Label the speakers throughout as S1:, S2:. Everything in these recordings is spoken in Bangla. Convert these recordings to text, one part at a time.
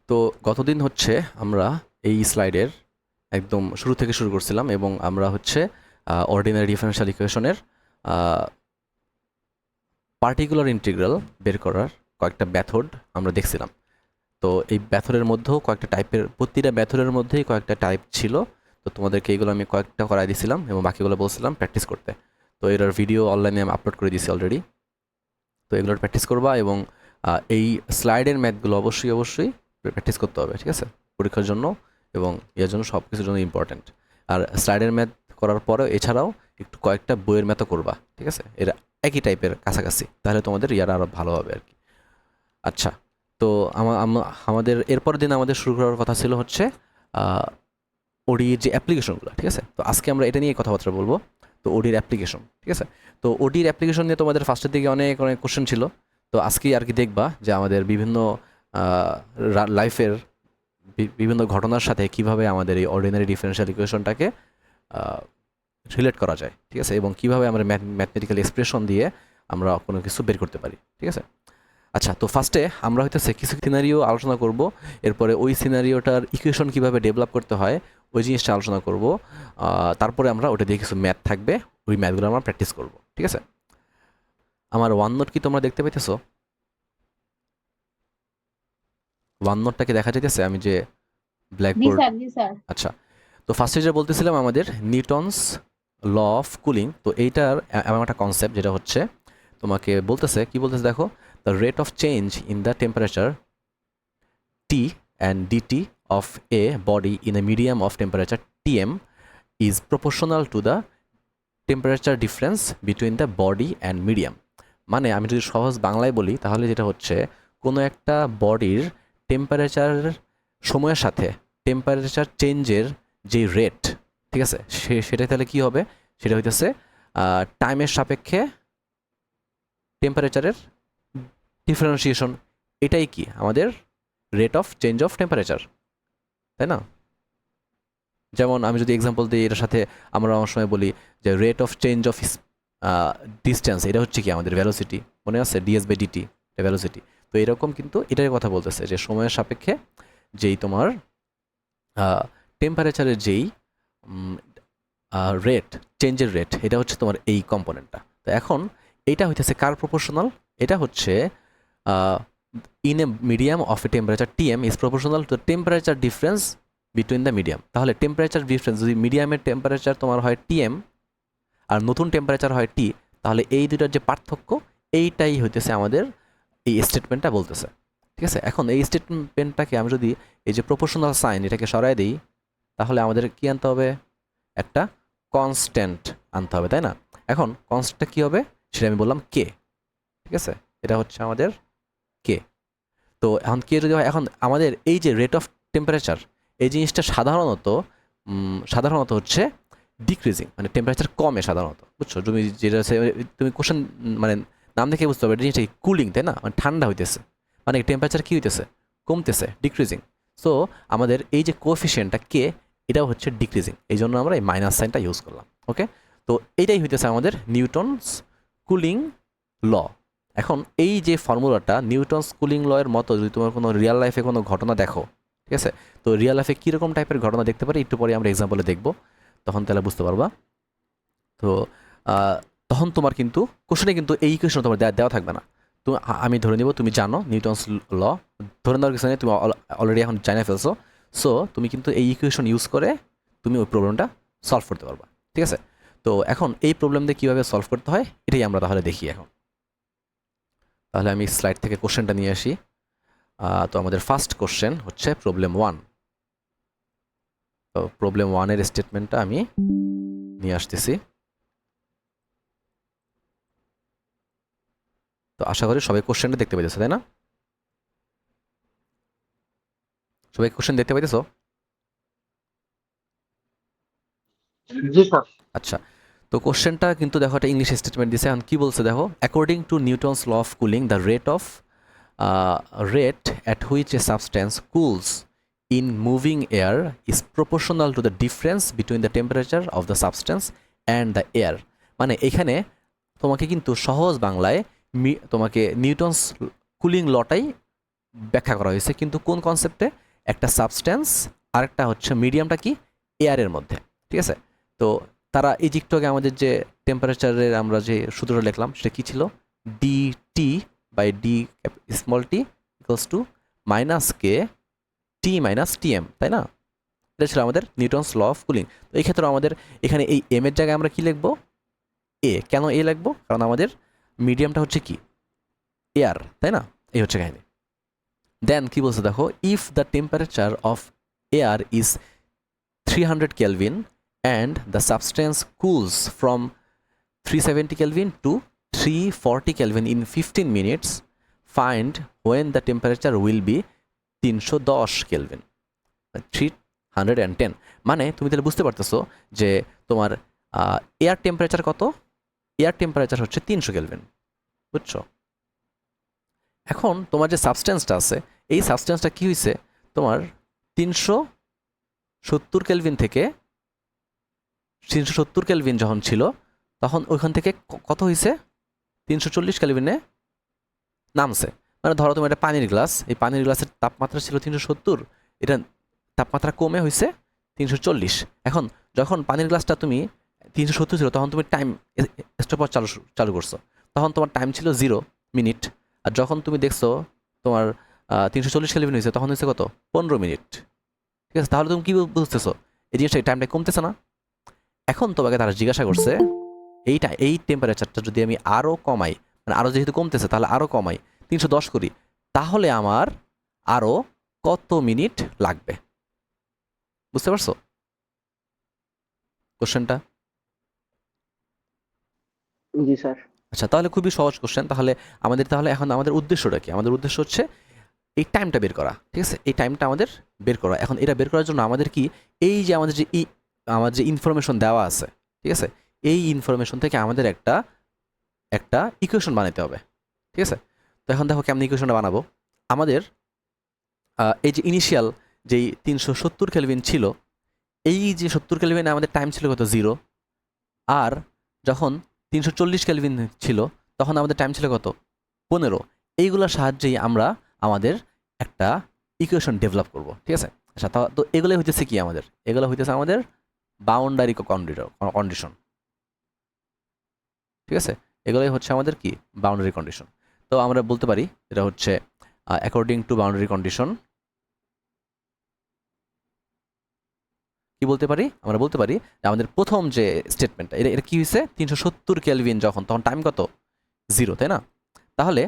S1: তো গতদিন হচ্ছে আমরা এই স্লাইডের একদম শুরু থেকে শুরু করছিলাম এবং আমরা হচ্ছে অর্ডিনারি ডিফারেনশিয়াল ইকুয়েশনের পার্টিকুলার ইন্টিগ্রাল বের করার কয়েকটা মেথড আমরা দেখছিলাম। তো এই মেথডের মধ্যেও কয়েকটা টাইপের, প্রতিটা মেথডের মধ্যেই কয়েকটা টাইপ ছিল। তো তোমাদেরকে এইগুলো আমি কয়েকটা করাই দিয়েছিলাম এবং বাকিগুলো বলছিলাম প্র্যাকটিস করতে। তো এটার ভিডিও অনলাইনে আমি আপলোড করে দিয়েছি অলরেডি। তো এগুলোর প্র্যাকটিস করবা এবং এই স্লাইডের ম্যাথগুলো অবশ্যই প্র্যাকটিস করতে হবে, ঠিক আছে, পরীক্ষার জন্য এবং এর জন্য সব কিছুর জন্য ইম্পর্ট্যান্ট। আর স্লাইডের ম্যাথ করার পরেও এছাড়াও একটু কয়েকটা বইয়ের ম্যাথও করবা, ঠিক আছে, এরা একই টাইপের কাছাকাছি, তাহলে তোমাদের ইয়ার আরও ভালো হবে আর কি। আচ্ছা, তো আমাদের এরপর দিন আমাদের শুরু করার কথা ছিল হচ্ছে ওডির যে অ্যাপ্লিকেশনগুলো, ঠিক আছে। তো আজকে আমরা এটা নিয়ে কথাবার্তা বলবো। তো ওডির অ্যাপ্লিকেশন, ঠিক আছে। তো ওডির অ্যাপ্লিকেশন নিয়ে তোমাদের ফার্স্টের দিকে অনেক অনেক কোশ্চেন ছিল। তো আজকে আর কি দেখবা যে আমাদের বিভিন্ন লাইফের বিভিন্ন ঘটনার সাথে কিভাবে আমাদের এই অর্ডিনারি ডিফারেনশিয়াল ইকুয়েশনটাকে রিলেট করা যায়, ঠিক আছে, এবং কিভাবে আমরা ম্যাথমেটিক্যাল এক্সপ্রেশন দিয়ে আমরা কোনো কিছু বের করতে পারি, ঠিক আছে। আচ্ছা, তো ফার্স্টে আমরা হইতেছে কিছু সিনারিও আলোচনা করব, এরপরে ওই সিনারিওটার ইকুয়েশন কিভাবে ডেভেলপ করতে হয় ওই জিনিসটা আলোচনা করব। তারপরে আমরা ওটা দিয়ে কিছু ম্যাথ থাকবে, ওই ম্যাথগুলো আমরা প্র্যাকটিস করব, ঠিক আছে। আমার ওয়ান নোট কি তোমরা দেখতে পাইতেছো? ওয়ান নোটটাকে দেখা যাইতেছে আমি যে
S2: জি
S1: ব্ল্যাকবোর্ড।
S2: স্যার, জি স্যার।
S1: আচ্ছা, তো ফার্স্টে যেটা বলতেছিলাম আমাদের নিউটনস ল অফ কুলিং। তো এইটার এমন একটা কনসেপ্ট যেটা হচ্ছে তোমাকে বলতেছে, কি বলতেছে দেখো, the rate of change in the temperature T and dt of a body in a medium of temperature Tm is proportional to the temperature difference between the body and medium। মানে আমি যদি সহজ বাংলায় বলি তাহলে যেটা হচ্ছে কোনো একটা বডির টেম্পারেচার সময়ের সাথে টেম্পারেচার চেঞ্জের যে রেট, ঠিক আছে, সেটা তাহলে কি হবে, সেটা হইতেছে টাইমের সাপেক্ষে টেম্পারেচারের ডিফারেন্সিয়েশন। এটাই কি আমাদের rate of change of temperature, তাই না? যেমন আমি যদি এক্সাম্পল দিই, এটার সাথে আমরা অনেক সময় বলি যে rate of change of distance, এটা হচ্ছে কি আমাদের ভ্যালোসিটি, মনে আছে ডিএস বাই ডিটি, এটা ভ্যালোসিটি। তো এরকম কিন্তু এটার কথা বলতেছে যে সময়ের সাপেক্ষে যেই তোমার টেম্পারেচারের যেই রেট, চেঞ্জের রেট, এটা হচ্ছে তোমার এই কম্পোনেন্টটা। তো এখন এইটা হইতেছে কার প্রপোর্শনাল, এটা হচ্ছে in a medium of A temperature TM is proportional to the temperature difference between the medium. তাহলে টেম্পারেচার ডিফারেন্স যদি মিডিয়ামের টেম্পারেচার তোমার হয় টিএম আর নতুন টেম্পারেচার হয় টি, তাহলে এই দুটার যে পার্থক্য এইটাই হইতেছে আমাদের এই স্টেটমেন্টটা বলতেছে, ঠিক আছে। এখন এই স্টেটমেন্টটাকে আমি যদি এই যে প্রপোর্শনাল সাইন এটাকে সরাই দিই, তাহলে আমাদের কি আনতে হবে, একটা কনস্ট্যান্ট আনতে হবে, তাই না? এখন কনস্ট্যান্টটা কী হবে সেটা আমি বললাম কে, ঠিক আছে, এটা হচ্ছে আমাদের কে। তো এখন কে যদি হয়, এখন আমাদের এই যে রেট অফ টেম্পারেচার এই জিনিসটা সাধারণত হচ্ছে ডিক্রিজিং, মানে টেম্পারেচার কমে সাধারণত, বুঝছো? তুমি যেটা তুমি কোশ্চেন মানে নাম দেখে বুঝতে পারবে জিনিসটা কুলিং, তাই না, মানে ঠান্ডা হইতেছে, মানে টেম্পারেচার কী হইতেছে, কমতেছে, ডিক্রিজিং। সো আমাদের এই যে কোএফিসিয়েন্টটা কে, এটাও হচ্ছে ডিক্রিজিং, এই জন্য আমরা এই মাইনাস সাইনটা ইউজ করলাম, ওকে। তো এইটাই হইতেছে আমাদের নিউটনস কুলিং ল। এখন এই যে ফর্মুলাটা নিউটনস কুলিং ল এর মতো যদি তোমার কোনো রিয়েল লাইফে কোনো ঘটনা দেখো, ঠিক আছে, তো রিয়েল লাইফে কীরকম টাইপের ঘটনা দেখতে পারি একটু পরে আমরা এক্সাম্পলে দেখবো, তখন তাহলে বুঝতে পারবা। তো তখন তোমার কিন্তু কোশ্চেনে কিন্তু এই ইকুয়েশন তোমার দেওয়া থাকবে না। তো আমি ধরে নিব তুমি জানো নিউটনস ল, ধরে নেওয়ার কিছু নেই, তুমি অলরেডি এখন জানা ফেলছো। সো তুমি কিন্তু এই ইকুয়েশন ইউজ করে তুমি ওই প্রবলেমটা সলভ করতে পারবা, ঠিক আছে। তো এখন এই প্রবলেম দিয়ে কীভাবে সলভ করতে হয় এটাই আমরা তাহলে দেখি এখন। তাহলে আমি স্লাইড থেকে কোশ্চেনটা নিয়ে আসি। তো আমাদের ফার্স্ট কোশ্চেন হচ্ছে প্রবলেম 1। তো প্রবলেম 1-এর স্টেটমেন্টটা আমি নিয়ে আসতেছি। তো আশা করি সবাই কোশ্চেনটা দেখতে পাইতেছো, তাই না? সবাই কোশ্চেন দেখতে পাইতেছো?
S2: জি স্যার।
S1: আচ্ছা, তো কোশ্চেনটা কিন্তু দেখো একটা ইংলিশ স্টেটমেন্ট দিছে। এখন কি বলছে দেখো, according to Newton's law of cooling the rate at which a substance cools in moving air is proportional to the difference between the temperature of the substance and the air. মানে এখানে তোমাকে কিন্তু সহজ বাংলায় তোমাকে নিউটনস কুলিং লটাই ব্যাখ্যা করা হয়েছে, কিন্তু কোন কনসেপ্টে? একটা সাবস্টেন্স আরেকটা হচ্ছে মিডিয়ামটা কি এয়ারের মধ্যে, ঠিক আছে? তো তারা এই যে একটু আগে আমাদের যে টেম্পারেচারের আমরা যে সূত্রটা লিখলাম সেটা কি ছিল? DT by D small T equals to minus K T minus TM, তাই না? এটা ছিল আমাদের নিউটনস ল অফ কুলিং। তো এই ক্ষেত্রে আমাদের এখানে এই এম এর জায়গায় আমরা কি লিখবো? এ। কেন এ লিখবো? কারণ আমাদের মিডিয়ামটা হচ্ছে কি এয়ার, তাই না? এই হচ্ছে কাহিনী। দেন কি বলছে দেখো, if the temperature of air is 300 Kelvin and the substance cools from 370 Kelvin to 340 Kelvin in 15 minutes, find when the temperature will be 310 Kelvin, 310। মানে তুমি তাহলে বুঝতে পারতেছো যে তোমার এয়ার টেম্পারেচার কত? এয়ার টেম্পারেচার হচ্ছে 300 কেলভিন, বুঝছো? এখন তোমার যে সাবস্টেন্সটা আছে, এই সাবস্টেন্সটা কি হয়েছে? তোমার 370 কেলভিন থেকে 370 কেলভিন যখন ছিল তখন ওইখান থেকে কত হয়েছে? 340 কেলভিনে নামছে। মানে ধরো তুমি একটা পানির গ্লাস, এই পানির গ্লাসের তাপমাত্রা ছিল 370, এটা তাপমাত্রা কমে হয়েছে 340। এখন যখন পানির গ্লাসটা তুমি 370 ছিল তখন তুমি টাইম স্টপওয়াচ চালু করছো, তখন তোমার টাইম ছিল 0 মিনিট। আর যখন তুমি দেখছো তোমার 340 কেলভিন হয়েছে তখন হয়েছে কত? 15 মিনিট, ঠিক আছে? তাহলে তুমি কি বুঝতেছো? এই জিনিসটা টাইমটা কমতেছে না? এখন তোমাকে তারা জিজ্ঞাসা করছে এই টেম্পারেচারটা যদি আমি আরও কমাই, মানে আরও যেহেতু কমতেছে তাহলে আরও কমাই, 310 করি, তাহলে আমার আরও কত মিনিট লাগবে? বুঝতে পারছো কোশ্চেনটা?
S2: জি স্যার।
S1: আচ্ছা, তাহলে খুবই সহজ কোশ্চেন। তাহলে এখন আমাদের উদ্দেশ্যটা কি? আমাদের উদ্দেশ্য হচ্ছে এই টাইমটা বের করা, ঠিক আছে? এই টাইমটা আমাদের বের করা। এখন এটা বের করার জন্য আমাদের কি, এই যে আমার যে ইনফরমেশন দেওয়া আছে, ঠিক আছে, এই ইনফরমেশন থেকে আমাদের একটা একটা ইকুয়েশন বানাতে হবে, ঠিক আছে? তো এখন দেখো কেমন ইকুয়েশনটা বানাবো। আমাদের এই যে ইনিশিয়াল যেই 370 কেলভিন ছিল, এই যে 70 কেলভিনে আমাদের টাইম ছিল কত? 0। আর যখন 340 কেলভিন ছিল তখন আমাদের টাইম ছিল কত? 15। এইগুলোর সাহায্যেই আমরা আমাদের একটা ইকুয়েশন ডেভেলপ করব, ঠিক আছে? আচ্ছা, তো এগুলো হইতেছে কি আমাদের? এগুলো হইতেছে আমাদের বাউন্ডারি কন্ডিশন, ঠিক আছে? এগুলোই হচ্ছে আমাদের কি বাউন্ডারি কন্ডিশন। তো আমরা বলতে পারি এটা হচ্ছে অ্যাকর্ডিং টু বাউন্ডারি কন্ডিশন কি বলতে পারি? আমরা বলতে পারি যে আমাদের প্রথম যে স্টেটমেন্টটা, এটা কি হয়েছে? 370 কেলভিন যখন, তখন টাইম কত? 0, তাই না? তাহলে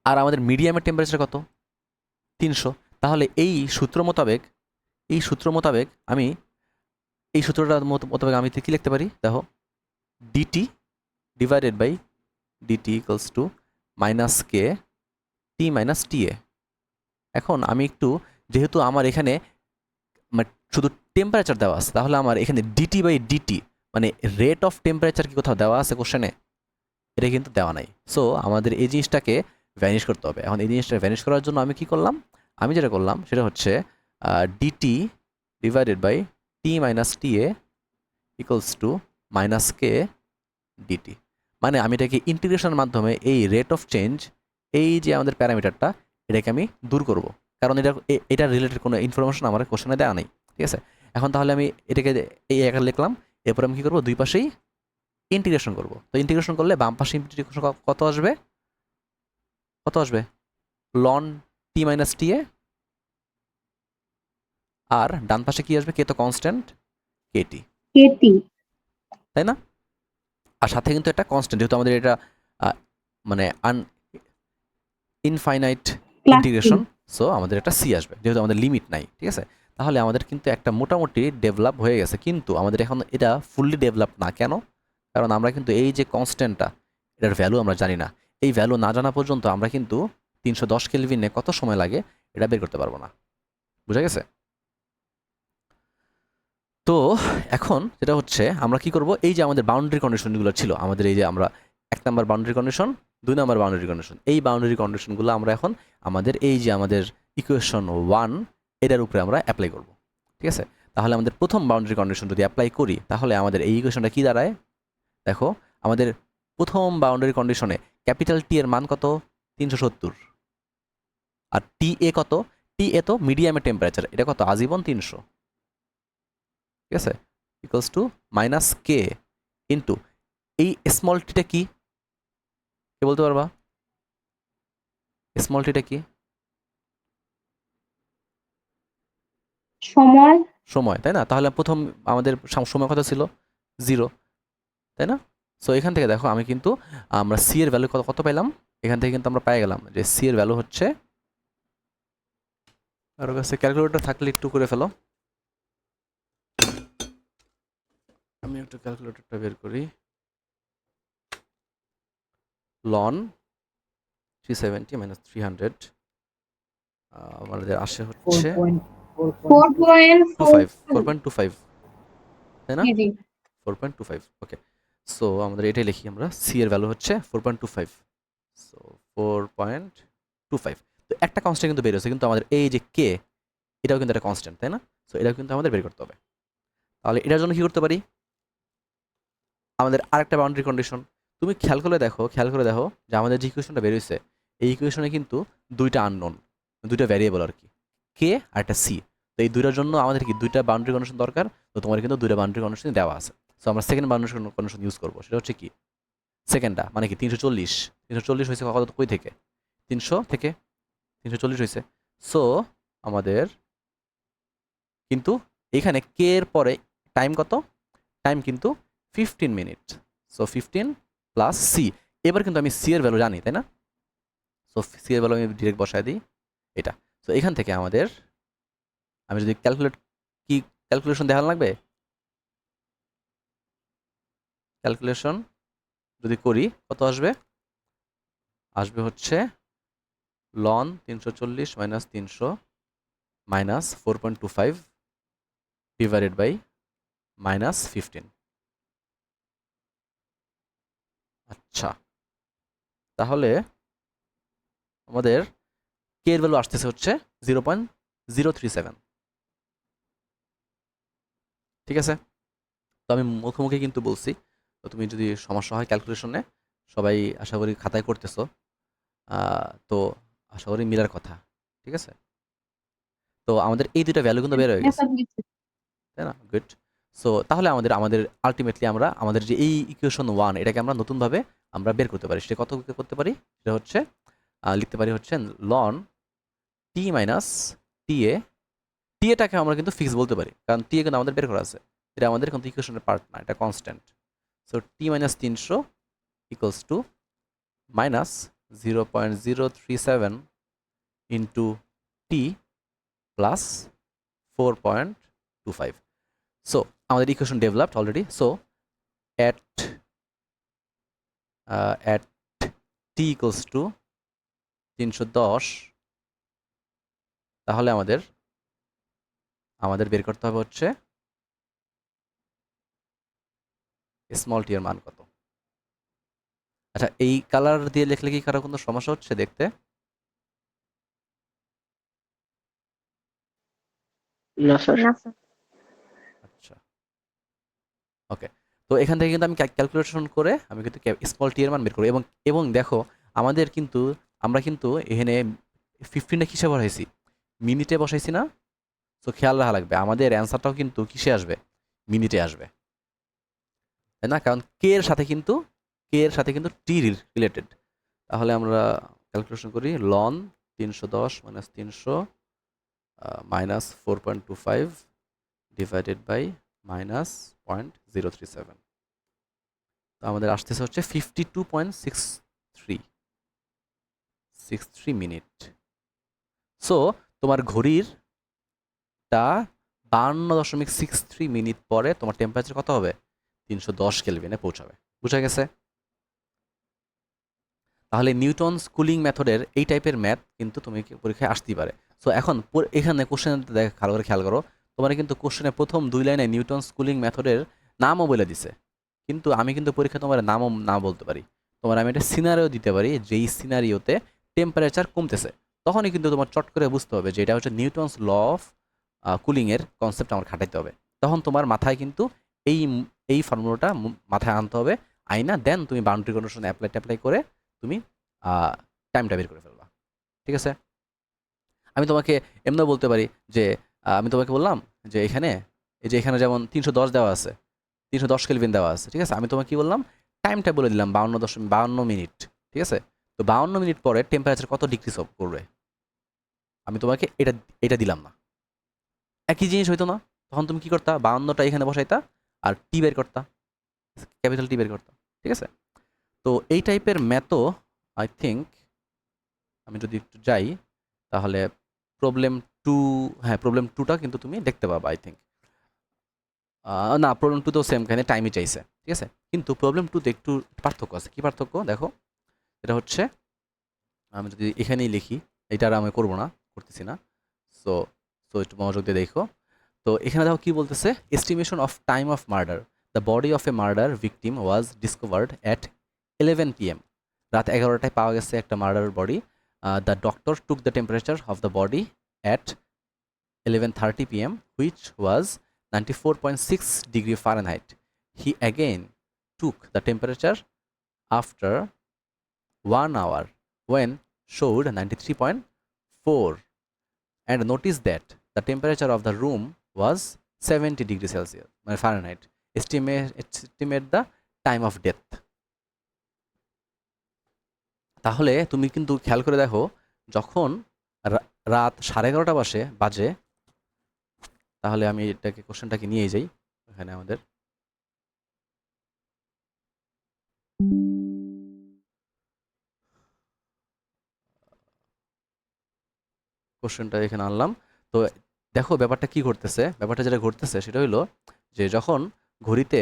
S1: আর আমাদের মিডিয়ামের টেম্পারেচার কত? 300। তাহলে এই সূত্র মোতাবেক আমি এই সূত্রটার মোতাবেক আমি কি লিখতে পারি দেখো, DT divided by DT equals to minus K T minus TA. এখন আমি একটু, যেহেতু আমার এখানে মানে শুধু টেম্পারেচার দেওয়া আছে, তাহলে আমার এখানে ডিটি বাই ডিটি মানে রেট অফ টেম্পারেচার কি কোথাও দেওয়া আছে কোশ্চেনে? এটা কিন্তু দেওয়া নাই। সো আমাদের এই জিনিসটাকে ভ্যানিশ করতে হবে। এখন এই জিনিসটা ভ্যানিশ করার জন্য আমি কি করলাম? আমি যেটা করলাম সেটা হচ্ছে DT divided by T minus T A equals to minus K DT. মানে আমি এটাকে ইন্টিগ্রেশনের মাধ্যমে এই রেট অফ চেঞ্জ, এই যে আমাদের প্যারামিটারটা, এটাকে আমি দূর করব, কারণ এটা রিলেটেড কোনো ইনফরমেশন আমার কোশ্চেনে দেওয়া নেই, ঠিক আছে? এখন তাহলে আমি এটাকে এই একা লিখলাম, এরপর আমি কী করবো? দুই পাশেই ইন্টিগ্রেশন করব। তো ইন্টিগ্রেশন করলে বাম পাশে ইন্টিগ্রেশন কত আসবে? কত আসবে? লন টি মাইনাস টি এ। আর ডান পাশে কি আসবে? কে তো কনস্ট্যান্ট, কেটি,
S3: কেটি।
S1: তাই না? আর সাথে কিন্তু একটা কনস্ট্যান্ট, যেহেতু আমাদের এটা মানে ইনফাইনাইট ইন্টিগ্রেশন, সো আমাদের একটা সি আসবে, যেহেতু আমাদের লিমিট নাই, ঠিক আছে? তাহলে আমাদের কিন্তু একটা মোটামুটি ডেভেলপ হয়ে গেছে, কিন্তু আমাদের এখন এটা ফুললি ডেভেলপ না। কেন? কারণ আমরা কিন্তু এই যে কনস্ট্যান্টটা, এটার ভ্যালু আমরা জানি না। এই ভ্যালু না জানা পর্যন্ত আমরা কিন্তু 310 কেলভিনে কত সময় লাগে এটা বের করতে পারবো না। বুঝা গেছে? তো এখন যেটা হচ্ছে আমরা কি করব, এই যে আমাদের বাউন্ডারি কন্ডিশনগুলো ছিল আমাদের, এই যে আমরা 1 number boundary condition, 2 number boundary condition, এই বাউন্ডারি কন্ডিশনগুলো আমরা এখন আমাদের এই যে আমাদের ইকুয়েশন 1 এটার উপরে আমরা অ্যাপ্লাই করব, ঠিক আছে? তাহলে আমাদের প্রথম বাউন্ডারি কন্ডিশন যদি অ্যাপ্লাই করি তাহলে আমাদের এই ইকুয়েশনটা কি দাঁড়ায় দেখো। আমাদের প্রথম বাউন্ডারি কন্ডিশনে ক্যাপিটাল টি এর মান কত? 370, আর টি এ কত? টি এ তো মিডিয়ামের টেম্পারেচার, এটা কত? আজীবন 300, ঠিক আছে, equals to minus K into এই স্মল টিটা কি, কে বলতে পারবা? স্মল টিটা কি?
S3: সময়।
S1: সময়, তাই না? তাহলে প্রথম আমাদের সময় কত ছিল? 0, তাই না? সো এখান থেকে দেখো আমি কিন্তু আমরা সি এর ভ্যালু কত কত পেলাম, এখান থেকে কিন্তু আমরা পেয়ে গেলাম যে সি এর ভ্যালু হচ্ছে, কারো কাছে ক্যালকুলেটর থাকলে একটু করে ফেলো, আমি একটু ক্যালকুলেটরটা বের করি। লন 370 মাইনাস 300 আমাদের আসে হচ্ছে
S3: 4.4।
S1: 4.25, তাই না?
S3: জি জি।
S1: 4.25, ওকে। সো আমাদের এটাই লিখি আমরা, সি এর ভ্যালু হচ্ছে 4.25, সো 4.25। তো একটা কনস্ট্যান্ট কিন্তু বের হয়েছে, কিন্তু আমাদের এই যে কে, এটাও কিন্তু একটা কনস্ট্যান্ট, তাই না? সো এটাও কিন্তু আমাদের বের করতে হবে। তাহলে এটার জন্য কি করতে পারি? আমাদের আরেকটা বাউন্ডারি কন্ডিশন, তুমি খেয়াল করে দেখো যে আমাদের যে ইকুয়েশনটা বের হয়েছে, এই ইকুয়েশনে কিন্তু দুইটা আননোন, দুইটা ভ্যারিয়েবল আর কি, কে আর একটা সি। তো এই দুইটার জন্য আমাদের কি দুইটা বাউন্ডারি কন্ডিশন দরকার, তো তোমার কিন্তু দুইটা বাউন্ডারি কন্ডিশন দেওয়া আছে। সো আমরা সেকেন্ড বাউন্ডারি কন্ডিশন ইউজ করবো, সেটা হচ্ছে কি, সেকেন্ডটা মানে কি 340, 340 হয়েছে কত, কই থেকে? 300 থেকে 340 হয়েছে। সো আমাদের কিন্তু এখানে কে এর পরে টাইম কত? টাইম কিন্তু 15 মিনিট। সো 15 প্লাস সি, এবার কিন্তু আমি সি এর ভ্যালু জানি, তাই না? সো সি এর ভ্যালু আমি ডিরেক্ট বসায় দিই এটা। সো এখান থেকে আমাদের, আমি যদি কি ক্যালকুলেশন দেখানো লাগবে, ক্যালকুলেশন যদি করি কত আসবে? আসবে হচ্ছে ln 340 minus 300 minus 4.25 divided by minus 15। আচ্ছা, তাহলে আমাদের কে এর ভ্যালু আসতেছে হচ্ছে 0.037, ঠিক আছে? তো আমি মুখোমুখি কিন্তু বলছি, তো তুমি যদি সমস্যা হয় ক্যালকুলেশনে, সবাই আশা করি খাতায় করতেছো, তো আশা করি মিলার কথা, ঠিক আছে? তো আমাদের এই দুইটা ভ্যালু কিন্তু বের হয়ে গেছে, তাই না? গুড। সো তাহলে আমাদের আমাদের আলটিমেটলি আমরা আমাদের যে এই ইকুয়েশন 1, এটাকে আমরা নতুনভাবে আমরা বের করতে পারি। সেটা কত করতে পারি? সেটা হচ্ছে লিখতে পারি হচ্ছে লন টি মাইনাস টি এ, টি এটাকে আমরা কিন্তু ফিক্স বলতে পারি, কারণ টি এ কিন্তু আমাদের বের করা আছে, এটা আমাদের কিন্তু ইকুয়েশনের পার্ট না, এটা constant. So T minus 300 equals to minus 0.037 into T plus 4.25। So আমাদের equation developed already. So at at T equals to 310, তাহলে আমাদের আমাদের বের করতে হবে হচ্ছে স্মল টি এর মান কত। আচ্ছা, এই কালার দিয়ে লিখলে কি কারো কোনো সমস্যা হচ্ছে দেখতে?
S2: না স্যার।
S1: আচ্ছা, ওকে। তো এখান থেকে কিন্তু আমি ক্যালকুলেশন করে আমি কিন্তু স্মল টি এর মান বের করি, এবং এবং দেখো আমাদের কিন্তু আমরা কিন্তু এখানে 15টা কিসে বসাইছি? মিনিটে বসাইছি না? তো খেয়াল রাখা লাগবে আমাদের অ্যান্সারটাও কিন্তু কিসে আসবে? মিনিটে আসবে, তাই না? কারণ কে এর সাথে কিন্তু টি রিলেটেড। তাহলে আমরা ক্যালকুলেশন করি, ln 310 minus 300 minus 4.25 divided by minus 0.037। তো আমাদের আসতেছে হচ্ছে 52.63 মিনিট। সো তোমার ঘড়িরটা 52.63 মিনিট পরে তোমার টেম্পারেচার কত হবে? 310 কেলভিনে পৌঁছাবে। বুঝা গেছে? তাহলে নিউটনস কুলিং মেথডের এই টাইপের ম্যাথ কিন্তু তুমি পরীক্ষায় আসতেই পারে। সো এখন এখানে কোশ্চেন ভালো করে খেয়াল করো, তোমার কিন্তু কোশ্চেনের প্রথম 2 লাইনে নিউটনস কুলিং মেথডের নামও বলে দিছে, কিন্তু আমি কিন্তু পরীক্ষা তোমার নামও না বলতে পারি, তোমার আমি একটা সিনারিও দিতে পারি, যেই সিনারিওতে টেম্পারেচার কমতেছে, তখনই কিন্তু তোমার চট করে বুঝতে হবে যে এটা হচ্ছে নিউটনস ল অফ কুলিংয়ের কনসেপ্ট আমার খাটাইতে হবে। তখন তোমার মাথায় কিন্তু এই এই ফর্মুলাটা মাথায় আনতে হবে, আইনা দেন তুমি বাউন্ডারি কন্ডিশন অ্যাপ্লাই করে তুমি টাইমটা বের করে ফেলবা, ঠিক আছে? আমি তোমাকে এমনিও বলতে পারি যে আমি তোমাকে বললাম যে এখানে এই যে এখানে যেমন 310 দেওয়া আছে, 310 কেলভিন দেওয়া আছে, ঠিক আছে? আমি তোমাকে কি বললাম, টাইমটা বলে দিলাম 52.52 মিনিট, ঠিক আছে? তো 52 মিনিট পরে টেম্পারেচার কত ডিগ্রি করবে, আমি তোমাকে এটা এটা দিলাম না। একই জিনিস হইতো না? তখন তুমি কি করতা, 52টা এখানে বসাইতা আর টি বের করতা, ক্যাপিটাল টি বের করতা, ঠিক আছে? তো এই টাইপের ম্যাথও আই থিঙ্ক, আমি যদি একটু যাই তাহলে প্রবলেম টু, হ্যাঁ প্রবলেম টুটা কিন্তু তুমি দেখতে পাবা আই থিঙ্ক। না, প্রবলেম টুতেও সেম কাহিনী, টাইমই চাইছে, ঠিক আছে? কিন্তু প্রবলেম টুতে একটু পার্থক্য আছে। কি পার্থক্য দেখো, এটা হচ্ছে আমি যদি এখানেই লিখি, এটা আর আমি করবো না, করতেছি না। সো সো একটু মনোযোগ দিয়ে দেখো। তো এখানে দেখো কি বলতেছে, estimation of time of murder, the body of a murder victim was discovered at 11 PM। রাত 11টায় পাওয়া গেছে একটা murder body. The doctor took the temperature of the body at 11:30 PM, which was 94.6 degree Fahrenheit. He again took the temperature after 1 hour when showed 93.4 and noticed that the temperature of the room was 70 degrees Celsius Fahrenheit. Estimate the time of death. তাহলে তুমি কিন্তু খেয়াল করে দেখো, যখন রাত 11:30 বাজে, তাহলে আমি এটাকে কোশ্চেনটাকে নিয়ে যাই এখানে আমাদের কোশ্চেনটা এখানে আনলাম। তো দেখো ব্যাপারটা কি ঘটতেছে, ব্যাপারটা যেটা ঘটতেছে সেটা হলো যে যখন ঘড়িতে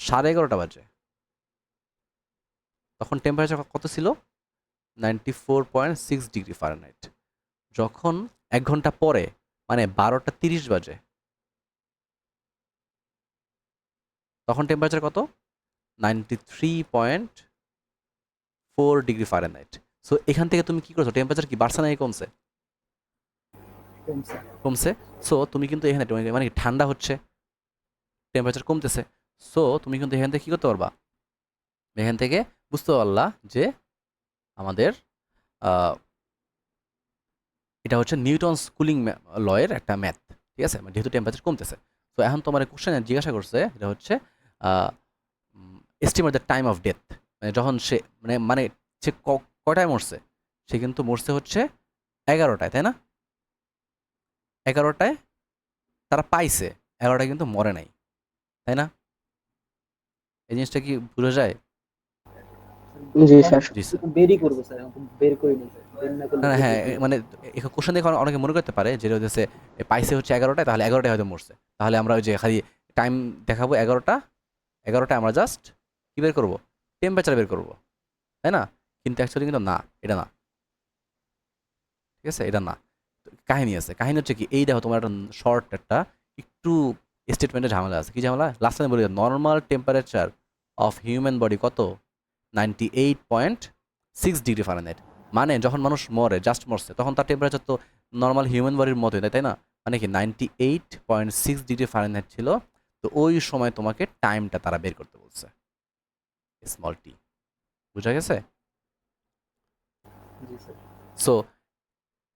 S1: 11:30 বাজে, তখন টেম্পারেচার কত ছিল, 94.6 ডিগ্রি ফারেনহাইট। যখন 1 ঘন্টা পরে মানে 12:30 বাজে, তখন টেম্পারেচার কত, 93.4 ডিগ্রি ফারেনহাইট। সো এখান থেকে তুমি কি করছো, টেম্পারেচার কি বাড়ছে নাকি কমছে?
S2: কমছে।
S1: কমছে। সো তুমি কিন্তু এখানে মানে কি ঠান্ডা হচ্ছে, টেম্পারেচার কমতেছে। সো তুমি কিন্তু এখান থেকে কী করতে পারবা, এখান থেকে বুঝতে পারলা যে আমাদের এটা হচ্ছে নিউটনস কুলিং লয়ের একটা ম্যাথ, ঠিক আছে? যেহেতু টেম্পারেচার কমতেছে। তো এখন তোমার কোশ্চেনে জিজ্ঞাসা করছে, এটা হচ্ছে estimate the time of death, মানে যখন সে মানে সে কটায় মরছে, সে কিন্তু মরছে হচ্ছে 11টায়, তাই না? 11টায় তারা পাইছে, 11টায় কিন্তু মরে নাই, তাই না? এই জিনিসটা কি বোঝা যায়?
S2: জি স্যার।
S1: জি স্যার।
S3: বেরই করবো স্যার, এখন তো বের করে নিই স্যার, বের না করলে
S1: না,
S3: বের
S1: হ্যাঁ,
S3: করতে হবে।
S1: মানে কোশ্চেন দেখে অনেকে মনে করতে পারে যে হচ্ছে পাইছে হচ্ছে 11টায়, তাহলে 11টায় হয়তো মরছে। তাহলে আমরা ওই যে খালি টাইম দেখাবো 11টায় আমরা জাস্ট কী বের করবো, টেম্পারেচার বের করবো, তাই না? কিন্তু অ্যাকচুয়ালি কিন্তু না, এটা না, ঠিক আছে? এটা না। তো কাহিনী আছে, কাহিনী হচ্ছে কি, এই দেখো তোমার একটা শর্ট একটা একটু স্টেটমেন্টের ঝামেলা আছে। কি ঝামেলা? লাস্ট টাইম বলি, normal temperature of human body কত, 98.6 ডিগ্রি ফারেনহাইট। মানে যখন মানুষ মরে, জাস্ট মরছে, তখন তার টেম্পারেচার তো নর্মাল হিউম্যান বডির মতোই, তাই না? মানে কি 98.6 ডিগ্রি ফারেনহাইট ছিল। তো ওই সময় তোমাকে টাইমটা তারা বের করতে বলছে, স্মল টি। বুঝা গেছে?
S3: জি স্যার।
S1: সো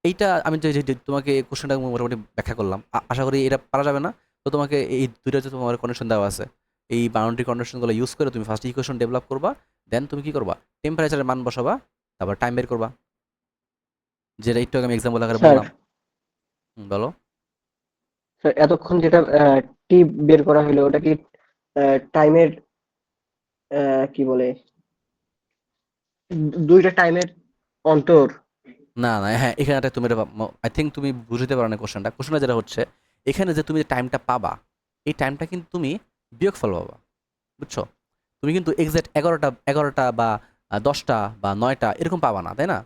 S1: এইটা আমি যে তোমাকে কোশ্চেনটা মোটামুটি ব্যাখ্যা করলাম, আশা করি এটা পারা যাবে না। তো তোমাকে এই দুইটা যে তোমার কন্ডিশন দেওয়া আছে, এই বাউন্ডারি কন্ডিশনগুলো ইউজ করে তুমি ফার্স্ট ইকুয়েশন ডেভেলপ করবা, দেন তুমি কি করবা, টেম্পারেচারের মান বসাবা, তারপর টাইম বের করবা, যেটা একটু আগে আমি এক্সাম্পল আকারে
S2: স্যার,
S1: বললাম। বলো।
S2: স্যার এতক্ষণ যেটা টি বের করা হলো ওটা কি টাইমের কি বলে দুইটা টাইমের অন্তর?
S1: না না, হ্যাঁ, এখানে একটা তুমি আই থিঙ্ক তুমি বুঝতে পারো না কোশ্চেনটা যেটা হচ্ছে, এখানে যে তুমি যে টাইমটা পাবা, এই টাইমটা কিন্তু তুমি বিয়োগফল পাবা, বুঝছো? তুমি কিন্তু এক্সাক্ট 11টা বা 10টা বা 9টা এরকম পাবা না, তাই না?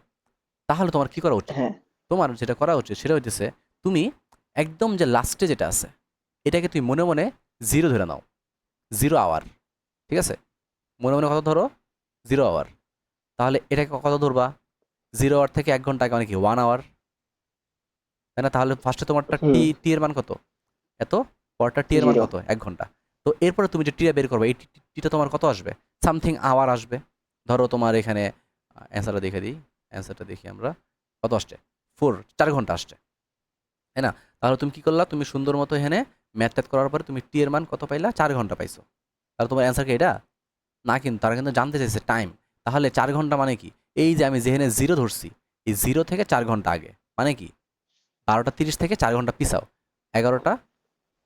S1: তাহলে তোমার কি করা উচিত,
S2: হ্যাঁ।
S1: তোমার যেটা করা উচিত সেটা হইতেছে, তুমি একদম যে লাস্টে যেটা আছে এটাকে তুমি মনে মনে 0 ধরে নাও, 0 আওয়ার, ঠিক আছে? মনে মনে কত ধরো, 0 আওয়ার। তাহলে এটাকে কত ধরবা, 0 আওয়ার থেকে 1 ঘন্টা আগে মানে কি 1 আওয়ার, তাই না? তাহলে ফার্স্টে তোমারটা টি
S2: হুম।
S1: টি এর মান কত, এত, পরটা টি এর মান
S2: 0।
S1: কত, 1 ঘন্টা। তো এরপরে তুমি যে টিটা বের করবে, এই টিটা তোমার কত আসবে, সামথিং আওয়ার আসবে। ধরো তোমার এখানে অ্যান্সারটা দেখে দিই, অ্যান্সারটা দেখি আমরা, কত আসছে, 4 ঘন্টা আসছে, তাই না? তাহলে তুমি কি করলা, তুমি সুন্দর মতো এখানে ম্যাথ করার পরে তুমি টি এর মান কত পাইলা, 4 ঘন্টা পাইছো। তাহলে তোমার অ্যান্সার কি এটা? না, কিন্তু তারা কিন্তু জানতে চাইছে টাইম। তাহলে 4 ঘন্টা মানে কি, এই যে আমি যেখানে জিরো ধরছি, এই জিরো থেকে 4 ঘন্টা আগে, মানে কি 12টা 30 থেকে 4 ঘন্টা পিছাও, 11টা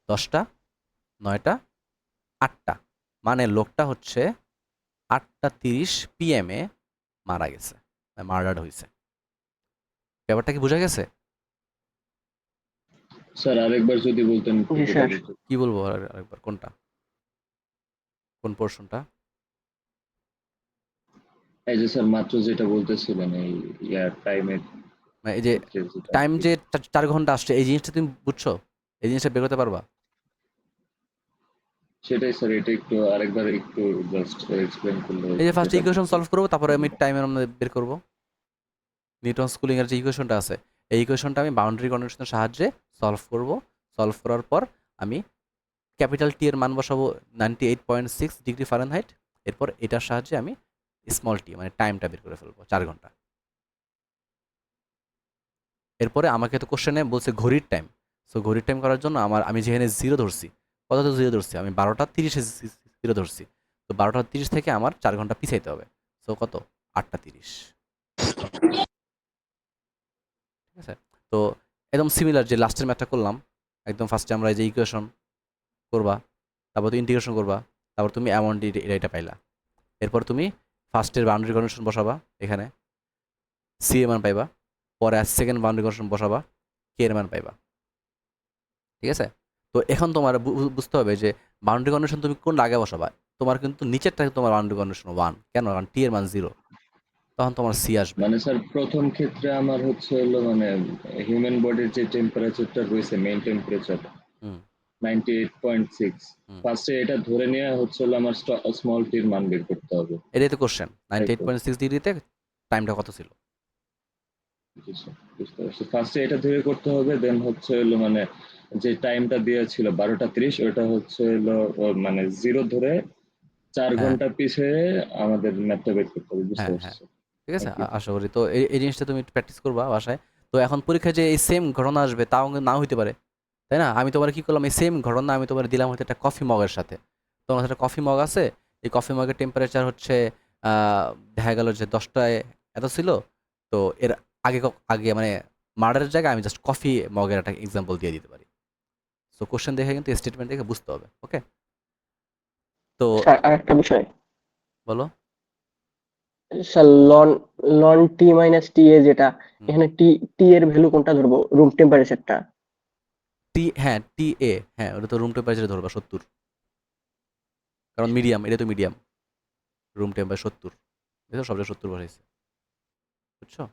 S1: 10টা 9টা 8টা, মানে লোকটা হচ্ছে 8টা 30 PM এ মারা গেছে, মার্ডার হয়েছে। ব্যাপারটা কি বোঝা গেছে?
S4: স্যার আরেকবার যদি বলতেন একটু
S2: জি
S4: বোঝা
S2: স্যার।
S4: যেত।
S1: কি বলবো আরেকবার, কোনটা, কোন পোর্শনটা?
S4: এই যে স্যার মাত্র যেটা বলতেছিলেন এই টাইমের
S1: মানে এই যে
S4: ক্ষেত্রে যেটা আর
S1: টাইম
S4: কি।
S1: যে 4 ঘন্টা আসছে, এই জিনিসটা তুমি বুঝছো? এই জিনিসটা বের করতে পারবা?
S4: সেটাই স্যার, এটা একটু আরেকবার একটু জাস্ট এক্সপ্লেন করলে
S1: এই যে ফার্স্ট
S4: যেটা
S1: ইকুয়েশন
S4: বুঝতে।
S1: সলভ করবো, তারপরে আমি টাইমের আমরা বের করবো। নিউটন স্কুলিং এর যে ইকুয়েশনটা আছে, এই ইকুয়েশনটা আমি বাউন্ডারি কন্ডিশনের সাহায্যে সলভ করব। সলভ করার পর আমি ক্যাপিটাল টি এর মান বসাবো 98.6 ডিগ্রি ফারেনহাইট। এরপর এটার সাহায্যে আমি স্মল টি মানে টাইমটা বের করে ফেলবো, 4 ঘন্টা। এরপরে আমাকে তো কোশ্চেনে বলছে ঘড়ির টাইম। সো ঘড়ির টাইম করার জন্য আমি যেখানে জিরো ধরছি, কত জিরো ধরছি আমি 12টা 30-এ জিরো ধরছি। তো 12টা 30 থেকে আমার 4 ঘন্টা পিছাইতে হবে। সো কত, 8টা 30। ঠিক আছে? তো একদম সিমিলার যে লাস্টের ম্যাথটা করলাম, একদম ফার্স্টে আমরা এই যে ইকুয়েশন করবা, তারপর তুমি ইন্টিগ্রেশন করবা, তারপর তুমি অ্যামাউন্ট এটা পাইলা। এরপর তুমি ফার্স্টের বাউন্ডারি কন্ডিশন বসাবা, এখানে সি এর মান পাইবা। পরে সেকেন্ড বাউন্ডারি কন্ডিশন বসাবা, কে এর মান পাইবা। ঠিক আছে? তো এখন তোমার বুঝতে হবে যে বাউন্ডারি কন্ডিশন তুমি কোনটা আগে বসাবা। তোমার কিন্তু নিচেরটা তোমার বাউন্ডারি কন্ডিশন 1, কেন? কারণ টি এর মান 0, তখন তোমার সি আসবে।
S4: মানে স্যার প্রথম ক্ষেত্রে আমার হচ্ছে হলো মানে হিউম্যান বডির যে টেম্পারেচারটা রয়েছে মেইন টেম্পারেচার
S1: হুম
S4: 98.6,
S1: হুম
S4: ফার্স্টে এটা ধরে নেওয়া হচ্ছে হলো আমার স্মল টির মান বের করতে হবে,
S1: এটাই তো কোশ্চেন,
S4: তাই
S1: নাইনটি এইট
S4: তো?
S1: পয়েন্ট সিক্স ডিগ্রিতে টাইমটা কত ছিল?
S4: জি স্যার, বুঝতে পারছি। ফার্স্টে এটা ধরে করতে হবে, দেন হচ্ছে হলো মানে যে টাইমটা দেওয়া ছিল 12টা 30, ওটা হচ্ছে হলো মানে জিরো ধরে 4
S1: হ্যাঁ
S4: ঘন্টা পিছিয়ে আমাদের ম্যাথটা বের করতে হবে, বুঝতে
S1: হ্যাঁ
S4: পারছি
S1: হ্যাঁ
S4: স্যার।
S1: ঠিক আছে,
S4: থ্যাংক ইউ।
S1: আশা করি তো এই জিনিসটা তুমি প্র্যাকটিস করবা বাসায়। তো এখন পরীক্ষায় যে এই সেম ঘটনা আসবে তাও কিন্তু নাও হইতে পারে, তাই না? আমি তোমার কি করলাম, এই সেম ঘটনা আমি তোমার দিলাম হচ্ছে একটা কফি মগের সাথে। তোমার কাছে একটা কফি মগ আছে, এই কফি মগের টেম্পারেচার হচ্ছে আহ, দেখা গেল যে 10টায় এত ছিল। তো এর আগে আগে মানে মার্ডারের জায়গায় আমি জাস্ট কফি মগের একটা এক্সাম্পল দিয়ে দিতে পারি। সো কোশ্চেন দেখে কিন্তু স্টেটমেন্ট দেখে বুঝতে হবে, ওকে? তো
S2: স্যার আরেকটা বিষয়,
S1: বলো।
S2: স্যার লন লন টি মাইনাস টি এ যেটা,
S1: হুম।
S2: এখানে টি টি এর ভ্যালু কোনটা ধরবো, রুম টেম্পারেচারটা?
S1: টি, হ্যাঁ টি এ, হ্যাঁ ওটা তো রুম টেম্পারেচারে ধরবা 70, কারণ মিডিয়াম, এটা তো মিডিয়াম। রুম টেম্পারেচার 70, দেখো সবচেয়ে 70 বসাইছে, বুঝছো?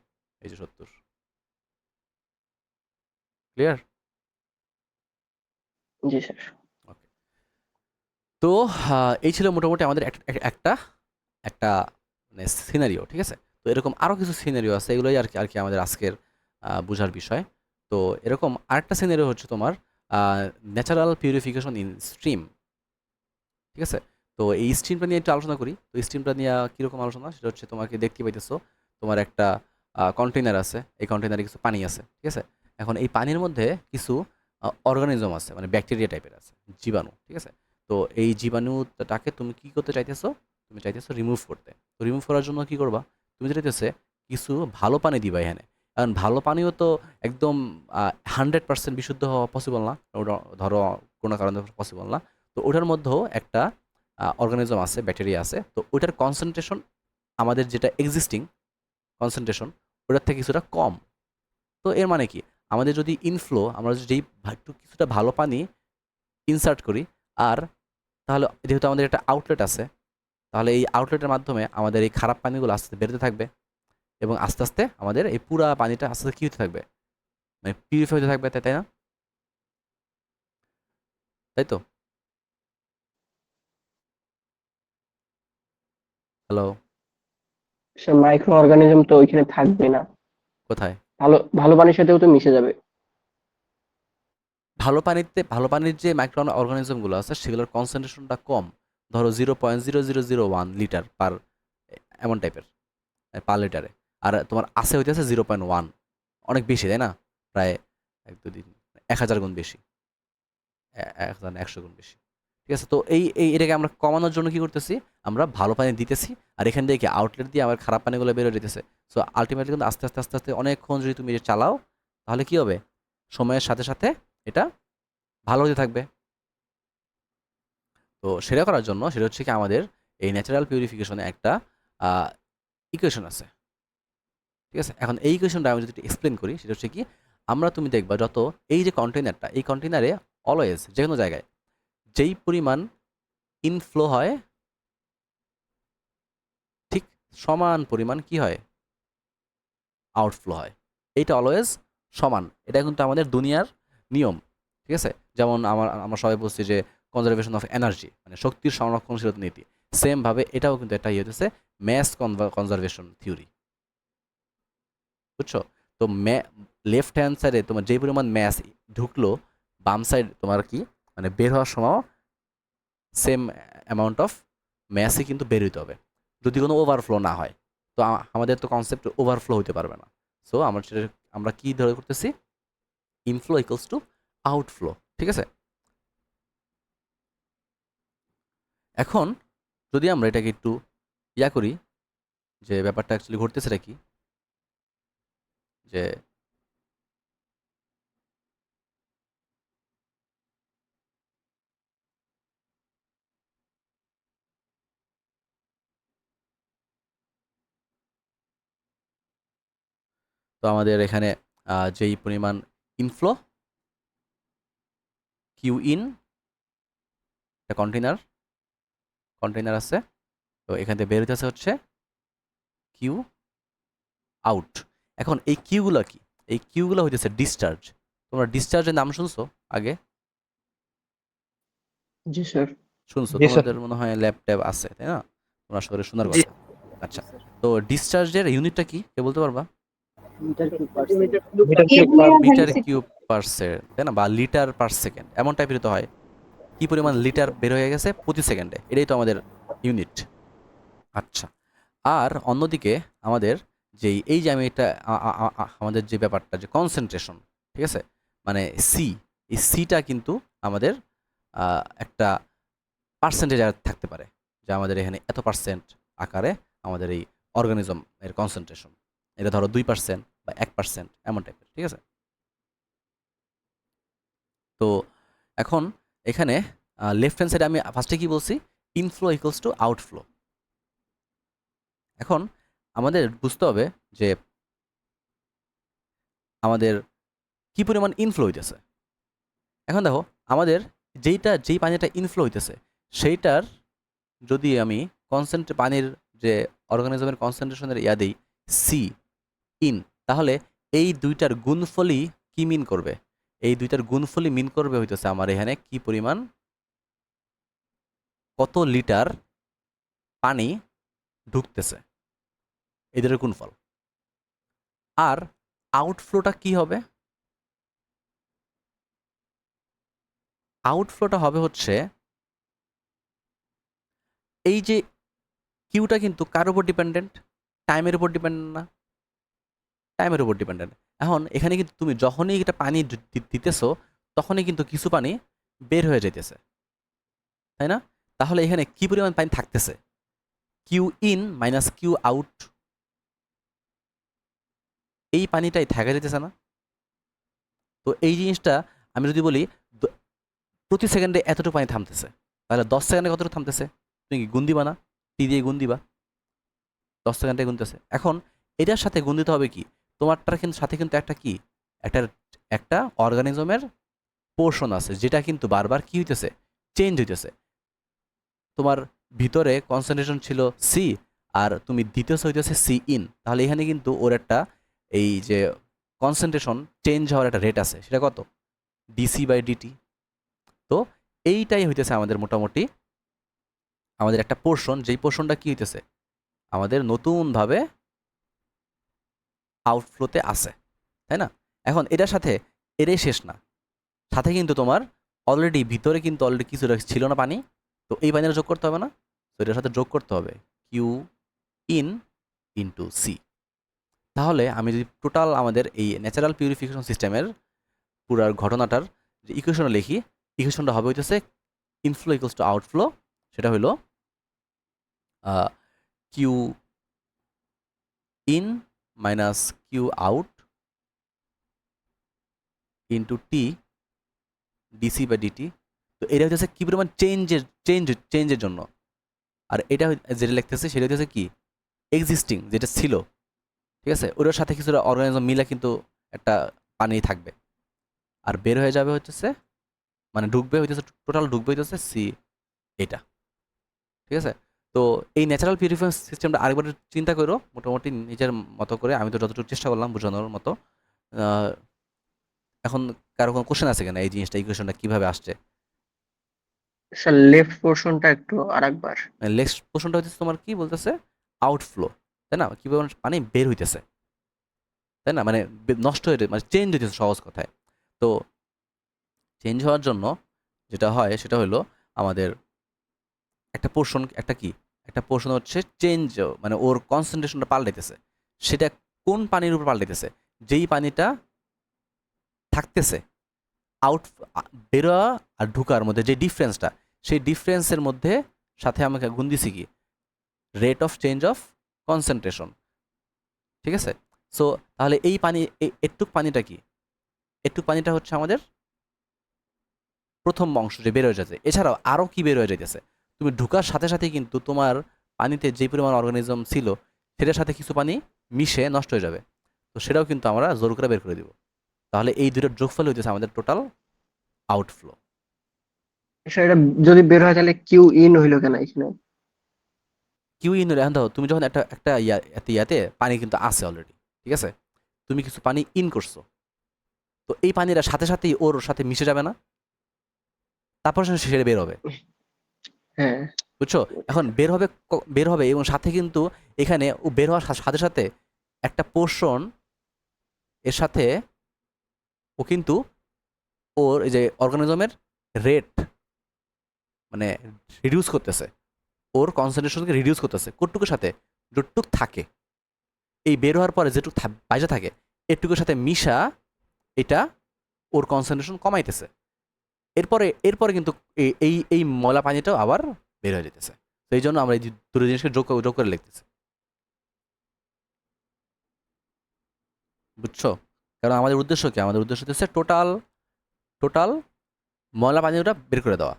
S1: এই যে 70, ক্লিয়ার?
S2: জি স্যার।
S1: ওকে। তো এই ছিল মোটামুটি আমাদের একটা একটা মানে সিনারিও, ঠিক আছে? তো এরকম আরও কিছু সিনারিও আছে, এগুলোই আর কি আমাদের আজকের বোঝার বিষয়। তো এরকম আরেকটা সিনারিও হচ্ছে তোমার ন্যাচারাল পিউরিফিকেশন ইন স্ট্রিম, ঠিক আছে? তো এই স্ট্রিমটা নিয়ে একটু আলোচনা করি। তো এই স্ট্রিমটা নিয়ে কীরকম আলোচনা, সেটা হচ্ছে তোমাকে দেখতে পাইতেছো তোমার একটা কন্টেনার আছে, এই কন্টেনারে কিছু পানি আছে, ঠিক আছে? এখন এই পানির মধ্যে কিছু অর্গানিজম আছে, মানে ব্যাকটেরিয়া টাইপের আছে, জীবাণু, ঠিক আছে? তো এই জীবাণুটাকে তুমি কি করতে চাইতেছো, তুমি চাইতেছো রিমুভ করতে। তো রিমুভ করার জন্য কি করবা, তুমি চাইতেছে কিছু ভালো পানি দিবা এখানে। কারণ ভালো পানিও তো একদম 100% বিশুদ্ধ হওয়া পসিবল না, ওটা ধরো কোনো কারণে পসিবল না। তো ওটার মধ্যেও একটা অর্গানিজম আছে, ব্যাকটেরিয়া আছে, তো ওটার কনসেন্ট্রেশন আমাদের যেটা এক্সিস্টিং কনসেন্ট্রেশন ওটার থেকে কিছুটা কম। তো এর মানে কি, আমাদের যদি ইনফ্লো, আমরা যদি একটু কিছুটা ভালো পানি ইনসার্ট করি, আর তাহলে যেহেতু আমাদের একটা আউটলেট আছে, তাহলে এই আউটলেটের মাধ্যমে আমাদের এই খারাপ পানিগুলো আস্তে আস্তে বেরোতে থাকবে, এবং আস্তে আস্তে আমাদের এই পুরা পানিটা আস্তে আস্তে কী হতে থাকবে, মানে পিউরিফাই হতে থাকবে, তাই তাই না? তাই তো? হ্যালো?
S2: স্যার মাইক্রো অর্গানিজম তো ওইখানে থাকবে না,
S1: কোথায়?
S2: ভালো ভালো পানির সাথেও তো মিশে যাবে।
S1: ভালো পানির যে মাইক্রো অর্গানিজমগুলো আছে সেগুলোর কনসেন্ট্রেশনটা কম, ধরো 0.0001 লিটার পার, এমন টাইপের, পার লিটারে। আর তোমার আছে হইতেছে 0.1 অনেক বেশি, তাই না? প্রায় 1 2 3 1000 গুণ বেশি, 1100 গুণ বেশি। ঠিক আছে, তো এটাকে আমরা কমানোর জন্য কি করতেছি, আমরা ভালো পানি দিতেছি, আর এখান থেকে আউটলেট দিয়ে আবার খারাপ পানিগুলো বেরোয় যেতেছে। সো আলটিমেটলি কিন্তু আস্তে আস্তে আস্তে আস্তে অনেকক্ষণ যদি তুমি এটা চালাও, তাহলে কি হবে, সময়ের সাথে সাথে এটা ভালো হতে থাকবে। তো সেটা করার জন্য সেটা হচ্ছে কি আমাদের এই ন্যাচারাল পিউরিফিকেশনে একটা ইকুয়েশন আছে। ঠিক আছে, এখন এই ইকুয়েশনটা আমি যদি একটু এক্সপ্লেন করি, সেটা হচ্ছে কি, তুমি দেখবা যত এই যে কন্টেনারটা, এই কন্টেনারে অলওয়েজ যে কোনো জায়গায় যেই পরিমাণ ইনফ্লো হয়, ঠিক সমান পরিমাণ কি হয়, আউটফ্লো হয়। এইটা অলওয়েজ সমান, এটা কিন্তু আমাদের দুনিয়ার নিয়ম। ঠিক আছে, যেমন আমরা সবাই বলছি যে কনজারভেশন অফ এনার্জি, মানে শক্তির সংরক্ষণশীলতা নীতি, সেমভাবে এটাও কিন্তু একটা হইতেছে ম্যাস কনজারভেশন থিওরি। বুঝছো? তো লেফট হ্যান্ড সাইডে তোমার যে পরিমাণ ম্যাস ঢুকলো, বাম সাইড তোমার কি, মানে বের হওয়ার সময় সেম অ্যামাউন্ট অফ ম্যাসই কিন্তু বের হইতে হবে, যদি কোনো ওভারফ্লো না হয়। তো আমাদের তো কনসেপ্ট ওভারফ্লো হইতে পারবে না। সো আমরা কি ধরে করতেছি, ইনফ্লো ইকুয়ালস টু আউটফ্লো। ঠিক আছে, এখন যদি আমরা এটাকে একটু করি, যে ব্যাপারটা অ্যাকচুয়ালি ঘটতেছেটা কি, যে তো আমাদের এখানে যেই পরিমাণ ইনফ্লো, কিউ ইন, একটা কন্টেনার আছে, তো এখান থেকে বের হইতেছে হচ্ছে কিউ আউট। এখন এই কিউগুলো কি, এই কিউগুলো হইতেছে ডিসচার্জ। তোমরা ডিসচার্জের নাম শুনছো আগে?
S2: জি স্যার।
S1: শুনছো,
S5: জি স্যার।
S1: তোমাদের মনে হয় ল্যাব ট্যাব আছে, তাই না? তোমরা আশা করি শোনার
S5: জি।
S1: কথা। আচ্ছা, তো ডিসচার্জের ইউনিটটা কি কে বলতে পারবা?
S3: Metre cube per second.
S5: Metre cube per
S1: metre cube per second, তাই না? বা লিটার পার সেকেন্ড, এমন টাইপের তো হয়। কি পরিমাণ লিটার বের হয়ে গেছে প্রতি সেকেন্ডে, এটাই তো আমাদের ইউনিট। আচ্ছা, আর অন্যদিকে আমাদের যেই এই যে আমি এটা আমাদের যে ব্যাপারটা, যে কনসেন্ট্রেশন, ঠিক আছে, মানে সি, এই সিটা কিন্তু আমাদের একটা পার্সেন্টেজ থাকতে পারে, যে আমাদের এখানে এত পার্সেন্ট আকারে আমাদের এই অর্গানিজম এর কনসেন্ট্রেশন, এটা ধরো 2% বা 1% এমন টাইপের। ঠিক আছে, তো এখন এখানে লেফট হ্যান্ড সাইডে আমি ফার্স্টে কি বলছি, ইনফ্লো ইকুয়ালস টু আউটফ্লো। এখন আমাদের বুঝতে হবে যে আমাদের কি পরিমাণ ইনফ্লো হইতেছে। এখন দেখো, আমাদের যেই পানিটা ইনফ্লো হইতেছে, সেইটার যদি আমি পানির যে অর্গানিজমের কনসেন্ট্রেশনের দিই সি ইন, তাহলে এই দুইটার গুণফলই কি মিন করবে, এই দুইটার গুণফলই মিন করবে হইতেছে আমার এখানে কি পরিমাণ, কত লিটার পানি ঢুকতেছে, এদের গুণফল। আর আউটফ্লোটা কি হবে, আউটফ্লোটা হবে হচ্ছে এই যে কিউটা কিন্তু কার উপর ডিপেন্ডেন্ট, টাইমের উপর ডিপেন্ডেন্ট না, টাইমের উপর ডিপেন্ডেন্ট। এখন এখানে কিন্তু তুমি যখনই এটা পানি দিতেছো, তখনই কিন্তু কিছু পানি বের হয়ে যাইতেছে, তাই না? তাহলে এখানে কি পরিমাণ পানি থাকতেছে, Q in minus Q out, এই পানিটাই থাকা যেতেছে না। তো এই জিনিসটা আমি যদি বলি প্রতি সেকেন্ডে এতটুকু পানি থামতেছে, তাহলে 10 সেকেন্ডে কতটুকু থামতেছে, তুমি কি গুণ দিবা না, টি দিয়ে গুণ দিবা, 10 সেকেন্ডে গুনতেছে। এখন এটার সাথে গুণ দিতে হবে কি, তোমারটার কিন্তু সাথে কিন্তু একটা কি, একটা একটা অর্গানিজমের পোর্শন আছে, যেটা কিন্তু বারবার কি হইতেছে, চেঞ্জ হইতেছে। তোমার ভিতরে কনসেন্ট্রেশন ছিল সি, আর তুমি দিতেছে হইতেছে সি ইন, তাহলে এখানে কিন্তু ওর একটা এই যে কনসেন্ট্রেশন চেঞ্জ হওয়ার একটা রেট আছে, সেটা কত, ডিসি বাই ডিটি। তো এইটাই হইতেছে আমাদের মোটামুটি আমাদের একটা পোর্শন, যেই পোর্শনটা কি হইতেছে আমাদের নতুনভাবে আউটফ্লোতে আসে, তাই না? এখন এটার সাথে এটাই শেষ না, সাথে কিন্তু তোমার অলরেডি ভিতরে কিন্তু অলরেডি কিছু ছিল না পানি, তো এই পানিটা যোগ করতে হবে না, তো এটার সাথে যোগ করতে হবে কিউ ইন ইন্টু সি। তাহলে আমি যদি টোটাল আমাদের এই ন্যাচারাল পিউরিফিকেশন সিস্টেমের পুরার ঘটনাটার যে ইকুয়েশনটা লিখি, ইকুয়েশনটা হবে হইতেছে ইনফ্লো ইকুয়ালস টু আউটফ্লো, সেটা হলো Q in minus Q out into T DC বা ডিটি। তো এটা হচ্ছে কি পরিমাণ চেঞ্জের জন্য, আর এটা যেটা লিখতেছে সেটা হচ্ছে কি এক্সিস্টিং যেটা ছিল, ঠিক আছে, ওটার সাথে কিছুটা অর্গানিজম মিলে কিন্তু একটা পানি থাকবে, আর বের হয়ে যাবে হচ্ছে মানে ঢুকবে হইতেছে টোটাল ঢুকবে হইতেছে সি এটা, ঠিক আছে। তো এই ন্যাচারাল পিউরিফিকেশন সিস্টেমটা আরেকবার চিন্তা করো মোটামুটি নিজের মতো করে, আমি তো যতটুকু চেষ্টা করলাম বোঝানোর মতো। আহ, এখন কারো কোনো কোশ্চেন আছে কিনা এই জিনিসটা ইকুয়েশনটা কিভাবে আসছে?
S2: স্যার লেফট পোর্শনটা একটু আরেকবার।
S1: নেক্সট কোশ্চেনটা হচ্ছে তোমার কি বলতেছে আউটফ্লো, তাই না, কিভাবে পানি বের হইতেছে, তাই না, মানে নষ্ট হয়ে মানে চেঞ্জ হইতেছে সহজ কথায়। তো চেঞ্জ হওয়ার জন্য যেটা হয় সেটা হলো আমাদের একটা পোর্শন, একটা পোর্শন হচ্ছে চেঞ্জ, মানে ওর কনসেন্ট্রেশনটা পাল্টাইতেছে। সেটা কোন পানির উপর পাল্টাইতেছে? যেই পানিটা থাকতেছে আউট, বেরোয়া আর ঢুকার মধ্যে যে ডিফারেন্সটা, সেই ডিফারেন্সের মধ্যে সাথে আমাকে গুণ দিছি কি rate of change of concentration, ঠিক আছে। সো তাহলে এই পানি এটুক পানিটা কি, এটুক পানিটা হচ্ছে আমাদের প্রথম অংশ যে বের হয়ে যাচ্ছে। এছাড়াও আরও কি বের হয়ে যাইতেছে, তুমি ঢুকার সাথে সাথে কিন্তু তোমার পানিতে যে পরিমাণ অর্গানিজম ছিল সেটার সাথে কিছু পানি মিশে নষ্ট হয়ে যাবে, তো সেটাও কিন্তু আমরা জোর করে বের করে দিব। তাহলে এই দুটোর যোগফল হইতেছে আমাদের টোটাল আউটফ্লো।
S2: স্যার এটা যদি বের হয় তাহলে কিউ ইন হইলো কেন এখানে?
S1: কিউ ইন এখন দেখো তুমি যখন একটা একটা ইয়াতে পানি কিন্তু আছে অলরেডি, ঠিক আছে, তুমি কিছু পানি ইন করছো, তো এই পানিটা সাথে সাথেই ওর সাথে মিশে যাবে না, তারপর সেটা বের হবে,
S2: হ্যাঁ
S1: বুঝছো। এখন বের হবে, বের হবে এবং সাথে কিন্তু এখানে ও বের হওয়ার সাথে সাথে একটা পোর্শন এর সাথে ও কিন্তু ওর এই যে অর্গানিজমের রেট মানে রিডিউস করতেছে, ওর কনসেন্ট্রেশনকে রিডিউস করতেছে কোটটুকুর সাথে, যতটুক থাকে এই বের হওয়ার পরে যেটুকু বাইরে থাকে এটুকুর সাথে মিশা এটা ওর কনসেন্ট্রেশন কমাইতেছে। এরপরে এরপরে কিন্তু এই এই ময়লা পানিটাও আবার বের হয়ে যেতেছে। তো এই জন্য আমরা এই দুটো জিনিসকে যোগ করে লিখতেছি, বুঝছো। কারণ আমাদের উদ্দেশ্য কি, আমাদের উদ্দেশ্য হচ্ছে টোটাল টোটাল ময়লা পানিটা বের করে দেওয়া,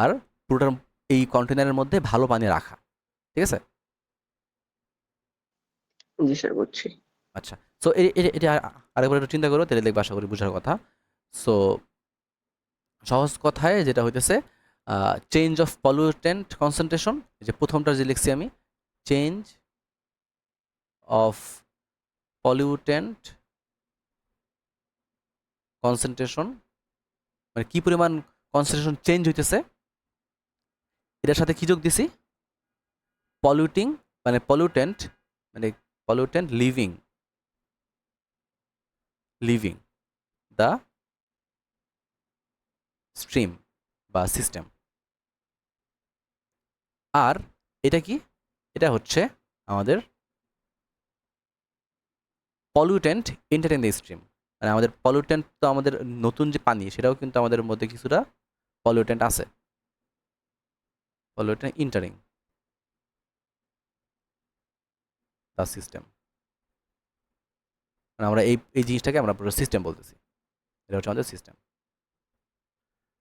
S1: আর পুরোটার এই কন্টেনারের মধ্যে ভালো পানি রাখা, ঠিক আছে।
S2: জি স্যার বুঝছি।
S1: আচ্ছা, সো এটা আরেকবার একটু চিন্তা করো, তাহলে দেখবে আশা করি বোঝার কথা। সো সহজ কথায় যেটা হইতেছে চেঞ্জ অফ পলিউটেন্ট কনসেন্ট্রেশন, যে প্রথমটা যে লিখছি আমি, চেঞ্জ অফ পলিউটেন্ট কনসেন্ট্রেশন, মানে কি পরিমাণ কনসেন্ট্রেশন চেঞ্জ হইতেছে, এটার সাথে কি যোগ দিছি পলিউটিং, মানে পলিউটেন্ট, মানে pollutant living living the stream বা সিস্টেম। আর এটা কি, এটা হচ্ছে আমাদের পলিউটেন্ট এন্টারিং দ্য স্ট্রিম, মানে আমাদের পলিউটেন্ট তো আমাদের নতুন যে পানি সেটাও কিন্তু আমাদের মধ্যে কিছুটা পলিউটেন্ট আছে, পলিউটেন্ট এন্টারিং দ্য সিস্টেম, মানে আমরা এই এই জিনিসটাকে আমরা পুরো সিস্টেম বলতেছি, এটা হচ্ছে আমাদের সিস্টেম,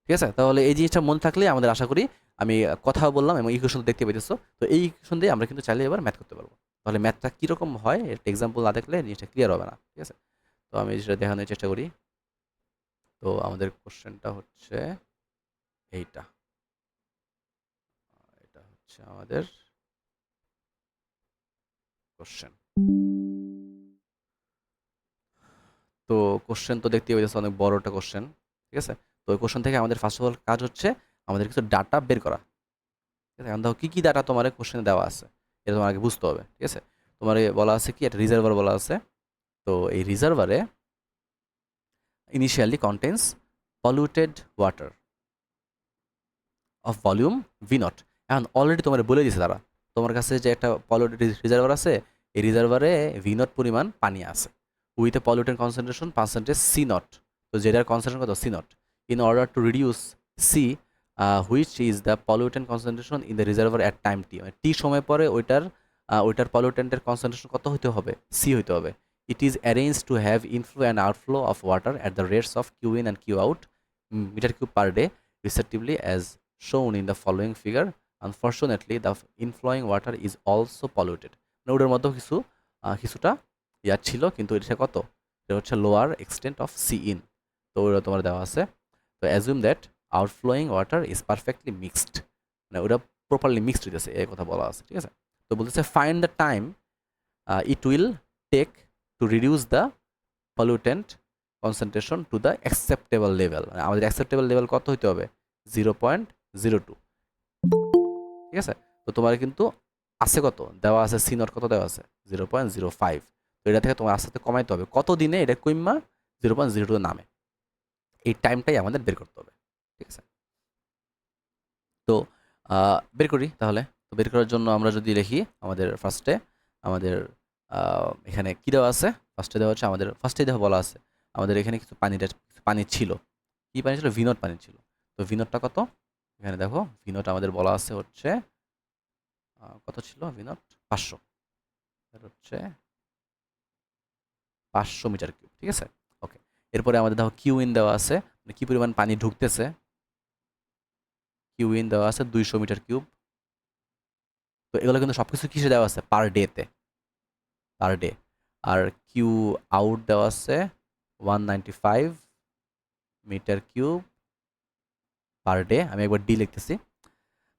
S1: ঠিক আছে। তাহলে এই জিনিসটা মনে থাকলে আমাদের আশা করি, আমি কথাও বললাম এবং ইকুয়েশন দেখতে পেতেছো, তো এই ইকুয়েশন দিয়ে আমরা কিন্তু চাইলে এবার ম্যাথ করতে পারবো। তাহলে ম্যাথটা কীরকম হয় একটা এক্সাম্পল না দেখলে জিনিসটা ক্লিয়ার হবে না, ঠিক আছে। তো আমি যেটা দেখানোর চেষ্টা করি। তো আমাদের কোশ্চেনটা হচ্ছে এইটা, এটা হচ্ছে আমাদের কোশ্চেন। তো কোশ্চেন তো দেখতেই পেয়েছে অনেক বড় একটা কোশ্চেন, ঠিক আছে। তো ওই কোশ্চেন থেকে আমাদের ফার্স্ট অফ অল কাজ হচ্ছে আমাদের কিছু ডাটা বের করা, ঠিক আছে। এখন দেখো কী কী ডাটা তোমার কোশ্চেনে দেওয়া আছে এটা তোমার আগে বুঝতে হবে, ঠিক আছে। তোমার বলা আছে কি একটা রিজার্ভার বলা আছে, তো এই রিজার্ভারে initially contains polluted water of volume V naught. এখন অলরেডি তোমার বলে দিয়েছে তারা, তোমার কাছে যে একটা পলিউটেড রিজার্ভার আছে এই রিজার্ভারে ভি নট পরিমাণ পানি আছে with a pollutant concentration percentage C naught. তো যেটার কনসেন্ট্রেশন কত C naught in order to reduce C which is the pollutant concentration in the reservoir at time T, মানে টি সময় পরে ওইটার পলিউটেন্টের কনসেন্ট্রেশন কত হইতে হবে সি হইতে হবে। It is arrange to have inflow and outflow of water at the rates of Q in and Q out metre cube per day respectively as shown in the following figure. Unfortunately, the inflowing water is also polluted. মানে ওটার মধ্যেও কিছুটা ইয়ার ছিল, কিন্তু এটা কত, এটা হচ্ছে lower extent of C in. তো ওটা তোমার দেওয়া আছে। তো assume that outflowing water is perfectly mixed, মানে ওটা প্রপারলি মিক্সড হইতেছে এই কথা বলা আছে, ঠিক আছে। তো বলতেছে find the time it will take to reduce the pollutant concentration to the acceptable level. মানে আমাদের অ্যাকসেপ্টেবল লেভেল কত হইতে হবে 0.02, ঠিক আছে। তো তোমার কিন্তু আছে কত দেওয়া আছে সি নট কত দেওয়া আছে 0.05। তো এটা থেকে তোমার আস্তে আস্তে কমাইতে হবে কত দিনে এটা কইমা 0.02 নামে, এই টাইমটাই আমাদের বের করতে হবে, ঠিক আছে। তো বের করি তাহলে। তো বের করার জন্য আমরা যদি লিখি আমাদের ফার্স্টে আমাদের এখানে কি দেওয়া আছে, ফার্স্টে দেওয়া হচ্ছে আমাদের ফার্স্টে দেওয়া বলা আছে আমাদের এখানে কিছু পানি ছিল, কি পানি ছিল ভিনট পানি ছিল। তো ভিনটটা কত এখানে দেখো, ভিনট আমাদের বলা আছে হচ্ছে কত ছিল ভিনট 500, এটা হচ্ছে 500 মিটার কিউব, ঠিক আছে। ওকে, এরপরে আমাদের দেখো কিউ ইন দেওয়া আছে, মানে কি পরিমাণ পানি ঢুকতেছে, কিউ ইন দেওয়া আছে 200 মিটার কিউব। তো এগুলো কিন্তু সবকিছু কিসে দেওয়া আছে পার ডেতে, পার ডে। আর কিউ আউট দেওয়া আছে 195 মিটার কিউব পার ডে। আমি একবার ডি লিখতেছি।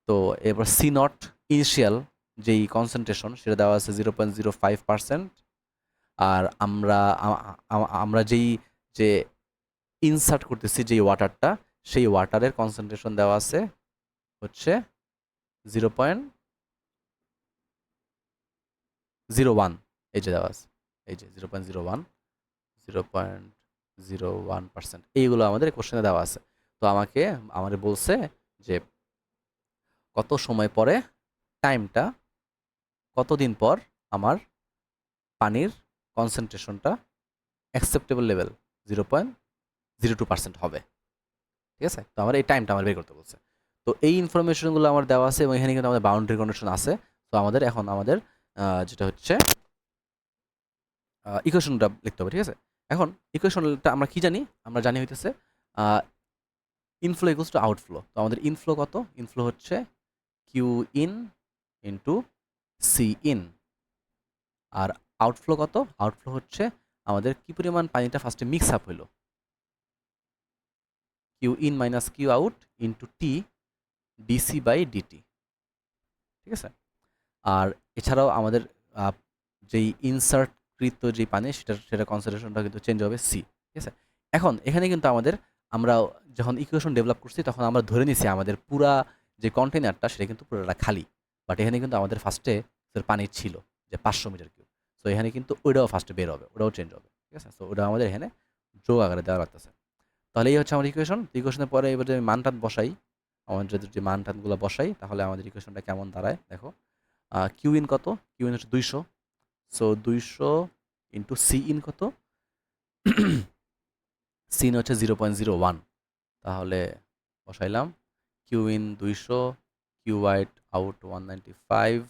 S1: তো এবার সি নট ইনিশিয়াল যেই কনসেন্ট্রেশন সেটা দেওয়া আছে 0.05%। আর আমরা যে ইনসার্ট করতেছি যেই ওয়াটারটা, সেই ওয়াটারের কনসেন্ট্রেশন দেওয়া আছে হচ্ছে 0.01, এই যে দেওয়া আছে, এই যে 0.01%। এইগুলো আমাদের কোশ্চেনে দেওয়া আছে। তো আমাদের বলছে যে কত সময় পরে টাইমটা, কতদিন পর আমার পানির কনসেন্ট্রেশনটা অ্যাকসেপ্টেবল লেভেল 0.02% হবে, ঠিক আছে। তো আমার এই টাইমটা আমার বের করতে বলছে। তো এই ইনফরমেশনগুলো আমার দেওয়া আছে এবং এখানে কিন্তু আমাদের বাউন্ডারি কন্ডিশন আছে। তো এখন আমাদের যেটা হচ্ছে ইকুয়েশনটা লিখতে হবে, ঠিক আছে। এখন ইকুয়েশনটা আমরা কি জানি, আমরা জানি হইতেছে ইনফ্লো ইকুয়ালস টু আউটফ্লো। তো আমাদের ইনফ্লো কত, ইনফ্লো হচ্ছে Q in into C in. আর আউটফ্লো কত, আউটফ্লো হচ্ছে আমাদের কি পরিমাণ পানিটা ফার্স্টে মিক্স আপ হইলো, Q in minus Q out into T DC by DT, ঠিক আছে। আর এছাড়াও আমাদের যেই ইনসার্টকৃত যে পানি সেটা কনসেন্ট্রেশনটা কিন্তু চেঞ্জ হবে সি, ঠিক আছে। এখন এখানে কিন্তু আমরা যখন ইকুয়েশন ডেভেলপ করছি তখন আমরা ধরে নিছি আমাদের পুরা যে কন্টেনারটা সেটা কিন্তু পুরোটা খালি, বাট এখানে কিন্তু আমাদের ফার্স্টে পানি ছিল যে 500 মিটার কিউব। তো এখানে কিন্তু ওইটাও ফার্স্টে বের হবে, ওটাও চেঞ্জ হবে, ঠিক আছে। তো ওটা আমাদের এখানে যোগ আকারে দেওয়া লাগতেছে। তাহলে এই হচ্ছে আমার ইকুয়েশনের পরে এবার যদি আমি মানটান বসাই, আমাদের যদি মানটানগুলো বসাই তাহলে আমাদের ইকুয়েশনটা কেমন দাঁড়ায় দেখো। কিউ ইন কত, কিউ ইন হচ্ছে 200, সো 200 ইন্টু সি ইন কত, সি ইন হচ্ছে 0.01। তাহলে বসাইলাম কিউ ইন 200, কিউ আউট 195,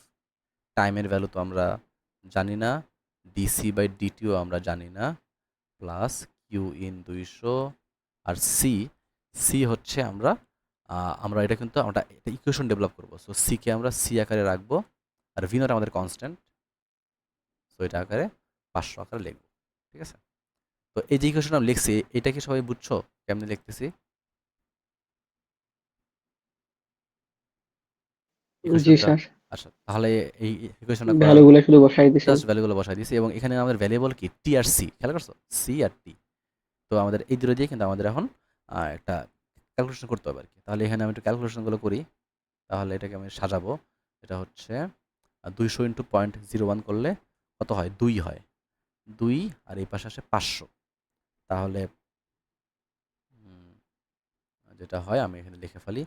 S1: টাইমের ভ্যালু তো আমরা জানি না, ডিসি বাই ডিটিও আমরা জানি না, প্লাস কিউ ইন 200 আর সি হচ্ছে আমরা এটা কিন্তু আমরা এটা ইকুয়েশন ডেভেলপ করবো। সো সিকে আমরা সি আকারে রাখবো, আর ভি নট আমাদের কনস্ট্যান্ট, সো এটা আকারে 500 আকারে লিখবো, ঠিক আছে। তো এই যে ইকুয়েশন আমি লিখছি এটা কি সবাই বুঝছো কেমনে লিখতেছি?
S2: জি
S1: ইকুয়েশনটা,
S2: স্যার,
S1: আচ্ছা তাহলে এই ইকুয়েশনটা করার
S2: ভ্যালুগুলো শুধু বসাই দিছেন।
S1: জাস্ট ভ্যালুগুলো বসাই দিয়েছি এবং এখানে আমাদের ভ্যারিয়েবল কি টি আর সি, খেয়াল করছো সি আর টি। তো আমাদের এই দুটো দিয়ে কিন্তু আমাদের এখন একটা ক্যালকুলেশন করতে হবে আর কি। তাহলে এখানে আমি একটু ক্যালকুলেশনগুলো করি, তাহলে এটাকে আমি সাজাবো। এটা হচ্ছে 200 ইন্টু 0.01 করলে কত হয় 2 হয়, 2 আর এই পাশে আসে 500। তাহলে যেটা হয় আমি এখানে লিখে ফেলি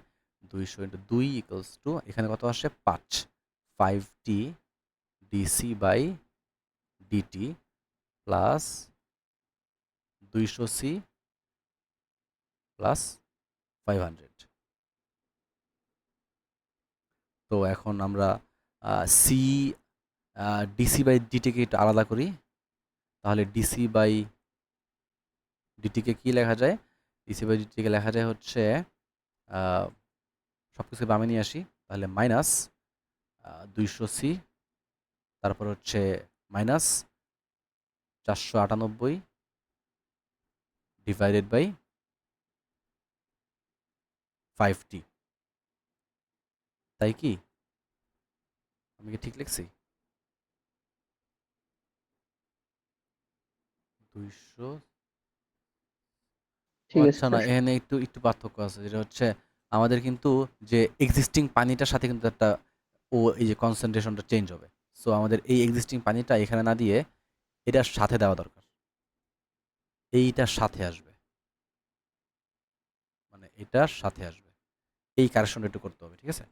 S1: 200 ইন্টু 2 ইকুয়ালস টু এখানে কত আসে 5টি DC by DT plus 200c plus 500। তো এখন আমরা সি ডিসি বাই ডিটিকে একটু আলাদা করি। তাহলে ডিসি বাই ডিটিকে কি লেখা যায়? ডিসি বাই ডিটিকে লেখা যায় হচ্ছে সব কিছু বামে নিয়ে আসি, তাহলে মাইনাস 200c, তারপর হচ্ছে মাইনাস 498 ডিভাইডেড বাই 5t। তাই কি? আমি কি ঠিক লিখছি? 200,
S2: ঠিক আছে
S1: আচ্ছা না,
S2: স্যার।
S1: এখানে একটু একটু পার্থক্য আছে, যেটা হচ্ছে আমাদের কিন্তু যে এক্সিস্টিং পানিটার সাথে কিন্তু একটা এই যে কনসেন্ট্রেশনটা চেঞ্জ হবে। সো আমাদের এই এক্সিস্টিং পানিটা এখানে না দিয়ে এটার সাথে দেওয়া দরকার, এইটার সাথে আসবে, মানে এটার সাথে আসবে, এই কারেকশনটা একটু করতে হবে, ঠিক আছে?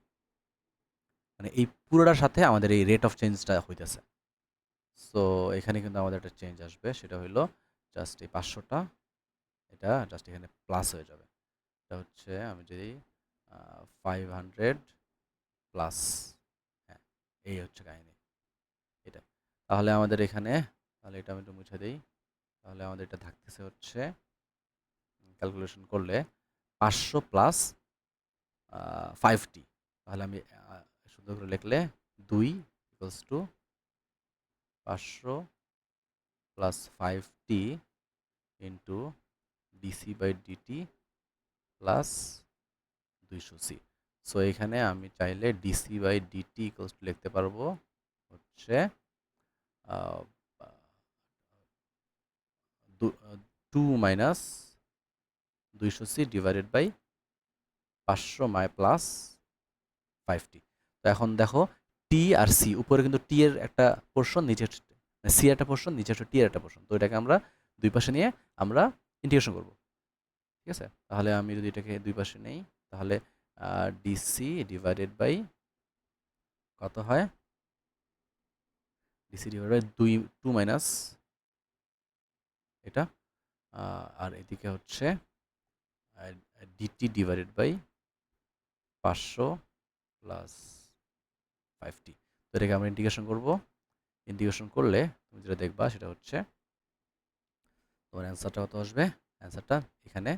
S1: মানে এই পুরোটার সাথে আমাদের এই রেট অফ চেঞ্জটা হইতেছে। সো এখানে কিন্তু আমাদের একটা চেঞ্জ আসবে, সেটা হইলো জাস্ট এই 500টা, এটা জাস্ট এখানে প্লাস হয়ে যাবে। এটা হচ্ছে আমি যদি 500 প্লাস, হ্যাঁ, এই হচ্ছে কাহিনী এটা। তাহলে আমাদের এখানে, তাহলে এটা আমি একটু মুছে দিই। তাহলে আমাদের এটা থাকতেছে হচ্ছে, ক্যালকুলেশন করলে 500 প্লাস 5t। তাহলে আমি সুন্দর করে লিখলে 2 equals to 500 plus 5t into DC by DT plus 200c। So এখানে আমি চাইলে DC by DT equals to লিখতে পারবো হচ্ছে 2 minus 200c divided by 500 plus 5t। তো এখন দেখো টি আর সি, উপরে কিন্তু টি এর একটা পোর্শন, নিচে সি এর একটা পোর্শন, নিচে হচ্ছে টি এর একটা পোর্শন। তো এটাকে আমরা দুই পাশে নিয়ে আমরা ইন্টিগ্রেশন করব, ঠিক আছে? তাহলে আমি যদি এটাকে দুই পাশে নেই, তাহলে ডিসি ডিভাইডেড বাই কত হয়? ডিসি ডিভাইডেড বাই 2 মাইনাস এটা, আর এদিকে হচ্ছে DT divided by 500 plus 5t। তো এটাকে আমরা ইন্টিগ্রেশন করব। ইন্টিগ্রেশন করলে তুমি যেটা দেখবা সেটা হচ্ছে তোমার অ্যান্সারটা কত আসবে? অ্যান্সারটা এখানে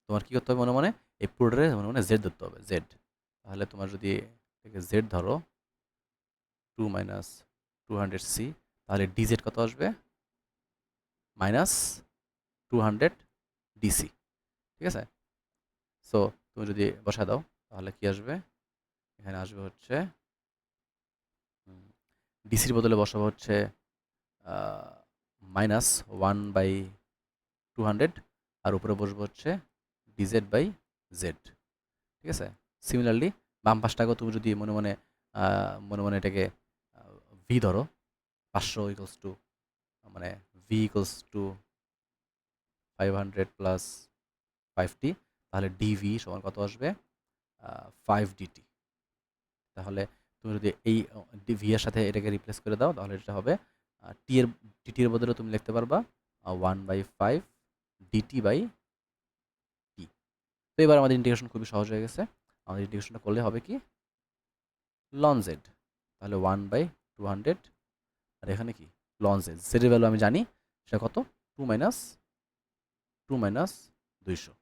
S1: তোমার কি করতে হবে মনে মনে? এই পুরোটারে মনে মনে জেড ধরতে হবে, জেড। তাহলে তোমার যদি এটাকে জেড ধরো 2 মাইনাস 200c, তাহলে ডিজেড কত আসবে? মাইনাস 200 ডিসি, ঠিক আছে? সো তুমি যদি বসা দাও তাহলে কি আসবে? এখানে আসবে হচ্ছে ডিসির বদলে বসাবো হচ্ছে মাইনাস 1/200, আর উপরে বসবো হচ্ছে ডিজেড বাই জেড, ঠিক আছে? সিমিলারলি বাম পাশটাকেও তুমি যদি মনে মনে মনে মনে এটাকে ভি ধরো, 500 ইকুয়ালস টু, মানে V equals to 500 plus 5t, তাহলে ডিভি সমান কত আসবে? 5dt। তাহলে তুমি যদি এই ভি এর সাথে এটাকে রিপ্লেস করে দাও, তাহলে এটা হবে টি এর, ডিটি এর বদলে তুমি লিখতে পারবা 1/5 ডিটি বাই টি। তো এবার আমাদের ইন্টিগ্রেশন খুবই সহজ হয়ে গেছে। আমাদের ইন্টিগ্রেশনটা করলে হবে কি? লন জেড, তাহলে 1/200, আর এখানে কি লন জেড, জেডের ভ্যালু আমি জানি, সেটা কত? 2 মাইনাস 200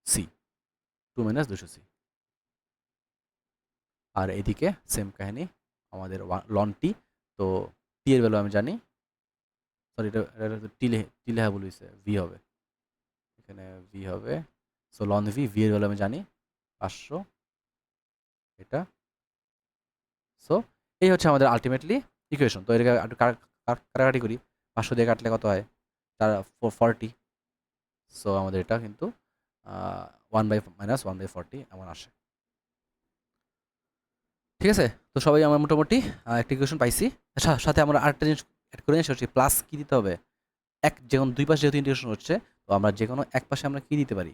S1: সি, 2 মাইনাস 200 সি। আর এদিকে সেম কাহিনী আমাদের লন টি, তো টি এর ভ্যালু আমি জানি, সরি এটা টি লেখা ভুল হয়েছে, ভি হবে এখানে, ভি হবে। সো লন ভি, ভি এর ভ্যালু আমি জানি 500 এটা। সো এই হচ্ছে আমাদের আলটিমেটলি ইকুয়েশন। তো এটাকে একটু কাটাকাটি করি, 500 দিয়ে কাটলে কত হয়? 40। সো আমাদের এটা কিন্তু 1/-1/40 এমন আসে, ঠিক আছে? তো সবাই আমরা মোটামুটি একটা ইকুয়েশন পাইছি। সাথে আমরা আরেকটা জিনিস অ্যাড করে নিয়ে হচ্ছে প্লাস কি দিতে হবে? যেমন দুই পাশে যেহেতু ইন্টিগ্রেশন হচ্ছে, তো আমরা যে কোনো এক পাশে আমরা কি দিতে পারি?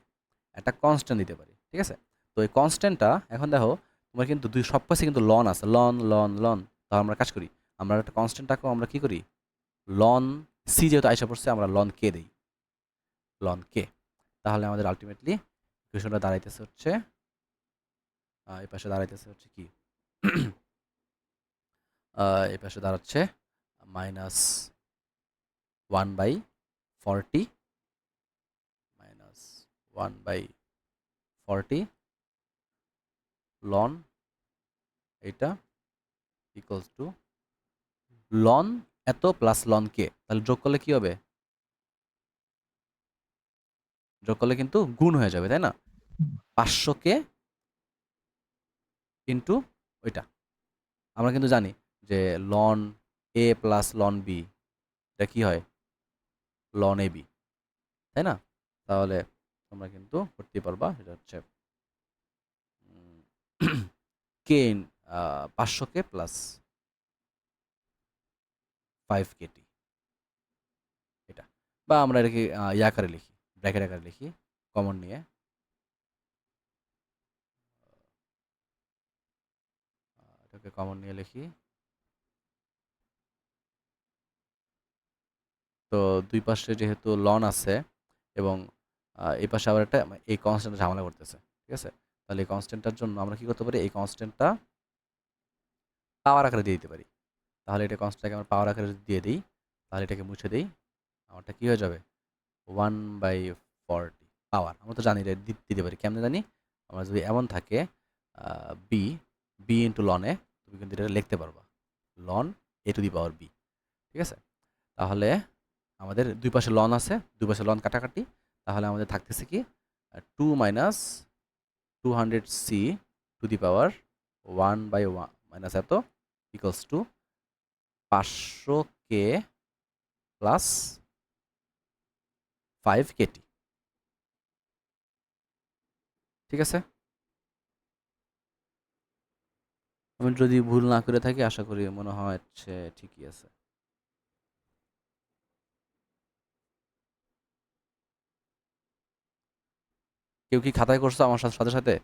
S1: একটা কনস্ট্যান্ট দিতে পারি, ঠিক আছে? তো এই কনস্ট্যান্টটা এখন দেখো তোমার কিন্তু সব পাশে কিন্তু লন আছে, লন লন লন। তাহলে তাহলে আমরা কাজ করি, আমরা একটা কনস্ট্যান্টটাকেও আমরা কি করি, লন সি যেহেতু আইসা পড়ছে আমরা লন কে দিই, লন কে। তাহলে আমাদের আলটিমেটলি ইকুয়েশনটা দাঁড়াইতেছে হচ্ছে এই পাশে দাঁড়াইতেছে হচ্ছে কি এই পাশে দাঁড়াচ্ছে মাইনাস 1/40 মাইনাস 1/40 লন এটা ইকুয়ালস টু লন এত প্লাস লন কে, তাহলে যোগ করলে কি হবে, যোগ করলে কিন্তু গুণ হয়ে যাবে তাই না, 500 কে ইন্টু ওইটা। আমরা কিন্তু জানি যে loan A plus ln B এটা কি হয়, লন এ বি, তাই না? তাহলে তোমরা কিন্তু করতে পারবা, এটা হচ্ছে কে 500 কে প্লাস 5 KT এটা, বা আমরা এটাকে ইয়ে আকারে লিখি, ব্র্যাকেট আকারে লিখি, কমন নিয়ে এটাকে কমন নিয়ে লিখি। তো দুই পাশে যেহেতু লন আছে এবং এই পাশে আবার একটা এই কনস্ট্যান্ট ঝামেলা করতেছে, ঠিক আছে? তাহলে এই কনস্ট্যান্টটার জন্য আমরা কি করতে পারি, এই কনস্ট্যান্টটা পাওয়ার আকারে দিয়ে দিতে পারি। তাহলে এটা কনস্ট্যান্টটাকে আমরা পাওয়ার আকারে যদি দিয়ে দিই, তাহলে এটাকে মুছে দিই, আমারটা কি হয়ে যাবে 1/40 পাওয়ার। আমরা তো জানি এটা দিতে পারি, কেমনে জানি, আমরা যদি এমন থাকে বি বি ইন্টু লনে, তুমি কিন্তু এটা লিখতে পারবা ln A to the power B, ঠিক আছে? তাহলে আমাদের দুই পাশে লন আছে, দুই পাশে লন কাটাকাটি, তাহলে আমাদের থাকতেছে কি 2 minus 200C to the power 1/1 minus এত equals to 500K plus 5KT, ঠিক আছে? আমি যদি ভুল না করে থাকি, আশা করি মনে হয় ঠিকই আছে। কেউ কি খাতায় করছো আমার সাথে সাথে সাথে?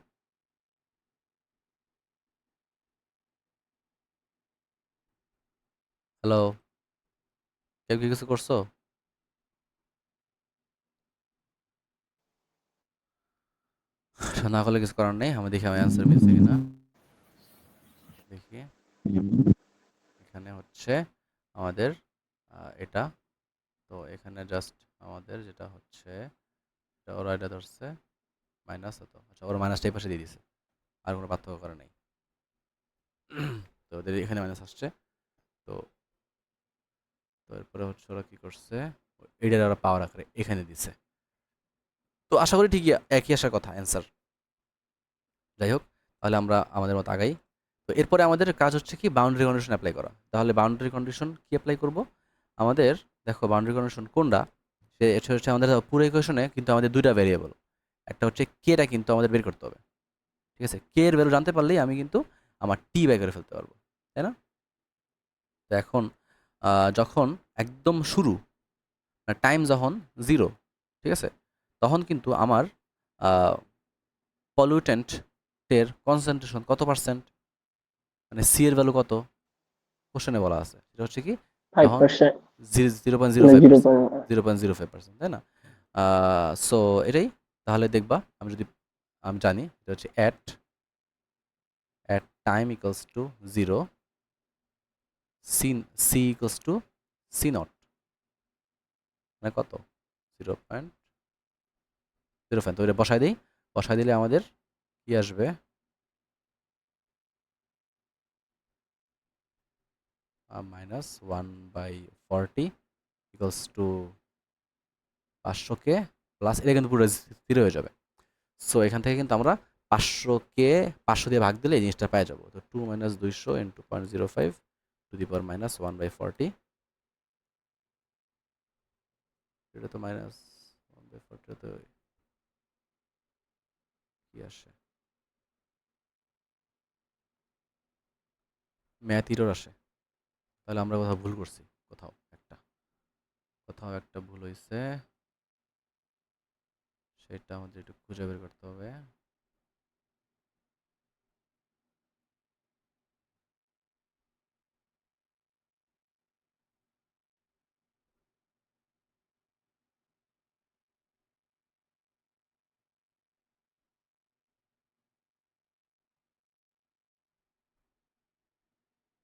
S1: হ্যালো, কেউ কি কিছু করছো? না করলে কিছু করার নেই, আমি দেখি আমি অ্যান্সার মিলছে কিনা, দেখি। এখানে হচ্ছে আমাদের এটা, তো এখানে জাস্ট আমাদের যেটা হচ্ছে ওরা এটা ধরছে মাইনাস হতো, আচ্ছা ওরা মাইনাসটা এই পাশে দিয়ে দিছে, আর কোনো পার্থক্য করে নাই। তো ওদের এখানে মাইনাস আসছে, তো তো এরপরে হচ্ছে ওরা কি করছে, এটার ওরা পাওয়ার আকারে এখানে দিছে। তো আশা করি ঠিকই একই আসার কথা অ্যান্সার। যাই হোক, তাহলে আমরা আমাদের মতো আগাই। তো এরপরে আমাদের কাজ হচ্ছে কি বাউন্ডারি কন্ডিশন অ্যাপ্লাই করা। তাহলে বাউন্ডারি কন্ডিশন কি অ্যাপ্লাই করব, আমাদের দেখো বাউন্ডারি কন্ডিশন কোনটা, এটা হচ্ছে আমাদের পুরো ইকুয়েশনে কিন্তু আমাদের দুইটা ভেরিয়েবল, একটা হচ্ছে কেটা কিন্তু আমাদের বের করতে হবে, ঠিক আছে? কে এর ভ্যালু জানতে পারলেই আমি কিন্তু আমার টি বাই করে ফেলতে পারবো, তাই না? তো এখন যখন একদম শুরু, টাইম যখন 0, ঠিক আছে, তখন কিন্তু আমার পলিউটেন্টের কনসেন্ট্রেশন কত পার্সেন্ট, মানে সি এর ভ্যালু কত, কোশ্চেনে বলা আছে সেটা হচ্ছে কি যখন
S2: 5%,
S1: 0.05%,
S2: 0.
S1: 0.05%, তাই না? সো এটাই। তাহলে দেখবা আমি যদি আমি জানি এটা হচ্ছে at time equals to 0, c equals to c naught, মানে কত 0.05, তো এটা বসাই দিই, বসাই দিলে আমাদের কি আসবে, -1/40 ইকুয়ালস টু 500K প্লাস, এটা কিন্তু পুরো 0 হয়ে যাবে। সো এখান থেকে কিন্তু আমরা 500K 500 দিয়ে ভাগ দিলে এই জিনিসটা পেয়ে যাবো। তো 2 - 200 ইন্টু 0.05 টু দি পাওয়ার -1/40, এটা তো -1/40, তো কি আসে, ম্যাথ এরর আসে। তাহলে আমরা কোথাও ভুল করছি, কোথাও একটা ভুল হয়েছে, সেটা আমাদের একটু খুঁজে বের করতে হবে।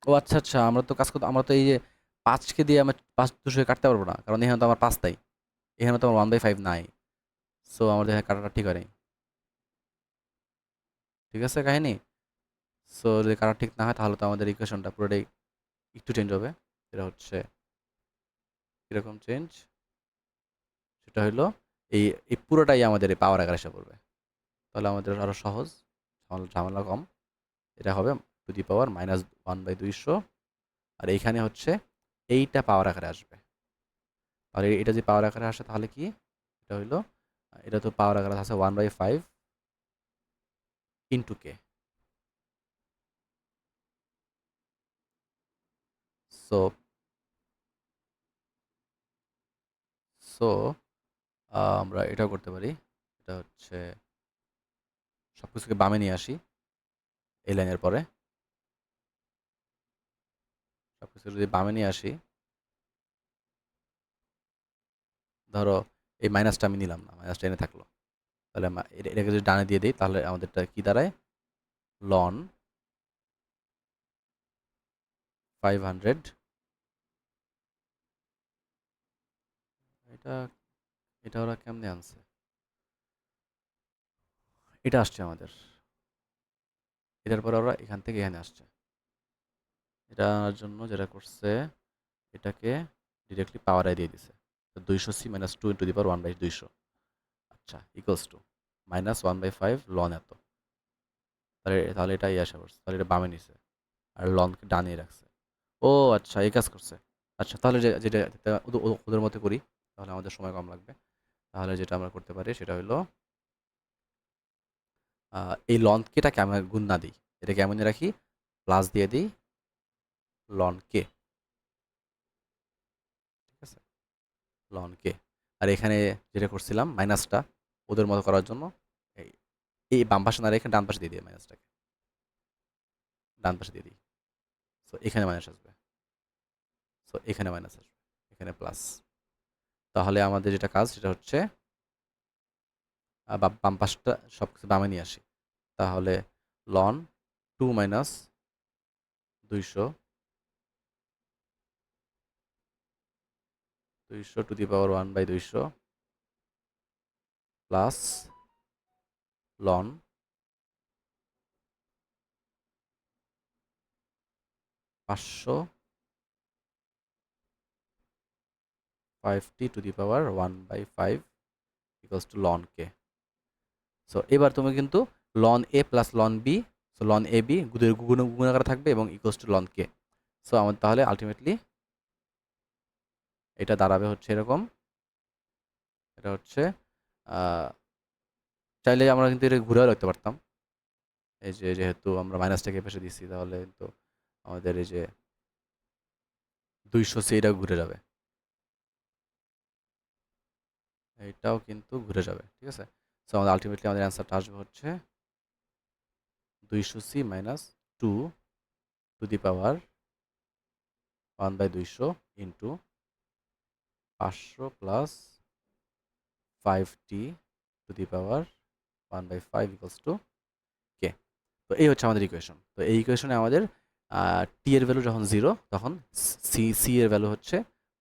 S1: ও আচ্ছা আচ্ছা, আমরা তো কাজ করতে, আমরা তো এই যে 5কে দিয়ে আমরা 5 কাটতে পারবো না, কারণ এখানে তো আমার 5 তাই, এখানে তো আমার 1/5 নাই। সো আমাদের এখানে কাটাটা ঠিক হয়নি। ঠিক আছে কাহিনী। সো যদি কাটা ঠিক না হয় তাহলে তো আমাদের ইকুয়েশনটা পুরোটাই একটু চেঞ্জ হবে। এটা হচ্ছে কীরকম চেঞ্জ, সেটা হলো এই এই পুরোটাই আমাদের এই পাওয়ার আকারে এসে পড়বে। তাহলে আমাদের আরও সহজ, ঝামেলা কম। এটা হবে টু দি পাওয়ার -1/200, আর এইখানে হচ্ছে এইটা পাওয়ার আকারে আসবে। তাহলে এটা যদি পাওয়ার আকারে আসে তাহলে কি, এটা হইলো, এটা তো পাওয়ার আকারে আছে 1/5 ইন্টু কে। সো সো আমরা এটাও করতে পারি। এটা হচ্ছে সব কিছুকে বামে নিয়ে আসি এই লাইনের পরে, সব কিছু যদি বামে নিয়ে আসি, ধরো এই মাইনাসটা আমি নিলাম না, মাইনাসটা এনে থাকলো, তাহলে এটাকে যদি ডানে দিয়ে দিই তাহলে আমাদেরটা কি দাঁড়ায়, লন 500। এটা এটা ওরা কেমনে আনছে, এটা আসছে আমাদের, এটার পরে ওরা এখান থেকে এখানে আসছে। এটা আনার জন্য যেটা করছে, এটাকে ডিরেক্টলি পাওয়ারে দিয়ে দিছে। তো 200c - 2 ইন্টু দি পাওয়ার 1/200, আচ্ছা ইকুয়ালস টু -1/5 লন এত। তাহলে তাহলে এটাই আসা করছে, তাহলে এটা বামে নিছে আর লনকে ডানিয়ে রাখছে। ও আচ্ছা, এই কাজ করছে। আচ্ছা তাহলে যেটা যেটা ওদের মতো করি, তাহলে আমাদের সময় কম লাগবে। তাহলে যেটা আমরা করতে পারি সেটা হলো এই লনকেটাকে আমরা গুণ না দিই, এটাকে এমনই রাখি, প্লাস দিয়ে দিই লন কে। ঠিক আছে, লন কে। আর এখানে যেটা করছিলাম মাইনাসটা ওদের মতো করার জন্য, এই এই বাম পাশে না রেখে ডান পাশে দিয়ে দিই মাইনাসটাকে, ডান পাশে দিয়ে দিই। সো এখানে মাইনাস আসবে, সো এখানে মাইনাস আসবে, এখানে প্লাস। তাহলে আমাদের যেটা কাজ সেটা হচ্ছে বাম পাশটা সব কিছু বামে নিয়ে আসি। তাহলে ln 2 - 200, 200 to the power 1/200 plus ln 500 5t to the power 1/5 equals to ln K. So এবার তুমি কিন্তু ln A plus ln B, so ln A B গুণাকারে থাকবে এবং equals to ln K. So আমাদের তাহলে আলটিমেটলি এটা দাঁড়াবে হচ্ছে এরকম। এটা হচ্ছে চাইলে আমরা কিন্তু এটা ঘুরেও রাখতে পারতাম, এই যে যেহেতু আমরা মাইনাসটাকে পেশে দিচ্ছি তাহলে তো আমাদের এই যে 200 এটাও ঘুরে যাবে, এটাও কিন্তু ঘুরে যাবে। ঠিক আছে, সো আমাদের আলটিমেটলি আমাদের অ্যান্সারটা আসবে হচ্ছে 200c - 2 to the power 1/200 into 500 plus 5t to the power 1/5 equals to K. তো এই হচ্ছে আমাদের ইকুয়েশন। তো এই ইকুয়েশনে আমাদের টি এর ভ্যালু যখন 0 তখন সি এর ভ্যালু হচ্ছে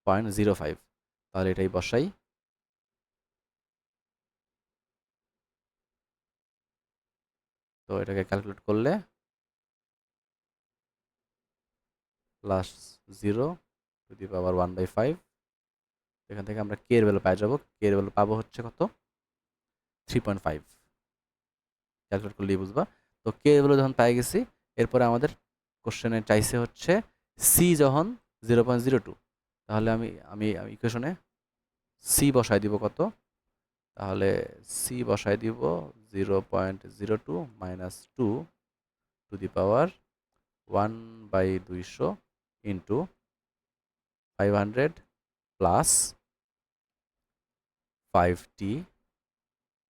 S1: 0.05। তাহলে এটাই বসাই। তো এটাকে ক্যালকুলেট করলে প্লাস 0 টু দি পাওয়ার 1/5, এখান থেকে আমরা কে এর ভ্যালু পেয়ে যাবো। কে এর ভ্যালু পাবো হচ্ছে কত, 3.5। ক্যালকুলেট করলেই বুঝবা। তো কে এর ভ্যালু যখন পেয়ে গেছি, এরপরে আমাদের কোশ্চেনে চাইছে হচ্ছে সি যখন 0.02, তাহলে আমি আমি ইকুয়েশনে সি বসাই দিব কত, তাহলে সি বসাই দিব 0.02 - 2 to the power 1/200 into 500 plus 5t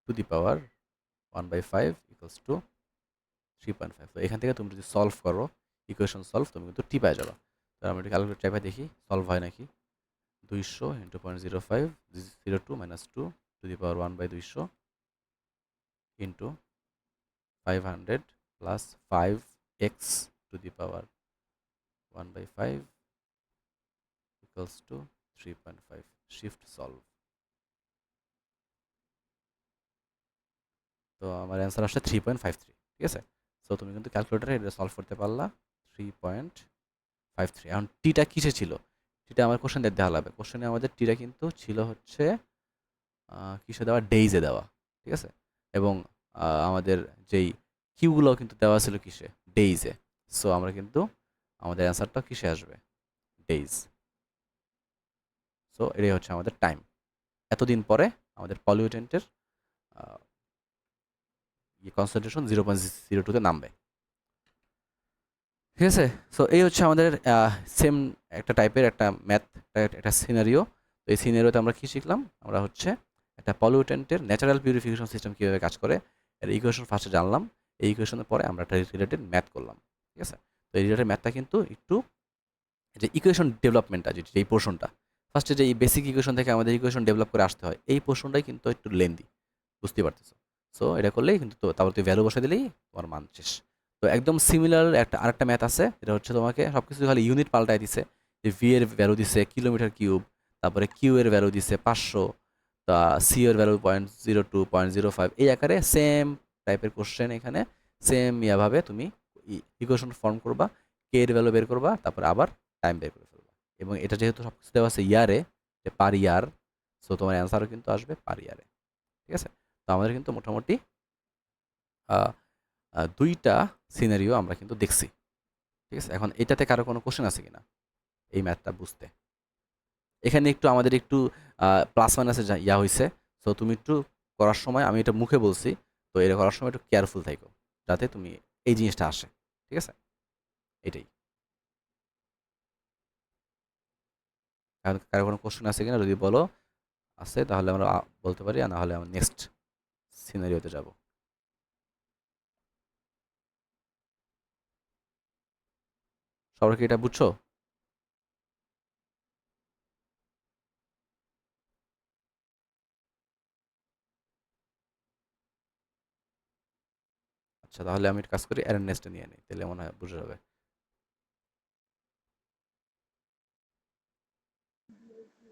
S1: to the power 1/5 equals two 3.5। তো এখান থেকে তুমি যদি সলভ করো, ইকুয়েশন সলভ, তুমি কিন্তু টি পেয়ে যাবা। তো আমরা একটু ক্যালকুলেট চাইবে দেখি সলভ হয় নাকি। 200 into 0.05 02 - 2 to the power 1/200 into 500 plus 5x two the power 1/5 equals two 3.5 shift solve. তো আমার অ্যান্সার আসছে 3.53, ঠিক আছে। সো তুমি কিন্তু ক্যালকুলেটারে এটা সলভ করতে পারলা 3.53। এখন টিটা কিসে ছিল? টিটা আমার কোশ্চেন দেওয়া লাগবে। কোশ্চেনে আমাদের টিটা কিন্তু ছিল হচ্ছে কিসে দেওয়া, ডেইজে দেওয়া, ঠিক আছে। এবং আমাদের যেই কিউগুলো কিন্তু দেওয়া ছিল কিসে, ডেইজে। সো আমরা কিন্তু আমাদের অ্যান্সারটা কিসে আসবে, ডেইজ। সো এটাই হচ্ছে আমাদের টাইম। এতদিন পরে আমাদের পলিউটেন্টের কনসেন্ট্রেশন 0.02-তে নামবে, ঠিক আছে। সো এই হচ্ছে আমাদের সেম একটা টাইপের একটা ম্যাথ, একটা সিনারিও। তো এই সিনারিওতে আমরা কি শিখলাম, আমরা হচ্ছে একটা পলিউটেন্টের ন্যাচারাল পিউরিফিকেশন সিস্টেম কীভাবে কাজ করে এর ইকুয়েশন ফার্স্টে জানলাম। এই ইকুয়েশনের পরে আমরা একটা রিলেটেড ম্যাথ করলাম, ঠিক আছে। তো এই রিলেটেড ম্যাথটা কিন্তু একটু যে ইকুয়েশন ডেভেলপমেন্টটা যেই পোর্শনটা, ফার্স্টে যে এই বেসিক ইকুয়েশন থেকে আমাদের ইকুয়েশন ডেভেলপ করে আসতে হয়, এই পোর্শনটাই কিন্তু একটু লেন্দি, বুঝতেই পারতেছো। সো এটা করলেই কিন্তু, তো তারপর তুই ভ্যালু বসে দিলেই তোমার মান শেষ। তো একদম সিমিলার আরেকটা ম্যাথ আছে, এটা হচ্ছে তোমাকে সব কিছু খালি ইউনিট পাল্টায় দিছে, যে ভি এর ভ্যালু দিছে কিলোমিটার কিউব, তারপরে কিউ এর ভ্যালু দিছে 500, তা সি এর ভ্যালু 0.02 0.05, এই আকারে সেম টাইপের কোশ্চেন এখানে সেম ইয়াভাবে তুমি ইকুয়েশন ফর্ম করবা, কে এর ভ্যালু বের করবা, তারপরে আবার টাইম বের করে ফেলবা। এবং এটা যেহেতু সব কিছু দেওয়া আছে ইয়ারে, যে পার ইয়ার, সো তোমার অ্যান্সারও কিন্তু আসবে পার ইয়ারে, ঠিক আছে। তো আমাদের কিন্তু মোটামুটি দুইটা সিনারিও আমরা কিন্তু দেখছি, ঠিক আছে। এখন এটাতে কারো কোনো কোশ্চেন আছে কিনা এই ম্যাথটা বুঝতে? এখানে একটু আমাদের একটু প্লাস মাইনাসে ইয়া হয়েছে। সো তুমি একটু করার সময়, আমি এটা মুখে বলছি, তো এটা করার সময় একটু কেয়ারফুল থাকো যাতে তুমি এই জিনিসটা আসে, ঠিক আছে। এটাই। এখন কারো কোনো কোশ্চেন আছে কিনা যদি বলো আছে, তাহলে আমরা বলতে পারি, আর না হলে আমরা নেক্সট সিনারিওতে যাব। সবাই কি এটা বুঝছো? আচ্ছা, তাহলে আমি একটা কাজ করি, অ্যারেন্ডনেসটা নিয়ে নিই, তাহলে মনে হয় বুঝে যাবে।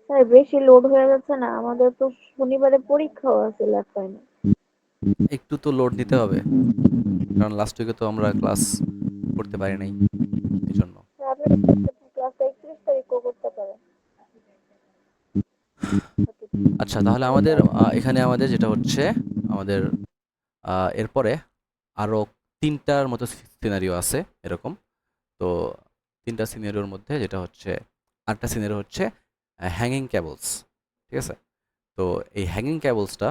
S5: স্যার বেশি লোড হয়ে যাচ্ছে না? আমাদের তো শনিবারে পরীক্ষাও আছে ল্যাব টাইমে।
S1: একটু তো লোড নিতে হবে, কারণ লাস্ট উইকে তো আমরা ক্লাস করতে পারি নাই, এই জন্য।
S5: আপনি ক্লাসটা 31 তারিখও করতে পারেন।
S1: আচ্ছা, তাহলে আমাদের এখানে আমাদের যেটা হচ্ছে, আমাদের এরপরে আরও তিনটার মতো সিনারিও আছে এরকম। তো তিনটা সিনারিওর মধ্যে যেটা হচ্ছে, আরেকটা সিনারিও হচ্ছে হ্যাঙ্গিং ক্যাবলস, ঠিক আছে। তো এই হ্যাঙ্গিং ক্যাবলসটা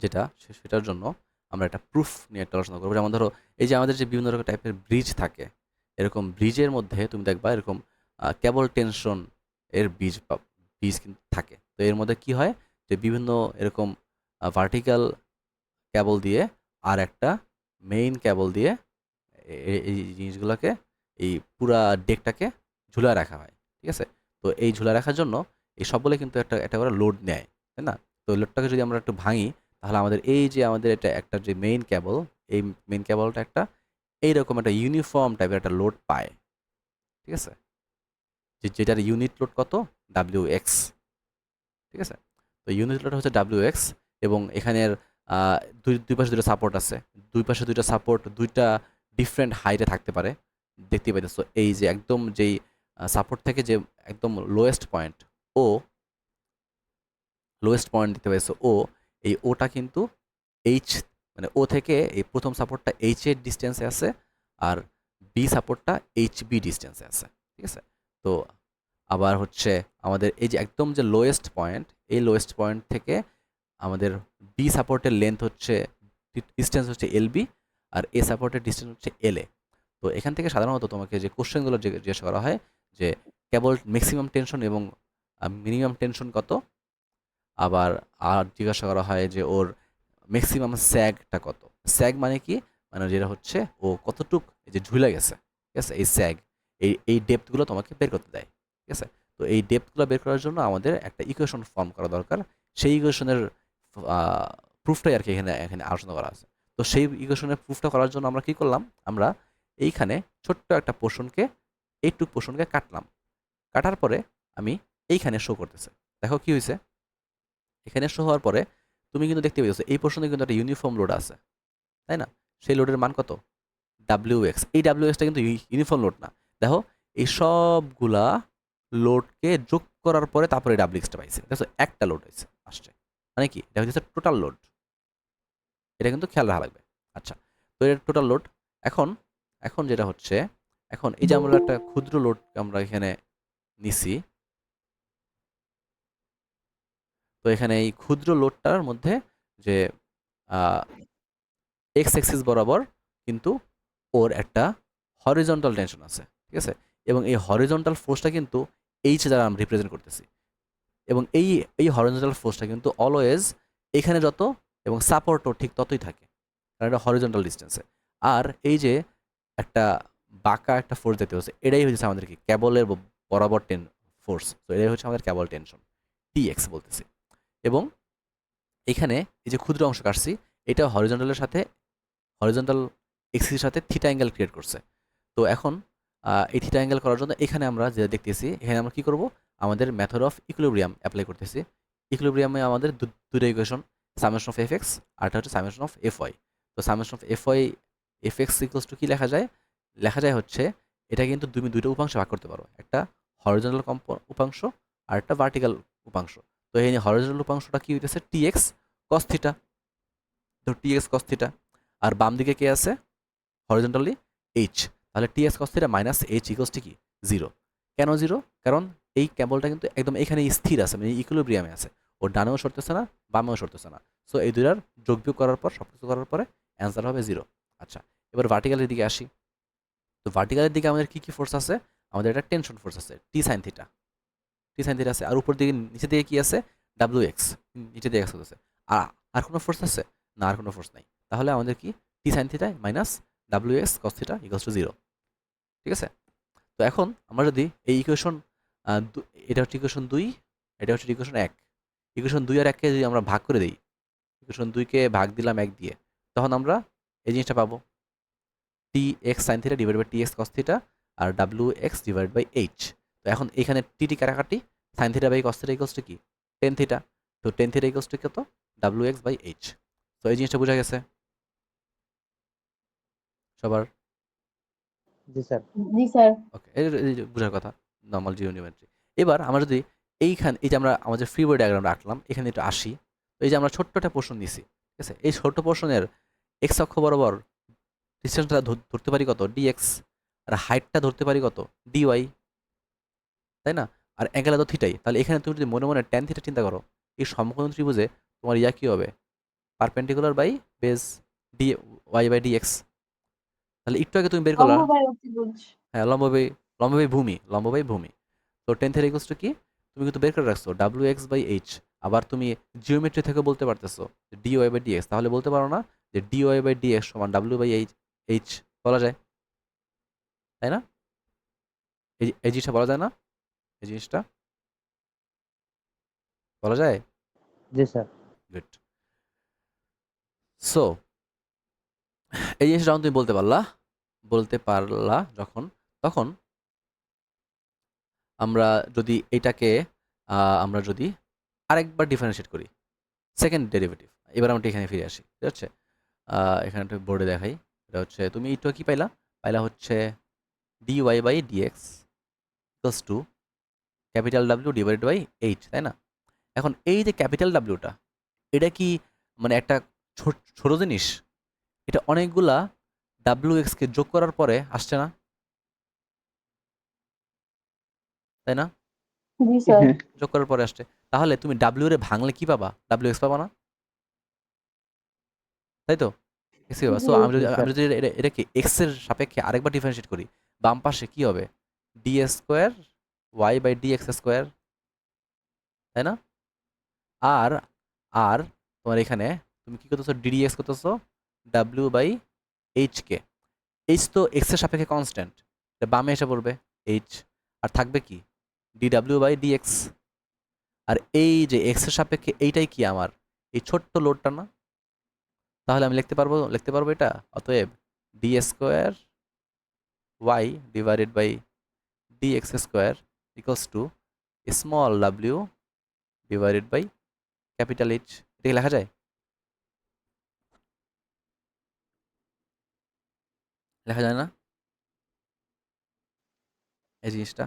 S1: যেটা, সেটার জন্য আমরা একটা প্রুফ নিয়ে একটা আলোচনা করবো। যেমন ধরো, এই যে আমাদের যে বিভিন্ন রকম টাইপের ব্রিজ থাকে, এরকম ব্রিজের মধ্যে তুমি দেখবা এরকম কেবল টেনশন এর বীজ কিন্তু থাকে। তো এর মধ্যে কি হয়, যে বিভিন্ন এরকম ভার্টিক্যাল কেবল দিয়ে আর একটা মেইন কেবল দিয়ে এই জিনিসগুলোকে, এই পুরা ডেকটাকে ঝুলায় রাখা হয়, ঠিক আছে। তো এই ঝুলায় রাখার জন্য এই সবগুলো কিন্তু একটা একটা করে লোড নেয়, তাই না? তো লোডটাকে যদি আমরা একটু ভাঙি, তাহলে আমাদের এই যে আমাদের এটা একটা যে মেইন কেবল, এই মেইন কেবলটা একটা এইরকম একটা ইউনিফর্ম টাইপের একটা লোড পায়, ঠিক আছে। যেটার ইউনিট লোড কত, WX, ঠিক আছে। তো ইউনিট লোড হচ্ছে WX। এবং এখানের দুই পাশে দুটো সাপোর্ট আছে, দুই পাশে দুইটা সাপোর্ট দুইটা ডিফারেন্ট হাইটে থাকতে পারে, দেখতে পাইতেছো। এই যে একদম যেই সাপোর্ট থেকে যে একদম লোয়েস্ট পয়েন্ট, ও লোয়েস্ট পয়েন্ট দেখতে পাইছো, ও এই ওটা কিন্তু এইচ, মানে ও থেকে এই প্রথম সাপোর্টটা এইচ এর ডিস্টেন্সে আছে, আর বি সাপোর্টটা HB ডিস্টেন্সে আছে, ঠিক আছে। তো আবার হচ্ছে আমাদের এই যে একদম যে লোয়েস্ট পয়েন্ট, এই লোয়েস্ট পয়েন্ট থেকে আমাদের বি সাপোর্টের লেন্থ হচ্ছে, ডিস্টেন্স হচ্ছে LB, আর এ সাপোর্টের ডিস্টেন্স হচ্ছে LA। তো এখান থেকে সাধারণত তোমাকে যে কোশ্চেনগুলো জিজ্ঞাসা করা হয়, যে কেবল ম্যাক্সিমাম টেনশন এবং মিনিমাম টেনশন কত, আবার আর জিজ্ঞাসা করা হয় যে ওর ম্যাক্সিমাম স্যাগটা কত। স্যাগ মানে কি, মানে যেটা হচ্ছে ও কতটুক এই যে ঝুলে গেছে, ঠিক আছে, এই স্যাগ, এই ডেপথগুলো তোমাকে বের করতে দেয়, ঠিক আছে। তো এই ডেপথগুলো বের করার জন্য আমাদের একটা ইকুয়েশন ফর্ম করা দরকার। সেই ইকুয়েশনের প্রুফটাই আর কি এখানে এখানে আলোচনা করা আছে। তো সেই ইকুয়েশনের প্রুফটা করার জন্য আমরা কি করলাম, আমরা এইখানে ছোট্ট একটা পোর্শনকে এইটুক পোর্শনকে কাটলাম, কাটার পরে আমি এইখানে শো করতেছে। দেখো কি হয়েছে, এখানে শো হওয়ার পরে তুমি কিন্তু দেখতে পেয়েছো এই পোর্শনে কিন্তু একটা ইউনিফর্ম লোড আছে, তাই না? সেই লোডের মান কত? WX। এই WXটা কিন্তু ইউনিফর্ম লোড না। দেখো এই সবগুলা লোডকে যোগ করার পরে তারপরে WXটা পাইছে, দেখো একটা লোড হয়েছে আসছে, মানে কি এটা হচ্ছে টোটাল লোড। এটা কিন্তু খেয়াল রাখা লাগবে। আচ্ছা, তো এটা টোটাল লোড। এখন এখন যেটা হচ্ছে, এখন এই যে আমরা একটা ক্ষুদ্র লোড আমরা এখানে নিছি, তো এখানে এই ক্ষুদ্র লোডটার মধ্যে যে এক্স এক্সিস বরাবর কিন্তু ওর একটা হরিজন্টাল টেনশন আছে, ঠিক আছে? এবং এই হরিজন্টাল ফোর্সটা কিন্তু এইচ দ্বারা আমরা রিপ্রেজেন্ট করতেছি, এবং এই এই হরিজন্টাল ফোর্সটা কিন্তু অলওয়েজ এখানে যত এবং সাপোর্টও ঠিক ততই থাকে, কারণ এটা হরিজন্টাল ডিস্টেন্সে। আর এই যে একটা বাঁকা একটা ফোর্স যেতে হচ্ছে, এটাই হচ্ছে আমাদের কি ক্যাবলের বরাবর ফোর্স, তো এটাই হচ্ছে আমাদের ক্যাবল টেনশন, টিএক্স বলতেছি। এবং এখানে এই যে ক্ষুদ্র অংশ কাটছি, এটা হরিজন্টালের সাথে হরিজন্টাল এক্সিসের সাথে থিটা অ্যাঙ্গেল ক্রিয়েট করছে। তো এখন এই থিটা অ্যাঙ্গেল করার জন্য এখানে আমরা যেটা দেখতেছি, এখানে আমরা কি করব, আমাদের মেথড অফ ইকুইলিব্রিয়াম অ্যাপ্লাই করতেছি। ইকুইলিব্রিয়ামে আমাদের দুটো equation, summation of F X আরটা হচ্ছে সামেশন অফ এফ ওয়াই। তো summation of F Y F X equals to কি লেখা যায়? লেখা যায় হচ্ছে এটা কিন্তু তুমি দুটো উপাংশে ভাগ করতে পারো, একটা হরিজন্টাল উপাংশ আর একটা ভার্টিক্যাল উপাংশ। তো এই হরিজন্টাল উপাংশটা কি হইতেছে? টিএক্স কস থিটা, তো টিএক্স কস থিটা। আর বাম দিকে কে আছে হরিজন্টালি? এইচ। তাহলে TX cos theta minus H equals to কি? 0। কেন 0? কারণ এই কেবলটা কিন্তু একদম এখানে স্থির আছে, মানে ইকুইলিব্রিয়ামে আছে, ও ডানেও সরতেছে না বামেও সরতেছে না। সো এই দুটার যোগ বিয়োগ করার পর সব কিছু করার পরে অ্যান্সার হবে 0। আচ্ছা, এবার ভার্টিক্যালের দিকে আসি। তো ভার্টিক্যালের দিকে আমাদের কি কি ফোর্স আছে? আমাদের একটা টেনশন ফোর্স আছে টি সাইন থিটা, টি সাইন থিটা আছে। আর উপর দিকে নিচে দিকে কি আছে? WX, নিচে দিকে এক্স আছে। আর আর কোনো ফোর্স আছে না? আর কোনো ফোর্স নাই। তাহলে আমাদের কি T sine theta minus WX cos theta equals to 0, ঠিক আছে? তো এখন আমরা যদি এই ইকুয়েশন, এটা হচ্ছে ইকুয়েশন 2, এটা হচ্ছে ইকুয়েশন 1, ইকুয়েশন 2 আর 1কে যদি আমরা ভাগ করে দিই, ইকুয়েশন 2কে ভাগ দিলাম 1 দিয়ে, তখন আমরা এই জিনিসটা পাবো, T X sine theta divide by T X cos theta আর WX ডিভাইড বাই এইচ। তো এখন এখানে টি কাটাকাটি, sine theta by cos theta equals to কি? Tan theta. তো টেন থিটা ইকুয়ালস টু কত? WX by H. তো এই জিনিসটা বোঝা গেছে সবার?
S3: জি স্যার।
S6: জি স্যার।
S1: ওকে, এই যে বোঝার কথা, নর্মাল জিওমেট্রি। এবার আমরা যদি এই যে আমরা আমাদের ফ্রি বডি ডায়াগ্রাম রাখলাম, এখানে একটু আসি। তো এই যে আমরা ছোট্ট একটা পোর্শন নিছি, ঠিক আছে? এই ছোট্ট পোর্শনের এক্স অক্ষ বরাবর ডিস্টেন্সটা ধরতে পারি কত? DX। আর হাইটটা ধরতে পারি কত? DY, তাই না? আর অ্যাঙ্গেল তো থিটাই। তাহলে এখানে তুমি যদি মনে মনে ট্যান থিটা চিন্তা করো, এই সমকোণ ত্রিভুজে তোমার ইয়া কি হবে? Perpendicular by base D Y by DX। তাহলে একটু আগে তুমি বের করলা,
S6: সমবায় ত্রিভুজ।
S1: হ্যাঁ, লম্ব বাই ভূমি। তো টেন থিটা ইকুয়ালস টু কি? তুমি কিন্তু বের করে রাখছো WX বাই এইচ। আবার তুমি জিওমেট্রি থেকে বলতে পারতেছো DY বাই DX, তাহলে বলতে পারো না যে DY বাই DX সমান W বাই এইচ? বলা যায়, তাই না? এই জিনিসটা বলা যায় না? এই জিনিসটা বলা যায়?
S3: জি স্যার।
S1: গুড। সো এই জিনিসটা যখন তুমি বলতে পারলা যখন, তখন আমরা যদি এটাকে আমরা যদি আরেকবার ডিফারেন্সিয়েট করি, সেকেন্ড ডেরিভেটিভ, এবার আমরা এখানে ফিরে আসি, ঠিক আছে? এখানে একটু বোর্ডে দেখাই। এটা হচ্ছে তুমি এইটা কি পাইলা হচ্ছে DY by DX equals to capital W divide by H, তাই না? এখন এই যে ক্যাপিটাল Wটা, এটা কি মানে একটা ছোট জিনিস? এটা অনেকগুলা WX কে যোগ করার পরে আসছে না, তাই না?
S6: জি স্যার।
S2: হ্যাঁ,
S1: যোগ করার পরে আসছে। তাহলে তুমি W রে ভাঙলে কি পাবা? WX পাবা না, তাই তো? X কি পাবা? সো
S6: জি।
S1: আমি যদি
S3: জি,
S1: আমি
S3: স্যার।
S1: যদি এটাকে X এর সাপেক্ষে আরেকবার ডিফারেন্সিয়েট করি, বাম পাশে কি হবে? DS square Y by DX square, তাই না? আর আর তোমার এখানে তুমি কি করতেছো? DDX করতেছো W বাই এইচ কে। এইচ তো এক্স এর সাপেক্ষে কনস্ট্যান্ট, বামে এসে পড়বে এইচ, আর থাকবে কি? DW by DX। আর এই যে এক্স এর সাপেক্ষে এইটাই কি আমার এই ছোট্ট লোডটা না? তাহলে আমি লিখতে পারবো এটা, অতএব D square Y divided by dx square equals to small w divided by capital H. এটা কি লেখা যায়? লেখা যায় না এই জিনিসটা?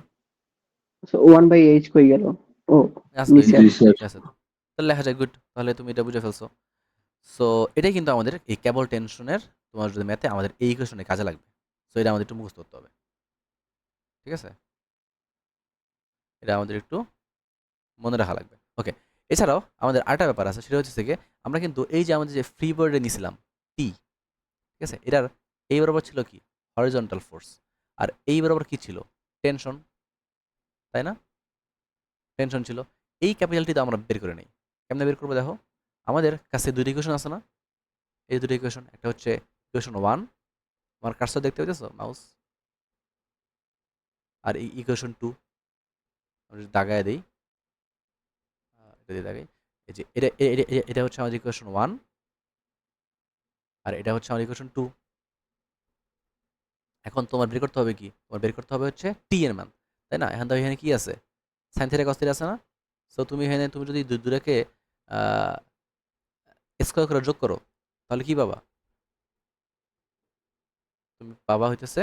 S2: ওয়ান বাই এইচ কই গেল? ও,
S1: আছে তো, এই
S2: নিচে
S1: যে
S4: জি
S2: আছে।
S4: স্যার।
S1: নিচে আছে তো। তাহলে লেখা যায়, গুড। তাহলে তুমি এটা বুঝে ফেলছো। সো এটাই কিন্তু আমাদের এই কেবল টেনশনের, তোমার যদি ম্যাথে আমাদের এই ইকুয়েশনে কাজে লাগবে। সো এটা আমাদের একটু মুখস্থ করতে হবে, ঠিক আছে? এটা আমাদের একটু মনে রাখা লাগবে। ওকে, এছাড়াও আমাদের আরেকটা ব্যাপার আছে, সেটা হচ্ছে গিয়ে আমরা কিন্তু এই যে আমাদের যে ফ্রি বোর্ডে নিয়েছিলাম টি, ঠিক আছে, এটার এই বরাবর ছিল কি হরিজন্টাল ফোর্স, আর এই বরাবর কি ছিল টেনশন, তাই না? টেনশন ছিল। এই ক্যাপিটালটি তো আমরা বের করে নেই। কেমনে বের করবো দেখো, আমাদের কাছে দুটো ইকুয়েশন আছে না? এই দুটো ইকুয়েশন, একটা হচ্ছে ইকুয়েশন 1, আমার কার্সর দেখতে পেতেছো মাউস, আর এই ইকুয়েশন 2 আমরা যদি দাগায় দিই, এটা দিয়ে দাগাই, এই যে এটা হচ্ছে আমাদের ইকুয়েশন 1, আর এটা হচ্ছে আমাদের ইকুয়েশন 2। এখন তোমার বের করতে হবে কি, তোমার বের করতে হবে হচ্ছে টি এর মান, তাই না? এখন তো এখানে কি আছে, সাইন থিটা কস থিটা আছে না? সো তুমি এখানে তুমি যদি দুটাকে স্কোয়ার করে যোগ করো, তাহলে কি পাবা? তুমি পাবা হইতেছে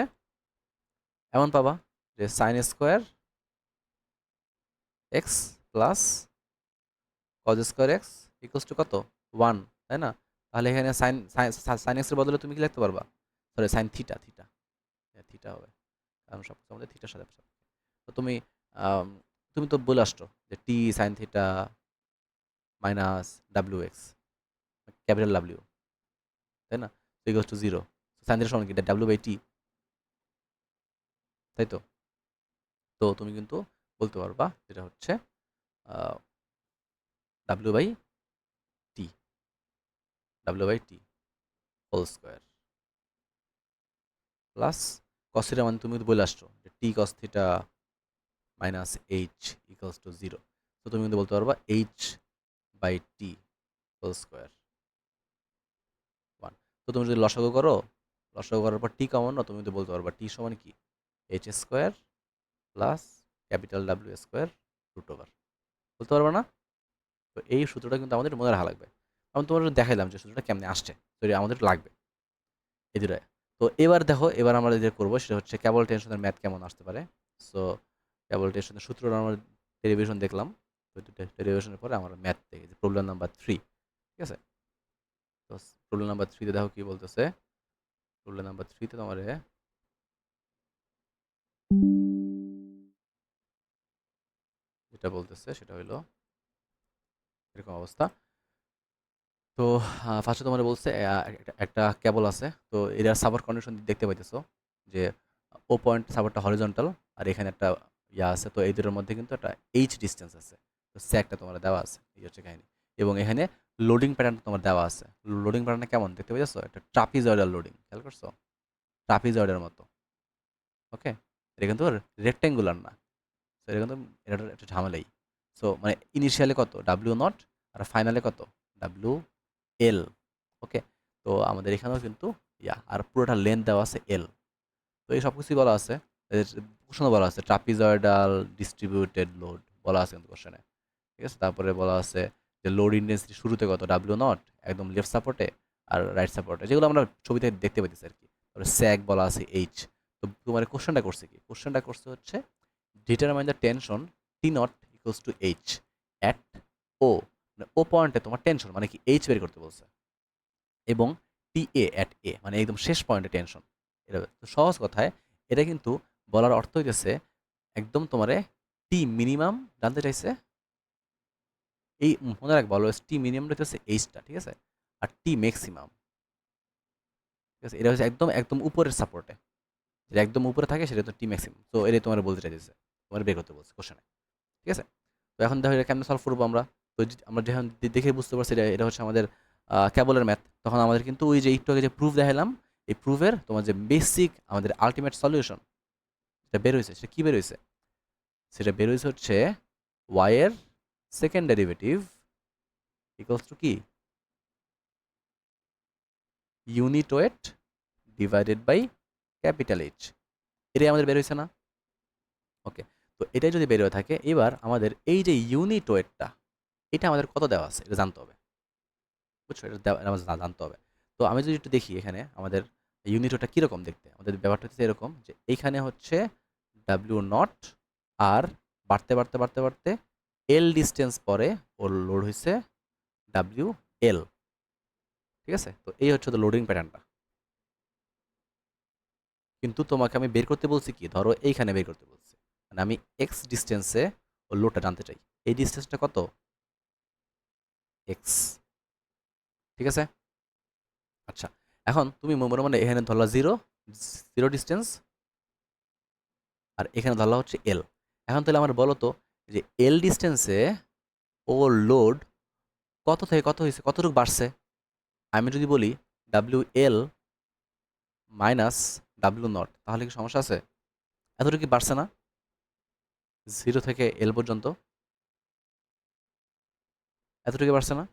S1: এমন পাবা যে sine square x plus cos square x equals to কত, 1, তাই না? তাহলে এখানে সাইন সাইন এক্সের বদলে তুমি কি লিখতে পারবা, sorry sine theta, theta theta হবে, কারণ সব কিছু আমাদের থিটার সাথে। তো তুমি আম, তুমি তো বলে আসছো যে T sine theta minus W X, capital W, তাই না? তো ইকুয়ালস টু 0। সাইন থিটার সমান কি ডাব্লিউ বাই টি, তাই তো? তো তুমি কিন্তু বলতে পারবা যেটা হচ্ছে W by T, W by T whole square plus cos theta, মানে তুমি তো বলে আসছো যে T cos theta minus H equals to 0। তো তুমি কিন্তু বলতে পারবা H by T whole square 1। তো তুমি যদি লসাগু করো, লসাগু করার পর টি কমন না, তুমি কিন্তু বলতে পারবা টি সমান কি H square plus capital W square root over, বলতে পারবা না? তো এই সূত্রটা কিন্তু আমাদের মনে রাখা লাগবে। আমি তোমার দেখাইলাম যে সূত্রটা কেমনে আসছে, তো এটা আমাদের লাগবে এই দুটায়। তো এবার দেখো, এবার আমরা যেটা করবো সেটা হচ্ছে কেবল টেনশনের ম্যাথ কেমন আসতে পারে। সো কেবল টেনশনের সূত্রটা আমরা ডেরিভেশন দেখলাম, তো ডেরিভেশনের পরে আমরা ম্যাথ দেখি প্রবলেম নাম্বার 3, ঠিক আছে? তো প্রবলেম নাম্বার 3তে দেখো কি বলতেছে। প্রবলেম নাম্বার 3তে তোমার যেটা বলতেছে সেটা হলো এরকম অবস্থা। তো ফার্স্টে তোমার বলছে একটা কেবল আছে, তো এটার সাপোর্ট কন্ডিশন দেখতে পাইতেছো যে ও পয়েন্ট সাপোর্টটা হরিজন্টাল, আর এখানে একটা ইয়া আছে, তো এই দুটোর মধ্যে কিন্তু একটা এইচ ডিস্টেন্স আছে, তো স্যাকটা তোমার দেওয়া আছে, এই হচ্ছে কাহিনী। এবং এখানে লোডিং প্যাটার্ন তোমার দেওয়া আছে। লোডিং প্যাটার্নটা কেমন দেখতে পাইতেছো, একটা ট্রাপিজয়েডাল লোডিং, খেয়াল করছো? ট্রাপিজয়েডের মতো, ওকে? এটা কিন্তু রেক্টেঙ্গুলার না। তো এটা কিন্তু এটা একটা ঝামেলাই। সো মানে ইনিশিয়ালি কত ডাব্লিউ নট, আর ফাইনালে কত ডাব্লিউ এল, ওকে? তো আমাদের এখানেও কিন্তু ইয়া, আর পুরোটা লেন্থ দেওয়া আছে এল। তো এই সব কিছুই বলা আছে, কোশ্চেনে বলা আছে ট্রাপিজয়েডাল ডিস্ট্রিবিউটেড লোড বলা আছে কিন্তু কোশ্চেনে, ঠিক আছে? তারপরে বলা আছে যে লোড ইন্টেন্সিটি শুরুতে কত ডাব্লিউ নট একদম লেফট সাপোর্টে আর রাইট সাপোর্টে, যেগুলো আমরা ছবিতে দেখতে পাইতেছি আর কি। তারপরে স্যাক বলা আছে এইচ। তো তোমার কোশ্চেনটা করছে কি, কোশ্চেনটা করছে হচ্ছে determine the tension T naught equals to H at O, মানে ও পয়েন্টে তোমার টেনশন মানে কি এইচ বের করতে বলছে, এবং টি এ অ্যাট এ মানে একদম শেষ পয়েন্টে টেনশন। এটা তো সহজ কথায় এটা কিন্তু বলার অর্থ হইতেছে একদম তোমারে টি মিনিমাম জানতে চাইছে, এই মনে রাখবো অলওয়েজ টি মিনিমাম হইতেছে এইচটা, ঠিক আছে? আর টি ম্যাক্সিমাম, ঠিক আছে, এটা হচ্ছে একদম একদম উপরের সাপোর্টে, যেটা একদম উপরে থাকে সেটা তো টি ম্যাক্সিমাম। তো এটাই তোমার বলতে চাইতেছে, তোমার বের করতে বলছে কোশ্চেনে, ঠিক আছে? তো এখন দেখো এটা কেমনে সলভ করবো আমরা। তো আমরা যখন দেখে বুঝতে পারছি এটা এটা হচ্ছে আমাদের ক্যাবলের ম্যাথ, তখন আমাদের কিন্তু ওই যে একটু আগে যে প্রুফ দেখালাম, এই প্রুফের তোমার যে বেসিক আমাদের আলটিমেট সলিউশন সেটা বের হয়েছে। সেটা কী বের হয়েছে? সেটা বের হয়েছে হচ্ছে ওয়াই এর সেকেন্ড ডেরিভেটিভ ইকুয়ালস টু কি unit weight divided by capital H. এটাই আমাদের বের হয়েছে না? ওকে, তো এটাই যদি বের হয়ে থাকে, এবার আমাদের এই যে ইউনিট ওয়েটটা, এটা আমাদের কত দেওয়া আছে এটা জানতে হবে, বুঝছো? এটা আমাদের জানতে হবে। তো আমি যদি একটু দেখি এখানে আমাদের ইউনিট ওয়েটটা কীরকম দেখতে, আমাদের ব্যাপারটা হচ্ছে এরকম যে এইখানে হচ্ছে ডাব্লিউ নট, আর বাড়তে বাড়তে বাড়তে বাড়তে এল ডিস্টেন্স পরে ওর লোড হয়েছে ডাব্লিউ এল, ঠিক আছে? তো এই হচ্ছে তো লোডিং প্যাটার্নটা। কিন্তু তোমাকে আমি বের করতে বলছি কি, ধরো এইখানে বের করতে বলছি, মানে আমি এক্স ডিস্টেন্সে ওর লোডটা জানতে চাই। এই ডিস্টেন্সটা কত? এক্স, ঠিক আছে? আচ্ছা, এখন তুমি মনে মনে এখানে ধরলা জিরো, জিরো ডিস্টেন্স, আর এখানে ধরলা হচ্ছে এল। এখন তাহলে আমার বলো তো যে এল ডিস্টেন্সে ও লোড কত থেকে কত হয়েছে, কতটুকু বাড়ছে? আমি যদি বলি W L minus W not, তাহলে কি সমস্যা আছে? এতটুকু কি বাড়ছে না? জিরো থেকে এল পর্যন্ত এতটুকু বাড়ছে না?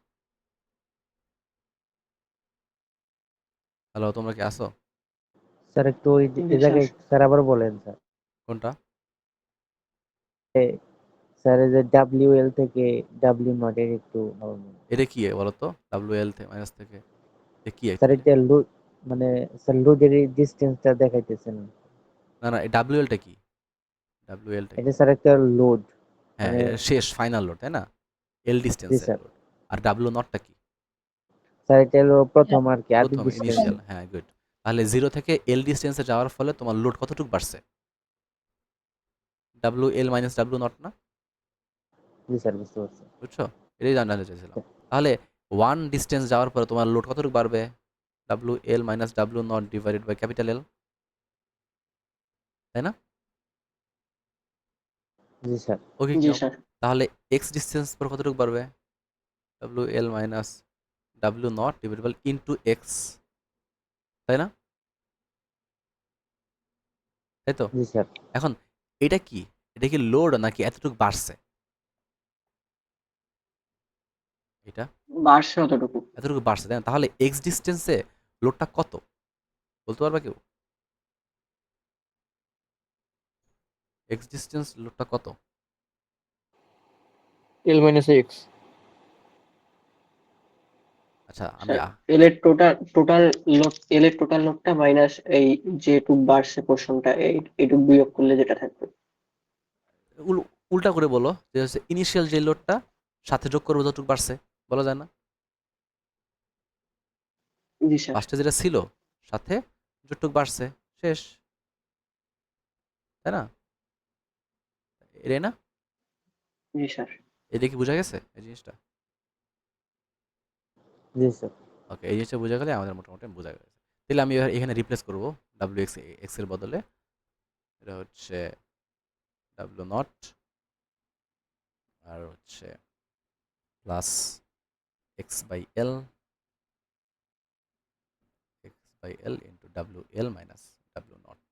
S1: হ্যালো, তোমরা কি আসো?
S3: স্যার একটু ওই
S2: জি
S3: এই
S2: স্যার।
S3: জায়গায় স্যার আবার বলেন স্যার।
S1: কোনটা?
S3: স্যার এই যে ডাব্লিউ এল থেকে ডাব্লিউ নট এর একটু
S1: এটা কি বলো তো, ডাব্লিউ এল মাইনাস থেকে এটা কি
S3: স্যার
S1: অ্যাকচুয়ালি?
S3: এটা লোড মানে স্যার লোডের ডিসটেন্সটা দেখাইতেছেন।
S1: না না, ডাব্লিউ এলটা কি? ডাব্লিউ এলটা কি?
S3: এটা স্যার একটা লোড
S1: হ্যাঁ,
S3: মানে
S1: এটা শেষ ফাইনাল লোড, তাই না? এল
S3: জি
S1: ডিস্টেন্সের
S3: স্যার।
S1: লোড। আর ডাব্লিউ নটটা কি?
S3: স্যার এটা হলো প্রথম আর কি আদি
S1: প্রথম
S3: ডিসটেন্স।
S1: ইনিশিয়াল, হ্যাঁ গুড। তাহলে জিরো থেকে এল ডিস্টেন্সে যাওয়ার ফলে তোমার লোড কতটুকু বাড়ছে? W L minus W not না?
S3: জি স্যার বুঝতে পারছি।
S1: বুঝছো? এটাই জানতে চাইছিলাম। তাহলে ওয়ান ডিস্টেন্স যাওয়ার পরে তোমার লোড কতটুকু বাড়বে? W L minus W naught divided by capital L, তাই না?
S3: জি স্যার।
S1: ওকে,
S2: জি স্যার।
S1: তাহলে এক্স ডিস্টেন্স পর কতটুকু বাড়বে? W L minus W naught divided by into X, তাই না? তাই তো?
S3: জি স্যার।
S1: এখন এটা কি, এটা কি লোড নাকি এতটুকু বাড়ছে? এটা
S2: বাড়ছে অতটুকু।
S1: এতটুকু বাড়ছে, তাই না? তাহলে এক্স ডিস্টেন্সে লোডটা কত বলতে পারবা কেউ? এক্স ডিস্টেন্স লোডটা কত?
S6: L minus x.
S1: আচ্ছা আমি
S2: স্যার এল এর টোটাল লোড, এল এর টোটাল লোডটা মাইনাস এই যেটুক বাড়ছে পোর্শনটা, এইটুক বিয়োগ করলে যেটা থাকবে।
S1: উল্টা করে বলো, যে হচ্ছে ইনিশিয়াল যে লোডটা সাথে যোগ করবো যতটুকু বাড়ছে, বলা যায় না?
S2: জি স্যার।
S1: ফার্স্টে যেটা ছিল সাথে যতটুকু বাড়ছে, শেষ, তাই না? এটাই না?
S2: জি স্যার।
S1: এটা কি বোঝা গেছে এই জিনিসটা?
S3: জি স্যার।
S1: ওকে, এই জিনিসটা বোঝা গেলে আমাদের মোটামুটি বোঝা গেছে। তাহলে আমি এবার এখানে রিপ্লেস করবো ডাব্লিউ এক্স, এক্স এর বদলে এটা হচ্ছে ডাব্লিউ নট, আর হচ্ছে plus X by L, X by L into W L minus W naught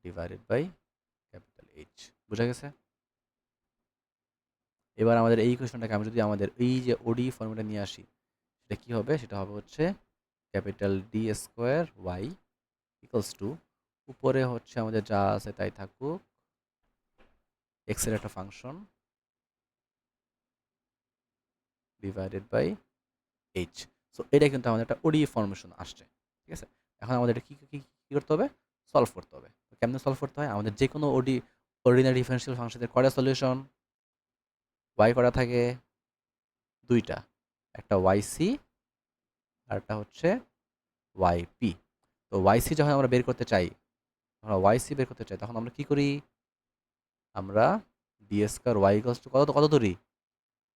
S1: divided by capital H. বোঝা গেছে? এবার আমাদের এই কোয়েশনটাকে আমি যদি আমাদের এই যে ওডি ফর্মুলা নিয়ে আসি, সেটা কি হবে? সেটা হবে হচ্ছে capital D square Y equals to, উপরে হচ্ছে আমাদের যা আছে তাই থাকুক, এক্স এর একটা function divided by H. So এটা কিন্তু আমাদের একটা ওডি ফর্মেশন আসছে, ঠিক আছে? এখন আমাদের এটা কি করতে হবে? সলভ করতে হবে। কেমনে সলভ করতে হয়? আমাদের যে কোনো অর্ডিনারি ডিফারেনশিয়াল ফাংশনের কয়টা সলিউশন? ওয়াই করা থাকে দুইটা, একটা ওয়াই সি আর একটা হচ্ছে ওয়াই পি। তো ওয়াই সি যখন আমরা বের করতে চাই, আমরা ওয়াই সি বের করতে চাই, তখন আমরা কি করি? আমরা D square Y equals to কত ধরি,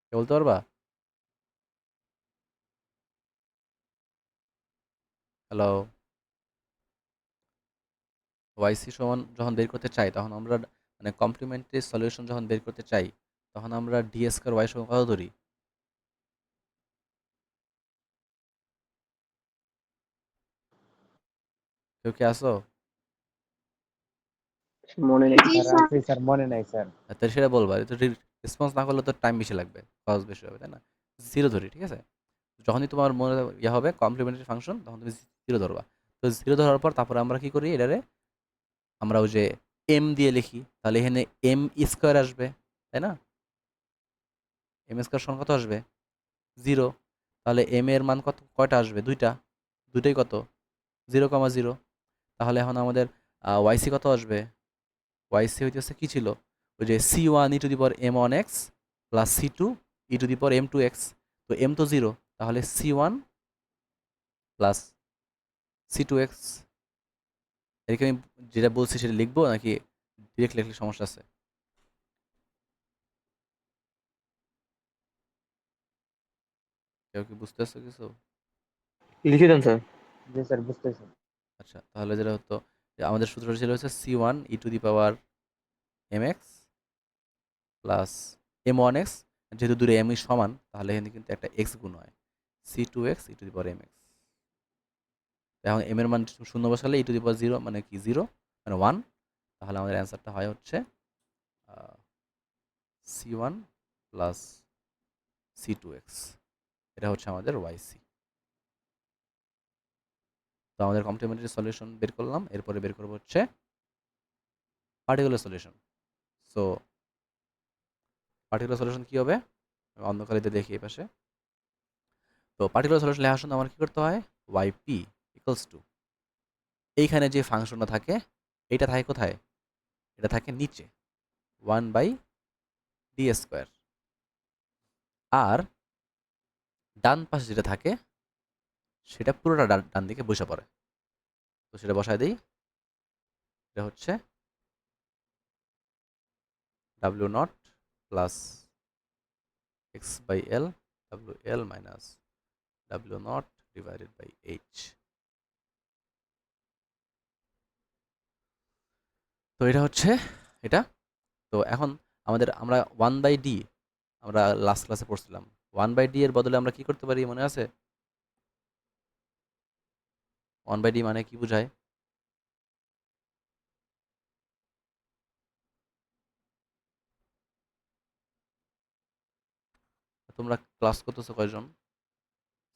S1: কে বলতে পারবা? হ্যালো, ওয়াই সি সমান যখন বের করতে চাই, তখন আমরা মানে কমপ্লিমেন্টারি সলিউশন যখন বের করতে চাই, তখন আমরা ডি স্কয়ার ওয়াই সমান কত ধরি? কেউ কি আসো?
S2: মনে নেই।
S3: স্যার আছে স্যার, মনে নাই স্যার।
S1: তাহলে সেটা বলবা, তো রেসপন্স না করলে তো টাইম বেশি লাগবে, খরচ বেশি হবে, তাই না? জিরো ধরি, ঠিক আছে? যখনই তোমার মনে ইয়ে হবে কমপ্লিমেন্টারি ফাংশন, তখন তুমি জিরো ধরবা। তো জিরো ধরার পর তারপরে আমরা কি করি? এটারে আমরা ওই যে এম দিয়ে লিখি, তাহলে এখানে এম স্কোয়ার আসবে, তাই না? এম স্কোয়ার সমান কত আসবে? 0। তাহলে এম এর মান কত, কয়টা আসবে? দুইটা, দুইটাই কত? 0,0। তাহলে এখন আমাদের ওয়াইসি কত আসবে? ওয়াইসি হইতেছে কি ছিল? ওই যে C1 E two the power M1x plus C2 E two the power M2x। তো এম তো 0, তাহলে C1 প্লাস C2x। এদিকে আমি যেটা বলছি সেটা লিখবো নাকি ডিরেক্ট লিখলে সমস্যা আছে? কেউ কি বুঝতেছো কিছু?
S6: লিখে দেন স্যার।
S3: জি স্যার, বুঝতেছি।
S1: আচ্ছা, তাহলে যেটা হতো যে আমাদের সূত্রটা ছিল হচ্ছে C1 E two the power mx plus M1x। যেহেতু দূরে m সমান, তাহলে এখানে কিন্তু একটা x গুণ হয়, C2x E two the power mx। এখন m এর মান শূন্য বসালে ই টু দি পাওয়ার 0 মানে কি? 0 মানে 1। তাহলে আমাদের অ্যান্সারটা হয় হচ্ছে C1 প্লাস C2x। এটা হচ্ছে আমাদের ওয়াইসি। তো আমাদের কমপ্লিমেন্টারি সলিউশন বের করলাম, এরপরে বের করবো হচ্ছে particular solution. So particular solution কি হবে? আমি অন্ধকারিতে দেখি এই পাশে। তো পার্টিকুলার সলিউশন লেখার সময় আমার কি করতে হয়? yp ইকুয়ালস টু, এইখানে যে ফাংশনটা থাকে এটা থাকে কোথায়? এটা থাকে নিচে 1/d²। আর ডান পাশে যেটা থাকে সেটা পুরোটা ডান দিকে বসে পড়ে। তো সেটা বসায় দিই। এটা হচ্ছে w0 plus x/l, wl minus w0 divided by h। তো এটা হচ্ছে এটা। তো এখন আমরা 1/d, আমরা লাস্ট ক্লাসে পড়ছিলাম 1/d এর বদলে আমরা কি করতে পারি মনে আছে? 1/d মানে কি বোঝায়? তোমরা ক্লাস করতেছো কয়জন?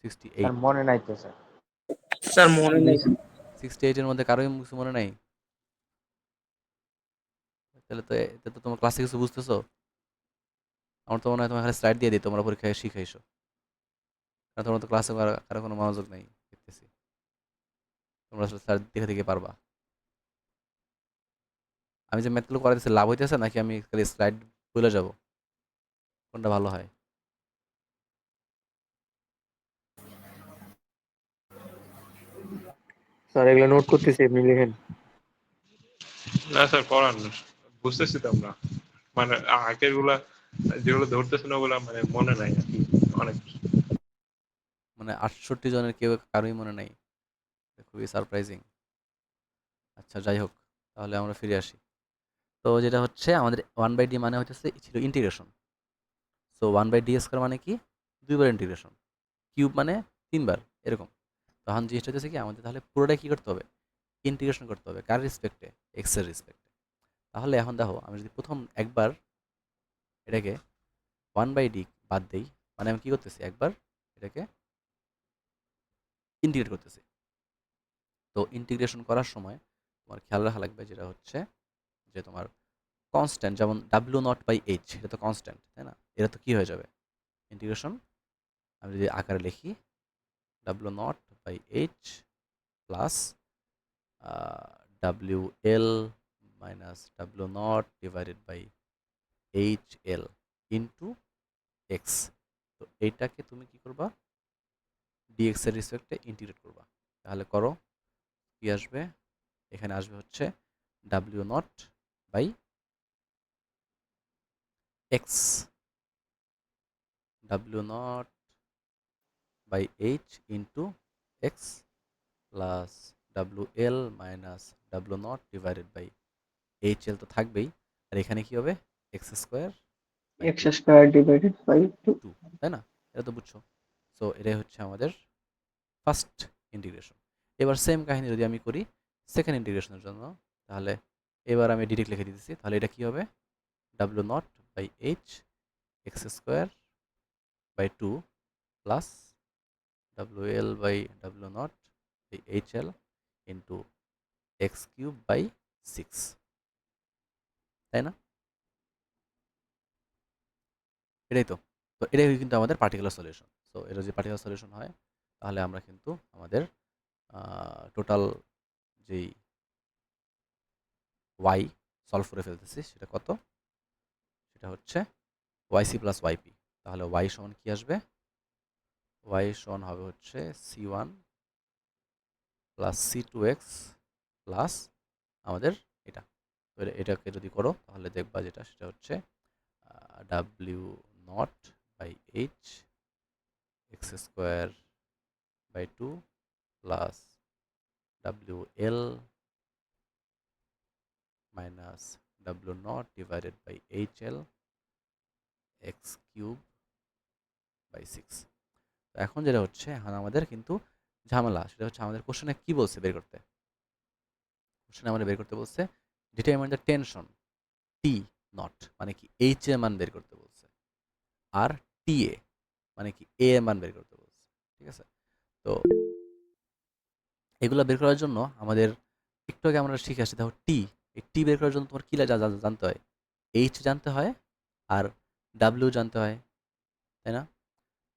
S1: 68।
S3: স্যার মনে নাই তো স্যার।
S6: স্যার মনে নেই।
S1: 68 এর মধ্যে কারোই কিছু মনে নাই? তাহলে তো এটা তো তোমার ক্লাসে কিছু বুঝতেছো? আমার তো মনে হয় তোমার খালি স্লাইড দিয়ে দিই, তোমরা পরীক্ষায় শিখাইছো। কারণ তোমরা তো ক্লাসে কারো কোনো মনোযোগ নেই দেখতেছি। তোমরা আসলে স্যার দেখে দেখে পারবা। আমি যে ম্যাথগুলো করা দিচ্ছি লাভ হইতেছে নাকি আমি খালি স্লাইড ভুলে যাব? কোনটা ভালো হয়?
S6: স্যার এগুলো নোট করতেছি, আপনি লিখেন।
S7: না স্যার পড়ান না, বুঝতেছি তো আমরা, মানে আগের গুলা যেগুলো ধরতেছেন ওগুলা মানে মনে নাই আর কি অনেক।
S1: মানে 68 জনের কেউ কারোই মনে নাই? এটা খুবই সারপ্রাইজিং। আচ্ছা যাই হোক, তাহলে আমরা ফিরে আসি। তো যেটা হচ্ছে আমাদের 1/d মানে হচ্ছে ছিল ইন্টিগ্রেশন। সো 1/d² মানে কি? 2বার ইন্টিগ্রেশন। কিউব মানে 3বার, এরকম। তখন জিনিসটা হচ্ছে কি আমাদের তাহলে পুরোটাই কি করতে হবে? ইন্টিগ্রেশন করতে হবে। কার রেসপেক্টে? এক্স এর রেসপেক্টে। তাহলে এখন দেখো আমি যদি প্রথম একবার এটাকে 1/d বাদ দেই, মানে আমি কি করতেছি? একবার এটাকে ইন্টিগ্রেট করতেছি। তো ইন্টিগ্রেশন করার সময় তোমার খেয়াল রাখা লাগবে যেটা হচ্ছে যে তোমার কনস্ট্যান্ট, যেমন w0/h, এটা তো কনস্ট্যান্ট, তাই না? এটা তো কি হয়ে যাবে? ইন্টিগ্রেশন আমি যদি আকারে লিখি w0/h plus wl minus w0 divided by hl into X. তো এইটাকে তুমি কি করবা? dx এর রেসপেক্টে ইন্টিগ্রেট করবা। তাহলে করো, কি আসবে? এখানে আসবে হচ্ছে w0 by X, w0 by h into X plus wl minus w0 divided by hl তো থাকবেই। আর এখানে কি হবে? x² by
S2: X square divided by 2।
S1: 2, তাই না? এটা তো বুঝছো। সো এটাই হচ্ছে আমাদের ফার্স্ট ইন্টিগ্রেশন। এবার সেম কাহিনী যদি আমি করি সেকেন্ড ইন্টিগ্রেশনের জন্য, তাহলে এবার আমি ডিরেক্ট লিখে দিতেছি। তাহলে এটা কি হবে? w0 by h x² by 2 plus wl by w0 by hl into x³ by six, তাই না? এটাই তো। তো এটাই কিন্তু আমাদের পার্টিকুলার সলিউশন। সো এটা যদি পার্টিকুলার সলিউশন হয় তাহলে আমরা কিন্তু আমাদের টোটাল যেই ওয়াই সলভ করে ফেলতেছি সেটা কত? সেটা হচ্ছে ওয়াইসি প্লাস ওয়াইপি। তাহলে ওয়াই সমান কি আসবে? ওয়াই সমান হবে হচ্ছে C1 প্লাস C2x প্লাস আমাদের এটা। তো এটাকে যদি করো তাহলে দেখবা যেটা সেটা হচ্ছে W naught by H X square by 2 plus W L minus W naught divided by H L X cube by 6। তো এখন যেটা হচ্ছে, এখন আমাদের কিন্তু ঝামেলা সেটা হচ্ছে আমাদের কোশ্চেনে কি বলছে বের করতে। কোশ্চেনে আমাদের বের করতে বলছে determine the tension T not, মানে কি এইচ এর মান বের করতে বলছে, আর টি এ মানে কি এ এর মান বের করতে বলছে। ঠিক আছে? তো এগুলো বের করার জন্য আমাদের একটু আগে আমরা শিখে আসছি, দেখো টি, এই টি বের করার জন্য তোমার কি জানতে হয়? এইচ জানতে হয় আর ডাব্লিউ জানতে হয়, তাই না?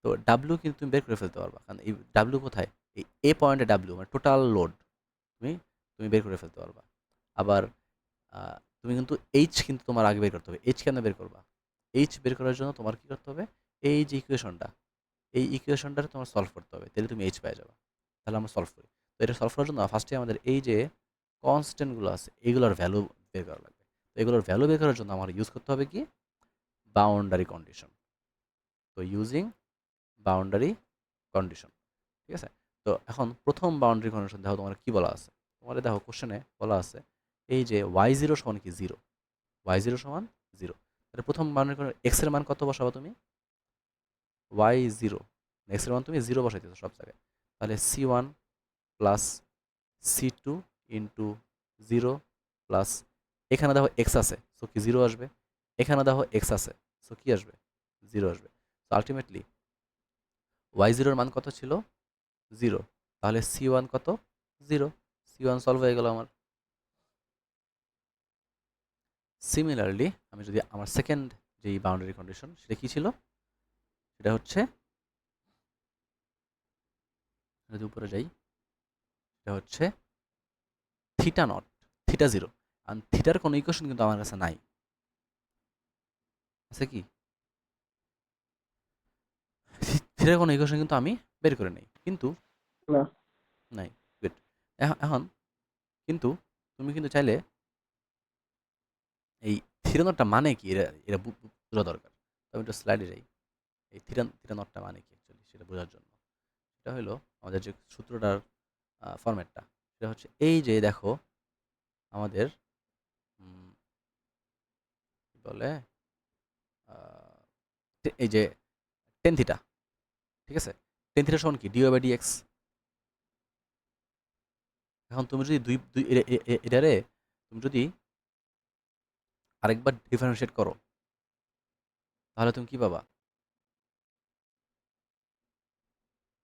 S1: তো ডাব্লিউ কিন্তু তুমি বের করে ফেলতে পারবা, কারণ এই ডাব্লিউ কোথায়? এই এ পয়েন্টে ডাব্লিউ মানে টোটাল লোড তুমি তুমি বের করে ফেলতে পারবা। আবার তুমি কিন্তু এইচ কিন্তু তোমার আগে বের করতে হবে। এইচ কেন বের করবা? এইচ বের করার জন্য তোমার কি করতে হবে? এই যে ইকুয়েশনটা, এই ইকুয়েশনটা তোমার সলভ করতে হবে, তাহলে তুমি এইচ পেয়ে যাবে। তাহলে আমরা সলভ করি। তো এটা সলভ করার জন্য ফার্স্টে আমাদের এই যে কনস্ট্যান্টগুলো আছে এগুলোর ভ্যালু বের করা লাগবে। তো এগুলোর ভ্যালু বের করার জন্য আমার ইউজ করতে হবে কি? Boundary condition. তো ইউজিং বাউন্ডারি কন্ডিশন, ঠিক আছে? তো এখন প্রথম বাউন্ডারি কন্ডিশন দেখো তোমার কি বলা আছে। তোমাদের দেখো কোশ্চেনে বলা আছে এই যে y0 সমান কি 0, y0 সমান 0। তাহলে প্রথম বাউন্ডারি কন্ডিশন x এর মান কত বসাবো তুমি? y0, x এর মান তুমি 0 বসাইতেছো সব জায়গায়। তাহলে c1 plus c2 into 0 plus, এখানে দেখো x আছে সো কি 0 আসবে, এখানে দেখো x আছে সো কি আসবে? 0 আসবে। তো আলটিমেটলি y0 এর মান কত ছিল? 0। তাহলে c1 কত? 0। c1 সলভ হয়ে গেল আমার। সিমিলারলি আমি যদি আমার সেকেন্ড যেই বাউন্ডারি কন্ডিশন সেটা কি ছিল? সেটা হচ্ছে, যদি উপরে যাই, সেটা হচ্ছে থিটা নট, থিটা 0। আর থিটার কোনো ইকুয়েশন কিন্তু আমার কাছে নাই, আছে কি? থিটার কোনো ইকুয়েশন কিন্তু আমি বের করে নেই, কিন্তু
S2: না।
S1: নাই। গুড। এখন কিন্তু তুমি কিন্তু চাইলে এই থিটা নটটা মানে কি এটা এটা বোঝা দরকার। তো আমি একটু স্লাইডে যাই। এই থিটা থিটা নটটা মানে কি অ্যাকচুয়ালি সেটা বোঝার জন্য, এটা হলো আমাদের যে সূত্রটার ফরম্যাটটা, সেটা হচ্ছে এই যে দেখো আমাদের কি বলে এই যে টেন থিটা, ঠিক আছে? টেন থিটা সমান কি ডিওয়াই বাই ডিএক্স। এখন তুমি যদি এটারে তুমি যদি আরেকবার ডিফারেন্সিয়েট করো তাহলে তুমি কি পাবা?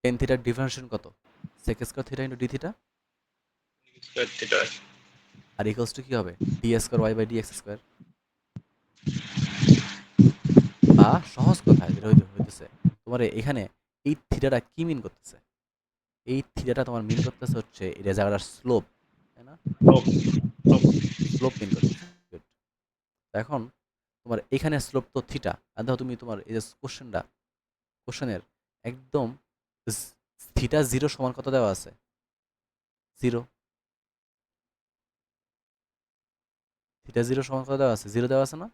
S1: টেন থিটার ডিফারেন্সিয়েশন কত? Sec square theta into D theta,
S7: theta.
S1: আর ইকুয়ালস টু কি হবে? D square Y by D X square. বা সহজ কথায় যেটা হইতেছে তোমার এখানে এই থিটাটা কি মিন করতেছে? এই থিটাটা তোমার মিন করতেছে হচ্ছে এটা জায়গাটার স্লোপ, তাই না? স্লোপ মিন করতেছে। Good. এখন তোমার এখানে স্লোপ তো থিটা, আর দেখো তুমি তোমার এই যে কোশ্চেনের একদম থিটা 0 সমান কত দেওয়া আছে? 0। থিটা 0 সমান কত দেওয়া আছে? 0 দেওয়া আছে না?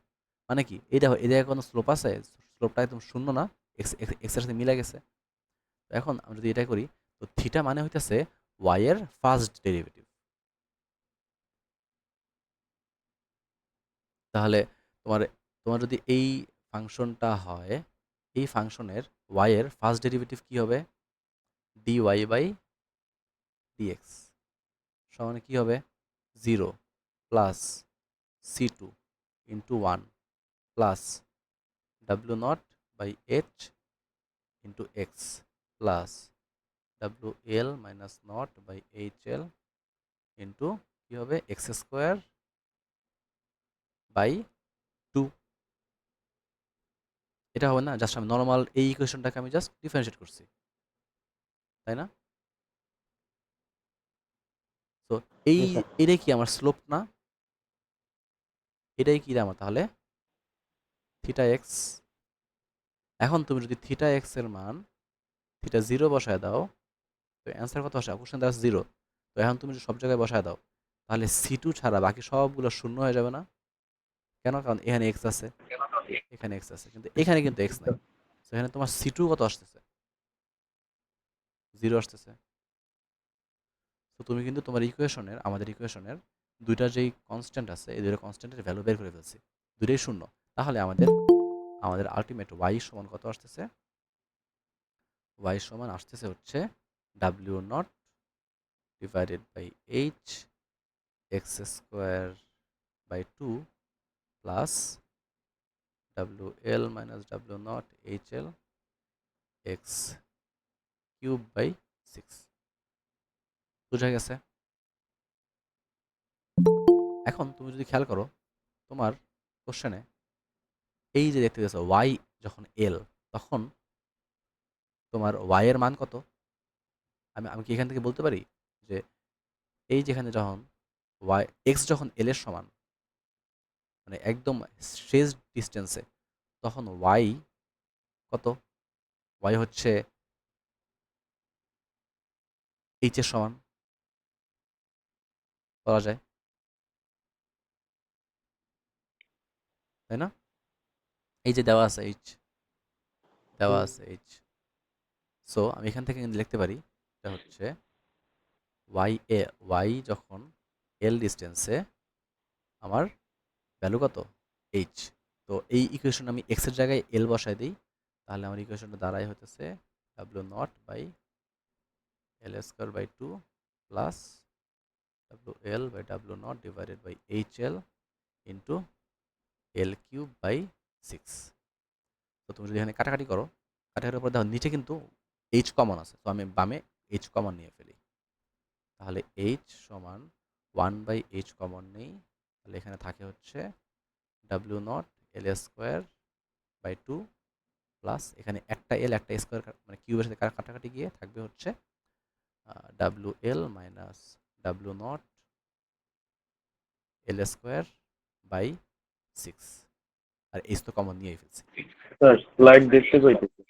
S1: মানে কি এই দেখো এই জায়গায় কোনো স্লোপ আছে? স্লোপটা একদম শূন্য না, এক্স এক্স এর সাথে মিলে গেছে। তো এখন আমি যদি এটা করি, তো থিটা মানে হইতেছে ওয়াই এর ফার্স্ট ডেরিভেটিভ। তাহলে তোমার তোমার যদি এই ফাংশনটা হয়, এই ফাংশনের ওয়াই এর ফার্স্ট ডেরিভেটিভ কি হবে? ডি ওয়াই বাই ডিএক্স সমান কি হবে? 0 plus c2 into 1 plus W naught by H into X plus W L minus naught by H L into কী হবে? X square by 2। এটা হবে না? জাস্ট আমি নরমাল এই ইকুয়েশনটাকে আমি জাস্ট ডিফারেন্সিয়েট করছি, তাই না? তো এই
S3: জি স্যার।
S1: এটাই কি আমার স্লোপ না? এটাই কি রে আমার তাহলে থিটা এক্স। এখন তুমি যদি থিটা এক্স এর মান থিটা 0 বসায় দাও, তো অ্যান্সার কত আসে? কোশ্চেন দেওয়া 0। তো এখন তুমি যদি সব জায়গায় বসায় দাও, তাহলে C2 ছাড়া বাকি সবগুলো শূন্য হয়ে যাবে না? কেন? কারণ এখানে এক্স আছে, এখানে এক্স আছে, কিন্তু এখানে কিন্তু এক্স নাই। তো এখানে তোমার C2 কত আসতেছে? 0 আসতেছে। তো তুমি কিন্তু তোমার ইকুয়েশনের, আমাদের ইকুয়েশনের দুইটা যেই কনস্ট্যান্ট আছে, এই দুটো কনস্ট্যান্টের ভ্যালু বের করে ফেলছি, দুটোই শূন্য। তাহলে আমাদের আমাদের আলটিমেট ওয়াই সমান কত আসতেছে? ওয়াই সমান আসতেছে হচ্ছে W naught divided by H X square by 2 plus W L minus W naught H L X cube by 6। বুঝা গেছে? এখন তুমি যদি খেয়াল করো তোমার কোশ্চেনে এই যে দেখতে গেছো ওয়াই যখন এল, তখন তোমার ওয়াই এর মান কত? আমি আমি কি এখান থেকে বলতে পারি যে এই যেখানে যখন ওয়াই এক্স যখন এল এর সমান, মানে একদম শেষ ডিস্টেন্সে, তখন ওয়াই কত? ওয়াই হচ্ছে এইচ এর সমান বলা যায়, তাই না? এই যে দেওয়া আছে এইচ, দেওয়া আছে এইচ। সো আমি এখান থেকে কিন্তু লিখতে পারি এটা হচ্ছে ওয়াই যখন এল ডিস্টেন্সে আমার ভ্যালু কত? এইচ। তো এই ইকুয়েশন আমি এক্স এর জায়গায় এল বসাই দিই, তাহলে আমার ইকুয়েশনটা দাঁড়ায় হতেছে W naught by L square by 2 plus W L by W naught divided by H L into L cube by 6। তো তুমি যদি এখানে কাটাকাটি করো, কাটাকাটির উপর দেখো নিচে কিন্তু এইচ কমন আছে, তো আমি বামে এইচ কমন নিয়ে ফেলি। তাহলে এইচ সমান 1/h কমন নেই, তাহলে এখানে থাকে হচ্ছে W naught L square by 2 plus এখানে একটা এল একটা স্কোয়ার মানে কিউবের সাথে কাটাকাটি গিয়ে থাকবে হচ্ছে W L minus W naught L square by 6। আর এইচ তো কমন নিয়েই ফেলছি।
S6: স্যার স্লাইড দেখতে পাইতেছি।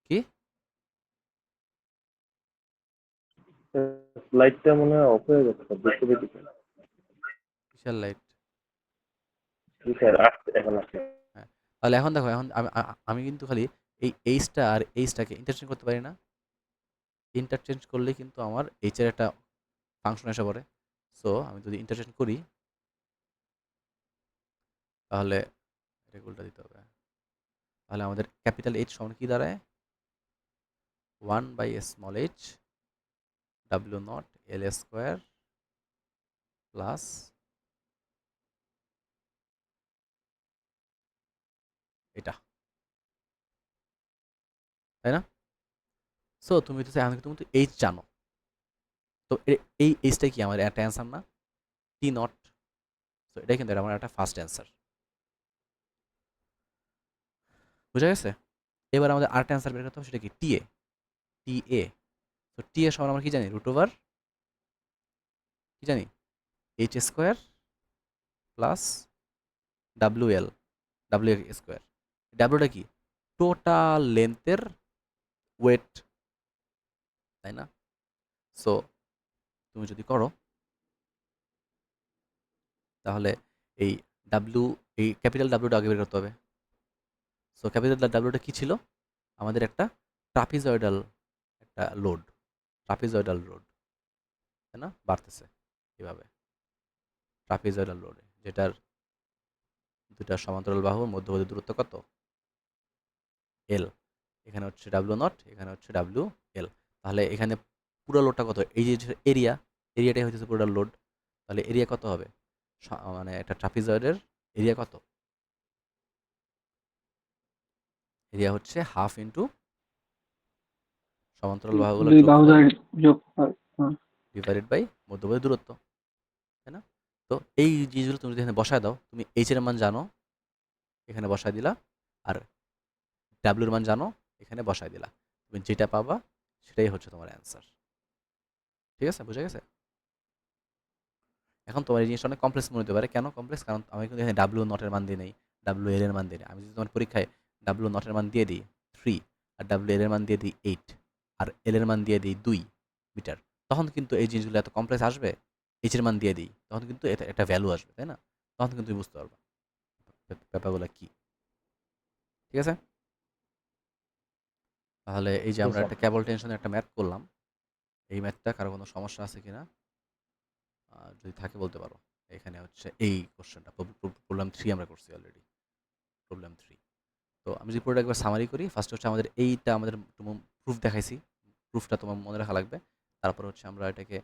S1: কি
S6: স্লাইডটা মনে হয় অফ হয়ে গেছে স্যার, দেখতে পাইতেছি না।
S1: কিসের লাইট?
S6: জি স্যার, আসছে, এখন আসছে।
S1: হ্যাঁ, তাহলে এখন দেখো, এখন আমি কিন্তু খালি এই এইচটা আর এইচটাকে ইন্টারচেঞ্জ করতে পারি না? ইন্টারচেঞ্জ করলে কিন্তু আমার এইচ এর একটা ফাংশন এসে পড়ে। সো আমি যদি ইন্টারচেঞ্জ করি, তাহলে এটাকে উল্টা দিতে হবে। তাহলে আমাদের ক্যাপিটাল এইচ সমান কি দাঁড়ায়? 1/h W naught L square plus এটা, তাই না? সো তুমি তো এখন তুমি তো এইচ জানো, তো এই এইচটা কি আমার একটা অ্যান্সার না? টি নট। তো এটাই কিন্তু আমার একটা ফার্স্ট অ্যান্সার। বুঝা গেছে? এবার আমাদের আরেকটা অ্যান্সার বের করতে হবে, সেটা কি? টি এ। তো টি এ সমান আমরা কি জানি? রুট ওভার কি জানি? H square plus W square. ডাব্লিউটা কি? টোটাল লেন্থের ওয়েট, তাই না? সো তুমি যদি করো তাহলে এই ডাব্লিউ, এই ক্যাপিটাল ডাব্লিউটা আগে বের করতে হবে। সো ক্যাপিটাল ডাব্লিউটা কি ছিল? আমাদের একটা ট্রাপিজয়েডাল একটা লোড, ট্রাপিজয়েডাল লোড, তাই না? বাড়তেছে এভাবে ট্রাপিজয়েডাল লোডে, যেটার দুইটা সমান্তরাল বাহুর মধ্যবর্তী দূরত্ব কত? এল। এখানে হচ্ছে ডাব্লিউ নট, এখানে হচ্ছে ডাব্লিউ এল। তাহলে এখানে পুরো লোডটা কত? এই যে এরিয়া, এরিয়াটাই হচ্ছে পুরো লোড। তাহলে এরিয়া কত হবে? মানে একটা ট্রাপিজয়েডের এরিয়া কত? এরিয়া হচ্ছে হাফ ইন্টু সমান্তরাল বাহুগুলোর
S2: দুই
S1: যোগফল
S2: বাহুদের যোগফল।
S1: ডিভাইডেড বাই মধ্যবর্তী দূরত্ব, তাই না? তো এই জিনিসগুলো তুমি যদি এখানে বসায় দাও, তুমি এইচ এর মান জানো, এখানে বসায় দিলা, আর ডাব্লিউর মান জানো, এখানে বসায় দিলা। তুমি যেটা পাবা সেটাই হচ্ছে তোমার অ্যান্সার। ঠিক আছে, বুঝে গেছে? এখন তোমার এই জিনিসটা অনেক কমপ্লেক্স মনে হতে পারে। কেন কমপ্লেক্স? কারণ আমি কিন্তু এখানে ডাব্লিউ নটের মান দিই নাই, ডাব্লিউ এল এর মান দিই নাই। আমি যদি তোমার পরীক্ষায় ডাব্লিউ নটের মান দিয়ে দিই 3, আর ডাব্লিউ এল এর মান দিয়ে দিই 8, আর এল এর মান দিয়ে দিই 2 মিটার, তখন কিন্তু এই জিনিসগুলো এত কমপ্লেক্স আসবে। এইচ এর মান দিয়ে দিই, তখন কিন্তু এটা একটা ভ্যালু আসবে, তাই না? তখন কিন্তু তুমি বুঝতে পারবা ব্যাপারগুলো কি। ঠিক আছে? তাহলে এই যে
S6: জি
S1: আমরা
S6: স্যার।
S1: একটা কেবল টেনশনের একটা ম্যাথ করলাম, এই ম্যাথটা কারো কোনো সমস্যা আছে কিনা যদি থাকে বলতে পারো। এখানে হচ্ছে এই কোশ্চেনটা প্রবলেম 3 আমরা করছি অলরেডি, প্রবলেম 3। তো আমি যদি পুরোটা একবার সামারি করি, ফার্স্ট হচ্ছে আমাদের এইটা আমাদের প্রুফ দেখাইছি, প্রুফটা তোমার মনে রাখা লাগবে। তারপর হচ্ছে আমরা এটাকে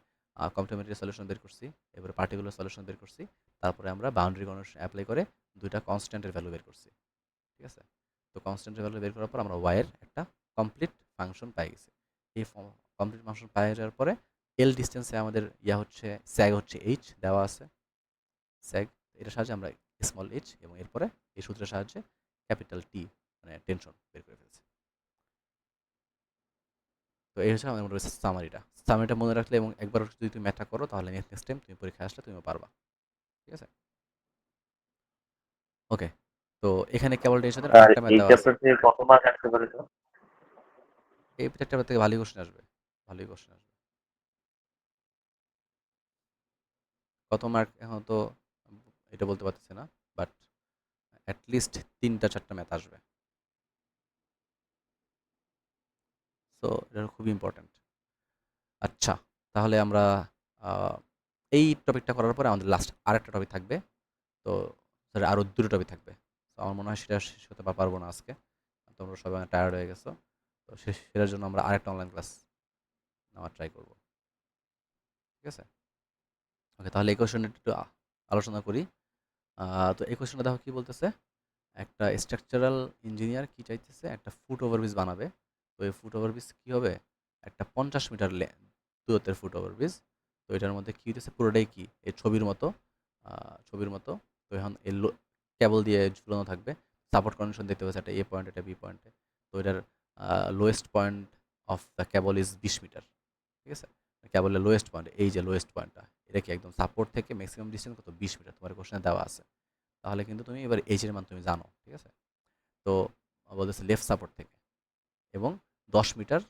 S1: কমপ্লিমেন্টারি সলিউশন বের করছি, এবারে পার্টিকুলার সলিউশন বের করছি, তারপরে আমরা বাউন্ডারি কন্ডিশন অ্যাপ্লাই করে দুইটা কনস্ট্যান্টের ভ্যালু বের করছি। ঠিক আছে? তো কনস্ট্যান্টের ভ্যালু বের করার পর আমরা ওয়াইয়ের একটা কমপ্লিট ফাংশন পাই গেছি। এই কমপ্লিট ফাংশন পাই যাওয়ার পরে এল ডিস্টেন্সে আমাদের ইয়া হচ্ছে স্যাগ হচ্ছে এইচ দেওয়া আছে, স্যাগ, এটার সাহায্যে আমরা স্মল এইচ এবং এরপরে এই সূত্রের সাহায্যে ক্যাপিটাল টি মানে টেনশন বের করে ফেলছি। তো এই হচ্ছে আমাদের মোটামুটি সামারিটা। সামারিটা মনে রাখলে এবং একবার যদি তুমি ম্যাথটা করো, তাহলে নেক্সট টাইম তুমি পরীক্ষা আসলে তুমি পারবা। ঠিক আছে? ওকে। তো এখানে কেবল টেনশনের
S6: আর
S1: আরেকটা ম্যাথ
S6: এই
S1: দেওয়া আছে।
S6: চ্যাপ্টার থেকে কত মার্ক আসতে পারে স্যার?
S1: এই চ্যাপ্টার থেকে ভালোই কোশ্চেন আসবে, ভালোই কোশ্চেন আসবে। কত মার্ক এখন তো এটা বলতে পারতেছি না, বাট অ্যাটলিস্ট 3টা 4টা ম্যাথ আসবে। সো এটা খুবই ইম্পর্ট্যান্ট। আচ্ছা, তাহলে আমরা আহ, এই টপিকটা করার পরে আমাদের লাস্ট আরেকটা টপিক থাকবে। তো সরি, আরও 2টো টপিক থাকবে। তো আমার মনে হয় সেটা শেষ হতে পারবো না আজকে, তোমরা সবাই টায়ার্ড হয়ে গেছো। তো সেটার জন্য আমরা আরেকটা অনলাইন ক্লাস নেওয়ার ট্রাই করবো। ঠিক আছে? ওকে, তাহলে এই কোয়েশনটা একটু আলোচনা করি। তো এই কোয়েশনটা দেখো কি বলতেছে। একটা স্ট্রাকচারাল ইঞ্জিনিয়ার কি চাইতেছে, একটা ফুট ওভারব্রিজ বানাবে। তো এই ফুট ওভারব্রিজ কি হবে, একটা 50 মিটার দূরত্বের ফুট ওভারব্রিজ। তো এটার মধ্যে কি হইতেছে, পুরোটাই কি এই ছবির মতো। তো এখন এই কেবল দিয়ে ঝুলানো থাকবে। সাপোর্ট কন্ডিশন দেখতে পাচ্ছে, একটা এ পয়েন্ট, একটা বি পয়েন্টে। তো এটার lowest point of the cable is 20 metre. ঠিক আছে? কেবলের লোয়েস্ট পয়েন্ট, এই যে লোয়েস্ট পয়েন্টটা, এটা কি একদম সাপোর্ট থেকে ম্যাক্সিমাম ডিস্টেন্স কত, 20 মিটার তোমার কোশ্চেনে দেওয়া আছে। তাহলে কিন্তু তুমি এবার এইচ এর মান তুমি জানো। ঠিক আছে? তো বলতেছে লেফট সাপোর্ট থেকে এবং 10 মিটার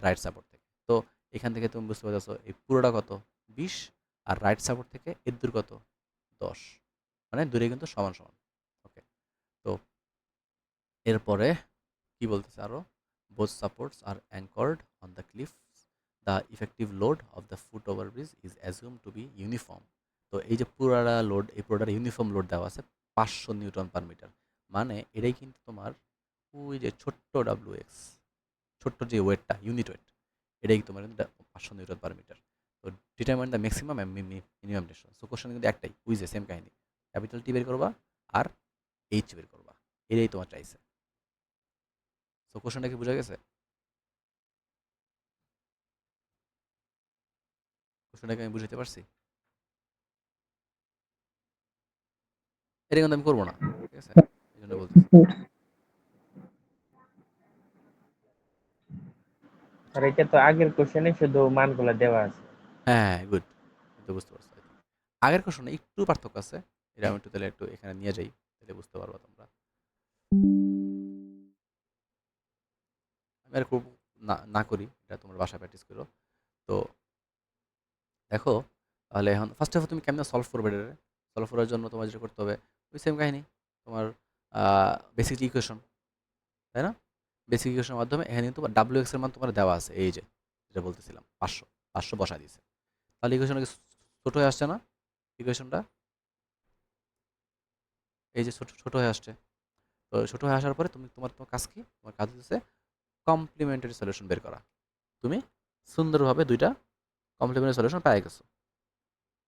S1: রাইট সাপোর্ট থেকে। তো এখান থেকে তুমি বুঝতে পারছো এই পুরোটা কত, 20, আর রাইট সাপোর্ট থেকে এর দূর কত, 10, মানে দূরে কিন্তু সমান সমান। ওকে। তো এরপরে কি বলতেছে আরো, both supports are anchored on the cliff, the effective load of the foot overbridge is assume to be uniform. তো এই যে পুরাটা লোড, এই পুরোটার ইউনিফর্ম লোড দেওয়া আছে 500 নিউটন পার মিটার। মানে এটাই কিন্তু তোমার ওই যে ছোট্ট ডাব্লিউ এক্স, ছোট্ট যে ওয়েটটা, ইউনিট ওয়েট, এটাই তোমার কিন্তু 500 নিউটন পার মিটার। তো determine the maximum and minimum distance. তো কোশ্চেন কিন্তু একটাই, ওই যে সেম কাহিনী, ক্যাপিটাল টি বের করবা আর এইচ বের করবা, এটাই তোমার চাইছে। তো কোশ্চেনটা কি বোঝা গেছে? কোশ্চেনটাকে আমি বুঝতে পারছি? এটা কিন্তু আমি করবো না। ঠিক আছে? এই জন্য বলতেছি।
S3: আর এটা তো আগের কোশ্চেনে শুধু মানগুলো দেওয়া আছে।
S1: হ্যাঁ, গুড। তো বুঝতে পারছো হয়তো। আগের কোশ্চেনে একটু পার্থক্য আছে, এটা আমি একটু তাহলে একটু এখানে নিয়ে যাই, তাহলে বুঝতে পারবো তোমরা। আমি আর খুব না না করি, এটা তোমার বাসায় প্র্যাকটিস করো। তো দেখো, তাহলে এখন ফার্স্ট অফ অল তুমি কেমনে সলভ করবে এটা, সলভ করার জন্য তোমার যেটা করতে হবে ওই সেম কাহিনী, তোমার বেসিক ইকুয়েশন, তাই না? বেসিক ইকুয়েশনের মাধ্যমে এখানে কিন্তু ডাব্লিউ এক্স এর মান তোমার দেওয়া আছে, এই যে যেটা বলতেছিলাম 500 বসা দিয়েছে। তাহলে ইকুয়েশনটা ছোট হয়ে আসছে না, ইকুয়েশনটা এই যে ছোট ছোট হয়ে আসছে। তো ছোট হয়ে আসার পরে তুমি তোমার তোমার কাজ কি, তোমার কাজ হচ্ছে কমপ্লিমেন্টারি সলিউশন বের করা। তুমি সুন্দরভাবে দুইটা কমপ্লিমেন্টারি সলিউশন পেয়ে গেছো।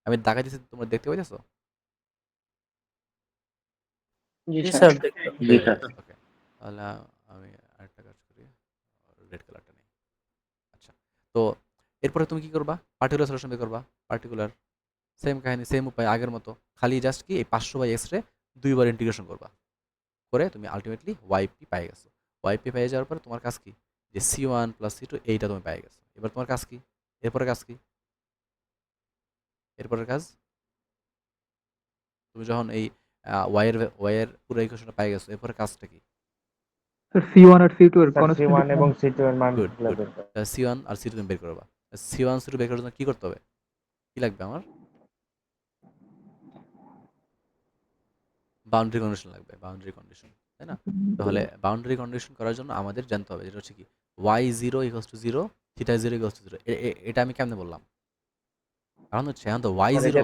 S1: আমি দাগা দিচ্ছি, তোমরা দেখতে পাইতেছো?
S2: জি
S3: জি
S2: স্যার।
S3: স্যার।
S6: জি স্যার।
S1: ওকে, তাহলে আমি আরেকটা কাজ করি, রেড কালারটা নেই। আচ্ছা, তো এরপরে তুমি কি করবা, পার্টিকুলার সলিউশন বের করবা। পার্টিকুলার সেম কাহিনী, সেম উপায় আগের মতো, খালি জাস্ট কি এই 500/x রে 2বার ইন্টিগ্রেশন করবা, করে তুমি আলটিমেটলি ওয়াইপি পেয়ে গেছো। ওয়াইপি পেয়ে যাওয়ার পরে তোমার কাজ কি, যে C1 + C2 এইটা তুমি পেয়ে গেছো। এবার তোমার কাজ কি, এরপরে কাজ কি, এরপরের কাজ, তুমি যখন এই ওয়াই এর পুরো ইকুয়েশনটা পেয়ে গেছো, এরপরে কাজটা কি?
S8: স্যার C1 আর C2 এর
S3: স্যার
S8: কনস্ট্যান্ট
S3: C1 এবং C2 এর মান
S1: গুড গুড।
S3: বের করো।
S1: C1 আর C2 তুমি বের করবা। C1 C2 বের করার জন্য কি করতে হবে, কি লাগবে আমার? বাউন্ডারি কন্ডিশন লাগবে, বাউন্ডারি কন্ডিশন, তাই না? তাহলে বাউন্ডারি কন্ডিশন করার জন্য আমাদের জানতে হবে যেটা হচ্ছে কি y0 = 0, θ0 = 0। এটা আমি কেমনে বললাম? কারণ হচ্ছে এখন তো
S3: স্যার
S1: y0,
S3: এটা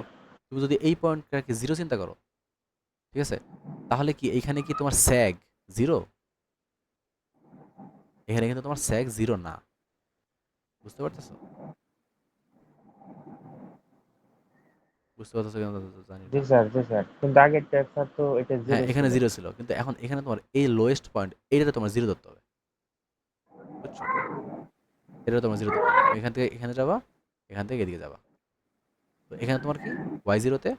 S1: তুমি যদি এই পয়েন্টটাকে 0 চিন্তা করো, ঠিক আছে, তাহলে কি এইখানে কি তোমার স্যাগ 0? এখানে কিন্তু তোমার স্যাগ 0 না, বুঝতে পারতেছো? বুঝতে পারতেছো কেন জানি
S3: জি
S1: না।
S3: স্যার, জি স্যার, কিন্তু আগের স্যার তো এটা
S1: হ্যাঁ,
S3: 0
S1: এখানে
S3: ছিল।
S1: 0 ছিল, কিন্তু এখন এখানে তোমার এই লোয়েস্ট পয়েন্ট এইটাতে তোমার 0 ধরতে হবে, বুঝছো? এটা তোমার 0 ধরতে হবে। তুমি এখান থেকে এখানে যাবা, এখান থেকে এদিকে যাবা। তো এখানে তোমার কি y0 তে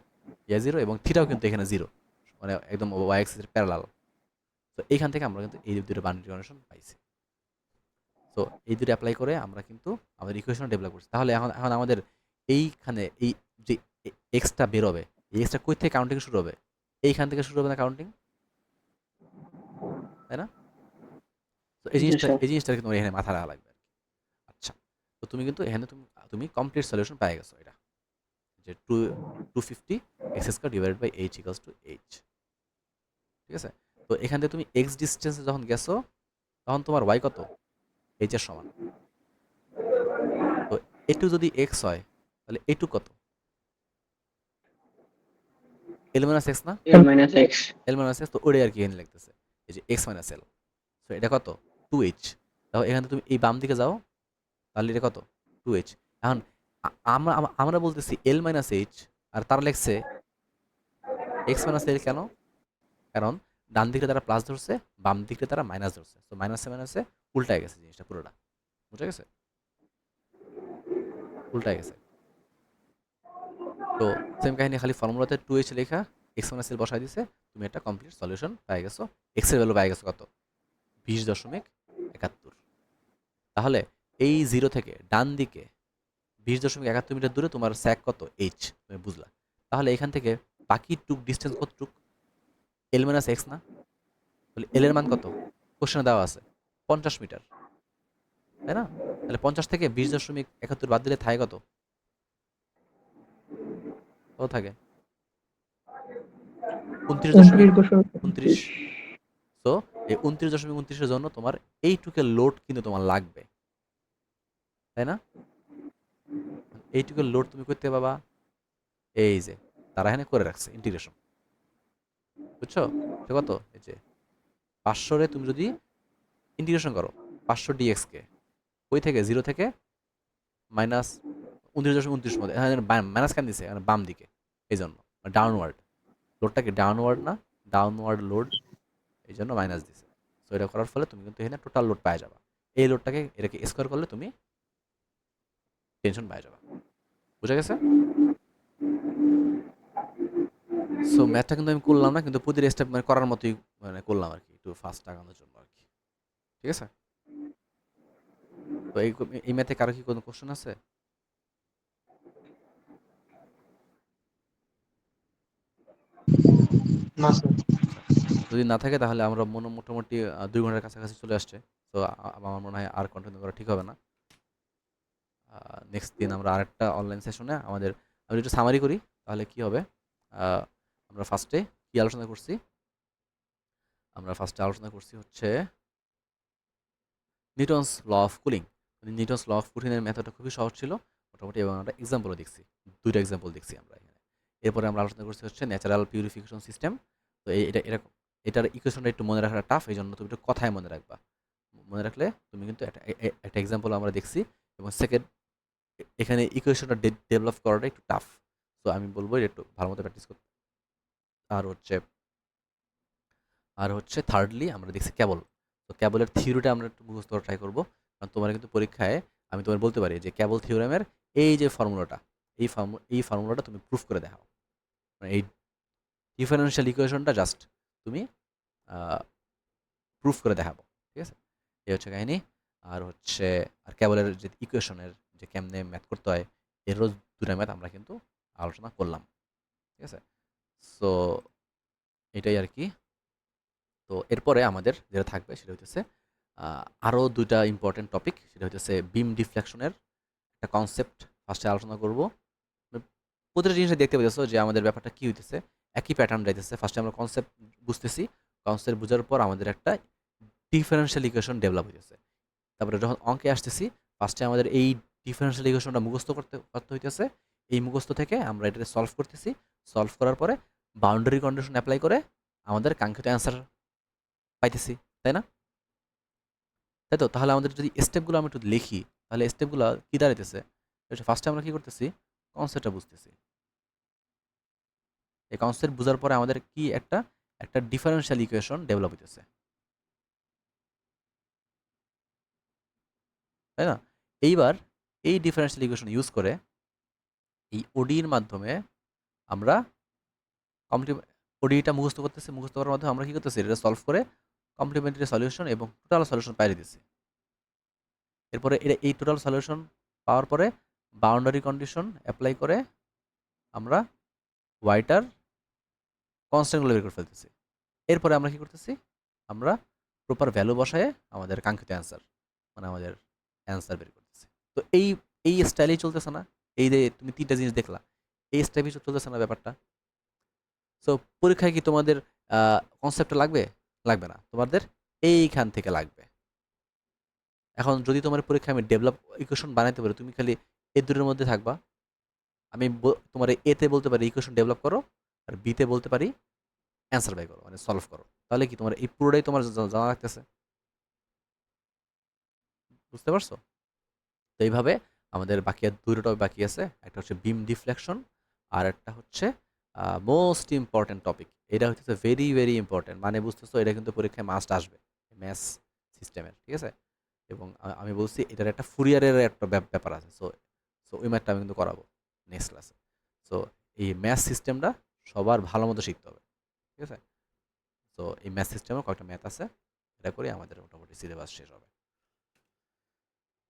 S1: y0 এবং থিটাও কিন্তু এখানে 0, মানে একদম y অ্যাক্সিসের প্যারালাল। তো এইখান থেকে আমরা কিন্তু এই দুটো বাউন্ডারি কন্ডিশন পাইছি। তো এই দুটো অ্যাপ্লাই করে আমরা কিন্তু আমাদের ইকুয়েশন ডেভেলপ করছি। তাহলে এখন এখন আমাদের এইখানে এই যে এক্সটা বেরোবে, এই এক্সটা কই থেকে কাউন্টিং শুরু হবে? এইখান থেকে শুরু হবে না কাউন্টিং, তাই না? তো এই
S2: জি
S1: জিনিসটা
S2: স্যার।
S1: এই জিনিসটা তোমার এখানে মাথা রাখা লাগবে আর কি। আচ্ছা, তো তুমি কিন্তু এখানে তুমি কমপ্লিট সলিউশন পেয়ে গেছো, এটা যে 250 x² / h = h, ঠিক আছে? তো এখান থেকে তুমি x ডিস্টেন্সে যখন গেছো, তখন তোমার y কত, h এর সমান। তো এটু যদি x হয়, তাহলে এটু কত, l - x না?
S2: L - x।
S1: l - x, তো ওটাই আর কি এখানে লিখতেছে, এই যে x - l। তো এটা কত, 2h। তাহলে এখানে তুমি এই বাম দিকে যাও, তাহলে এটা কত, 2h। এখন আমরা বলতেছি l - h, আর তারা লিখছে x - l কেন? কারণ ডান দিকে তারা প্লাস ধরছে, বাম দিকে তারা মাইনাস ধরছে, তো মাইনাসে মাইনাসে উল্টায় গেছে জিনিসটা পুরোটা, বুঝা গেছে? উল্টায় গেছে। তো সেম কাহিনী, খালি ফর্মুলাতে 2h লেখা, x - l বসাই দিছে, তুমি একটা কমপ্লিট সলিউশন পেয়ে গেছো। x এর ভ্যালু পেয়ে গেছো কত, 20.71। তাহলে এই 0 থেকে ডান দিকে 20.71 মিটার দূরে তোমার স্যাক কত, h, তুমি বুঝলা। তাহলে এখান থেকে বাকি টুক ডিস্টেন্স কতটুক, l - x না? তাহলে l এর মান কত, কোশ্চেনে দেওয়া আছে 50 মিটার, তাই না? তাহলে 50 থেকে 20.71 বাদ দিলে থাকে কত, কত থাকে, 29.29।
S8: 29.29।
S1: তো এই 29.29 এর জন্য তোমার এইটুকের লোড কিন্তু তোমার লাগবে, তাই না? এইটুকের লোড তুমি করতে পাবা, এই যে তারা এখানে করে রাখছে ইন্টিগ্রেশন, বুঝছো? এটা কত, এই যে 500 রে তুমি যদি ইন্টিগ্রেশন করো 500 dx কে, ওই থেকে 0 থেকে মাইনাস 29.29 মধ্যে, এখানে মাইনাস কেন দিছে, এখানে বাম দিকে, এই জন্য ডাউনওয়ার্ড, লোডটা কি ডাউনওয়ার্ড না, ডাউনওয়ার্ড লোড, এই জন্য মাইনাস দিছে। তো এটা করার ফলে তুমি কিন্তু এখানে টোটাল লোড পাওয়া যাবা। এই লোডটাকে এটাকে স্কোয়ার করলে তুমি টেনশন পাওয়া যাবা, বুঝা গেছে? সো ম্যাথটা কিন্তু আমি করলাম না, কিন্তু প্রতিটা স্টেপ মানে করার মতোই মানে করলাম আর কি, একটু ফাস্ট আগানোর জন্য আর কি, ঠিক আছে? তো এই ম্যাথে কারো কি কোনো কোশ্চেন আছে?
S8: না স্যার।
S1: আচ্ছা, যদি না থাকে তাহলে আমরা মোটামুটি 2 ঘন্টার কাছাকাছি চলে আসছে। তো আমার মনে হয় আর কন্টিনিউ করা ঠিক হবে না। নেক্সট দিন আমরা আরেকটা অনলাইন সেশনে আমি একটু সামারি করি, তাহলে কি হবে। আহ, আমরা ফার্স্টে কি আলোচনা করছি, হচ্ছে Newton's law of cooling. Newton's law of কুলিংয়ের মেথডটা খুবই সহজ ছিল মোটামুটি, এবং আমরা এক্সাম্পলও দেখছি, 2টা এক্সাম্পল দেখছি আমরা এখানে। এরপরে আমরা আলোচনা করছি হচ্ছে ন্যাচারাল পিউরিফিকেশন সিস্টেম। তো এটা এরকম, এটার ইকুয়েশনটা একটু মনে রাখাটা টাফ, এই জন্য তুমি একটু কথায় মনে রাখবা। মনে রাখলে তুমি কিন্তু একটা এক্সাম্পল আমরা দেখছি, এবং সেকেন্ড এখানে ইকুয়েশনটা ডেভেলপ করাটা একটু টাফ। তো আমি বলবো এটা একটু ভালো মতো প্র্যাকটিস করতে। আর হচ্ছে থার্ডলি আমরা দেখছি ক্যাবল। তো ক্যাবলের থিওরিটা আমরা একটু মুখস্থ করা ট্রাই করবো, কারণ তোমার কিন্তু পরীক্ষায় আমি তোমার বলতে পারি যে ক্যাবল থিওরেমের এই যে ফর্মুলাটা, এই ফর্মুলাটা তুমি প্রুফ করে দেখাও, মানে এই ডিফারেনশিয়াল ইকুয়েশনটা জাস্ট তুমি প্রুফ করে দেখাবো, ঠিক আছে? এই হচ্ছে কাহিনী। আর হচ্ছে আর কেবলের যে ইকুয়েশনের যে কেমনে ম্যাথ করতে হয় এরও দুটা ম্যাথ আমরা কিন্তু আলোচনা করলাম, ঠিক আছে? সো এটাই আর কি। তো এরপরে আমাদের যেটা থাকবে সেটা হচ্ছে আরও দুইটা ইম্পর্টেন্ট টপিক, সেটা হচ্ছে বিম ডিফ্লেকশনের একটা কনসেপ্ট ফার্স্টে আলোচনা করব। প্রতিটা জিনিসটা দেখতে পেয়েছো যে আমাদের ব্যাপারটা কী হইতেছে, একই প্যাটার্ন যাইতেছে। ফার্স্টে আমরা কনসেপ্ট বুঝতেছি, কনসেপ্ট বোঝার পর আমাদের একটা ডিফারেনশিয়াল ইকুয়েশন ডেভেলপ হইতেছে। তারপরে যখন অঙ্কে আসতেছি ফার্স্টে আমাদের এই ডিফারেনশিয়াল ইকুয়েশনটা মুখস্থ করতে হইতেছে। এই মুখস্থ থেকে আমরা এটাকে সলভ করতেছি, সলভ করার পরে বাউন্ডারি কন্ডিশন অ্যাপ্লাই করে আমাদের কাঙ্ক্ষিত অ্যান্সার পাইতেছি, তাই না? তাই তো? তাহলে আমাদের যদি স্টেপগুলো আমরা একটু লিখি তাহলে স্টেপগুলো কী দাঁড়াইতেছে, ফার্স্টে আমরা কী করতেছি, কনসেপ্টটা বুঝতেছি। এই কনসেপ্ট বোঝার পরে আমাদের কি একটা একটা ডিফারেনশিয়াল ইকুয়েশন ডেভেলপ হইতেছে, তাই না? এইবার এই ডিফারেনশিয়াল ইকুয়েশন ইউজ করে এই ওডির মাধ্যমে আমরা ওডিটা মুখস্থ করতেছি, মুখস্থ করার মাধ্যমে আমরা কী করতেছি, এটা সলভ করে কমপ্লিমেন্টারি সলিউশন এবং টোটাল সলিউশন পাই দিতেছি। এরপরে এই টোটাল সলিউশন পাওয়ার পরে বাউন্ডারি কন্ডিশন অ্যাপ্লাই করে আমরা ওয়াইটার কনস্ট্যান্টগুলো বের করে ফেলতেছি। এরপরে আমরা কী করতেছি, আমরা প্রপার ভ্যালু বসায় আমাদের কাঙ্ক্ষিত অ্যান্সার মানে আমাদের অ্যান্সার বের করতেছি। তো এই স্টাইলেই চলতেছে না? এই যে তুমি তিনটা জিনিস দেখলা, এই স্টাইলেই চলতেছে না ব্যাপারটা? সো পরীক্ষায় কি তোমাদের কনসেপ্টটা লাগবে? লাগবে না, তোমাদের এইখান থেকে লাগবে। এখন যদি তোমার পরীক্ষায় আমি ডেভেলপ ইকুয়েশন বানাইতে পারি, তুমি খালি এ দুটোর মধ্যে থাকবা। আমি তোমার এতে বলতে পারি ইকুয়েশন ডেভেলপ করো, আর বিতে বলতে পারি অ্যান্সার বাই করো, মানে সলভ করো। তাহলে কি তোমার এই পুরোটাই তোমার জানা লাগতেছে? বুঝতে পারছো? তো এইভাবে আমাদের বাকি আর দুটো টপিক বাকি আছে, একটা হচ্ছে বিম ডিফ্লেকশন আর একটা হচ্ছে মোস্ট ইম্পর্টেন্ট টপিক। এটা হচ্ছে ভেরি ভেরি ইম্পর্টেন্ট, মানে বুঝতেছো এটা কিন্তু পরীক্ষায় মাস্ট আসবে ম্যাথস সিস্টেমের, ঠিক আছে? এবং আমি বলছি এটার একটা ফুরিয়ারের একটা ব্যাপার আছে। সো সো ওই ম্যাথটা আমি কিন্তু করাবো নেক্সট ক্লাসে। সো এই ম্যাথ সিস্টেমটা সবার ভালো মতো শিখতে হবে, ঠিক আছে? তো এই ম্যাথ সিস্টেমে কয়েকটা ম্যাথ আছে, এটা করে আমাদের মোটামুটি সিলেবাস শেষ হবে।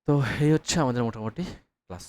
S1: তো এই হচ্ছে আমাদের মোটামুটি ক্লাস।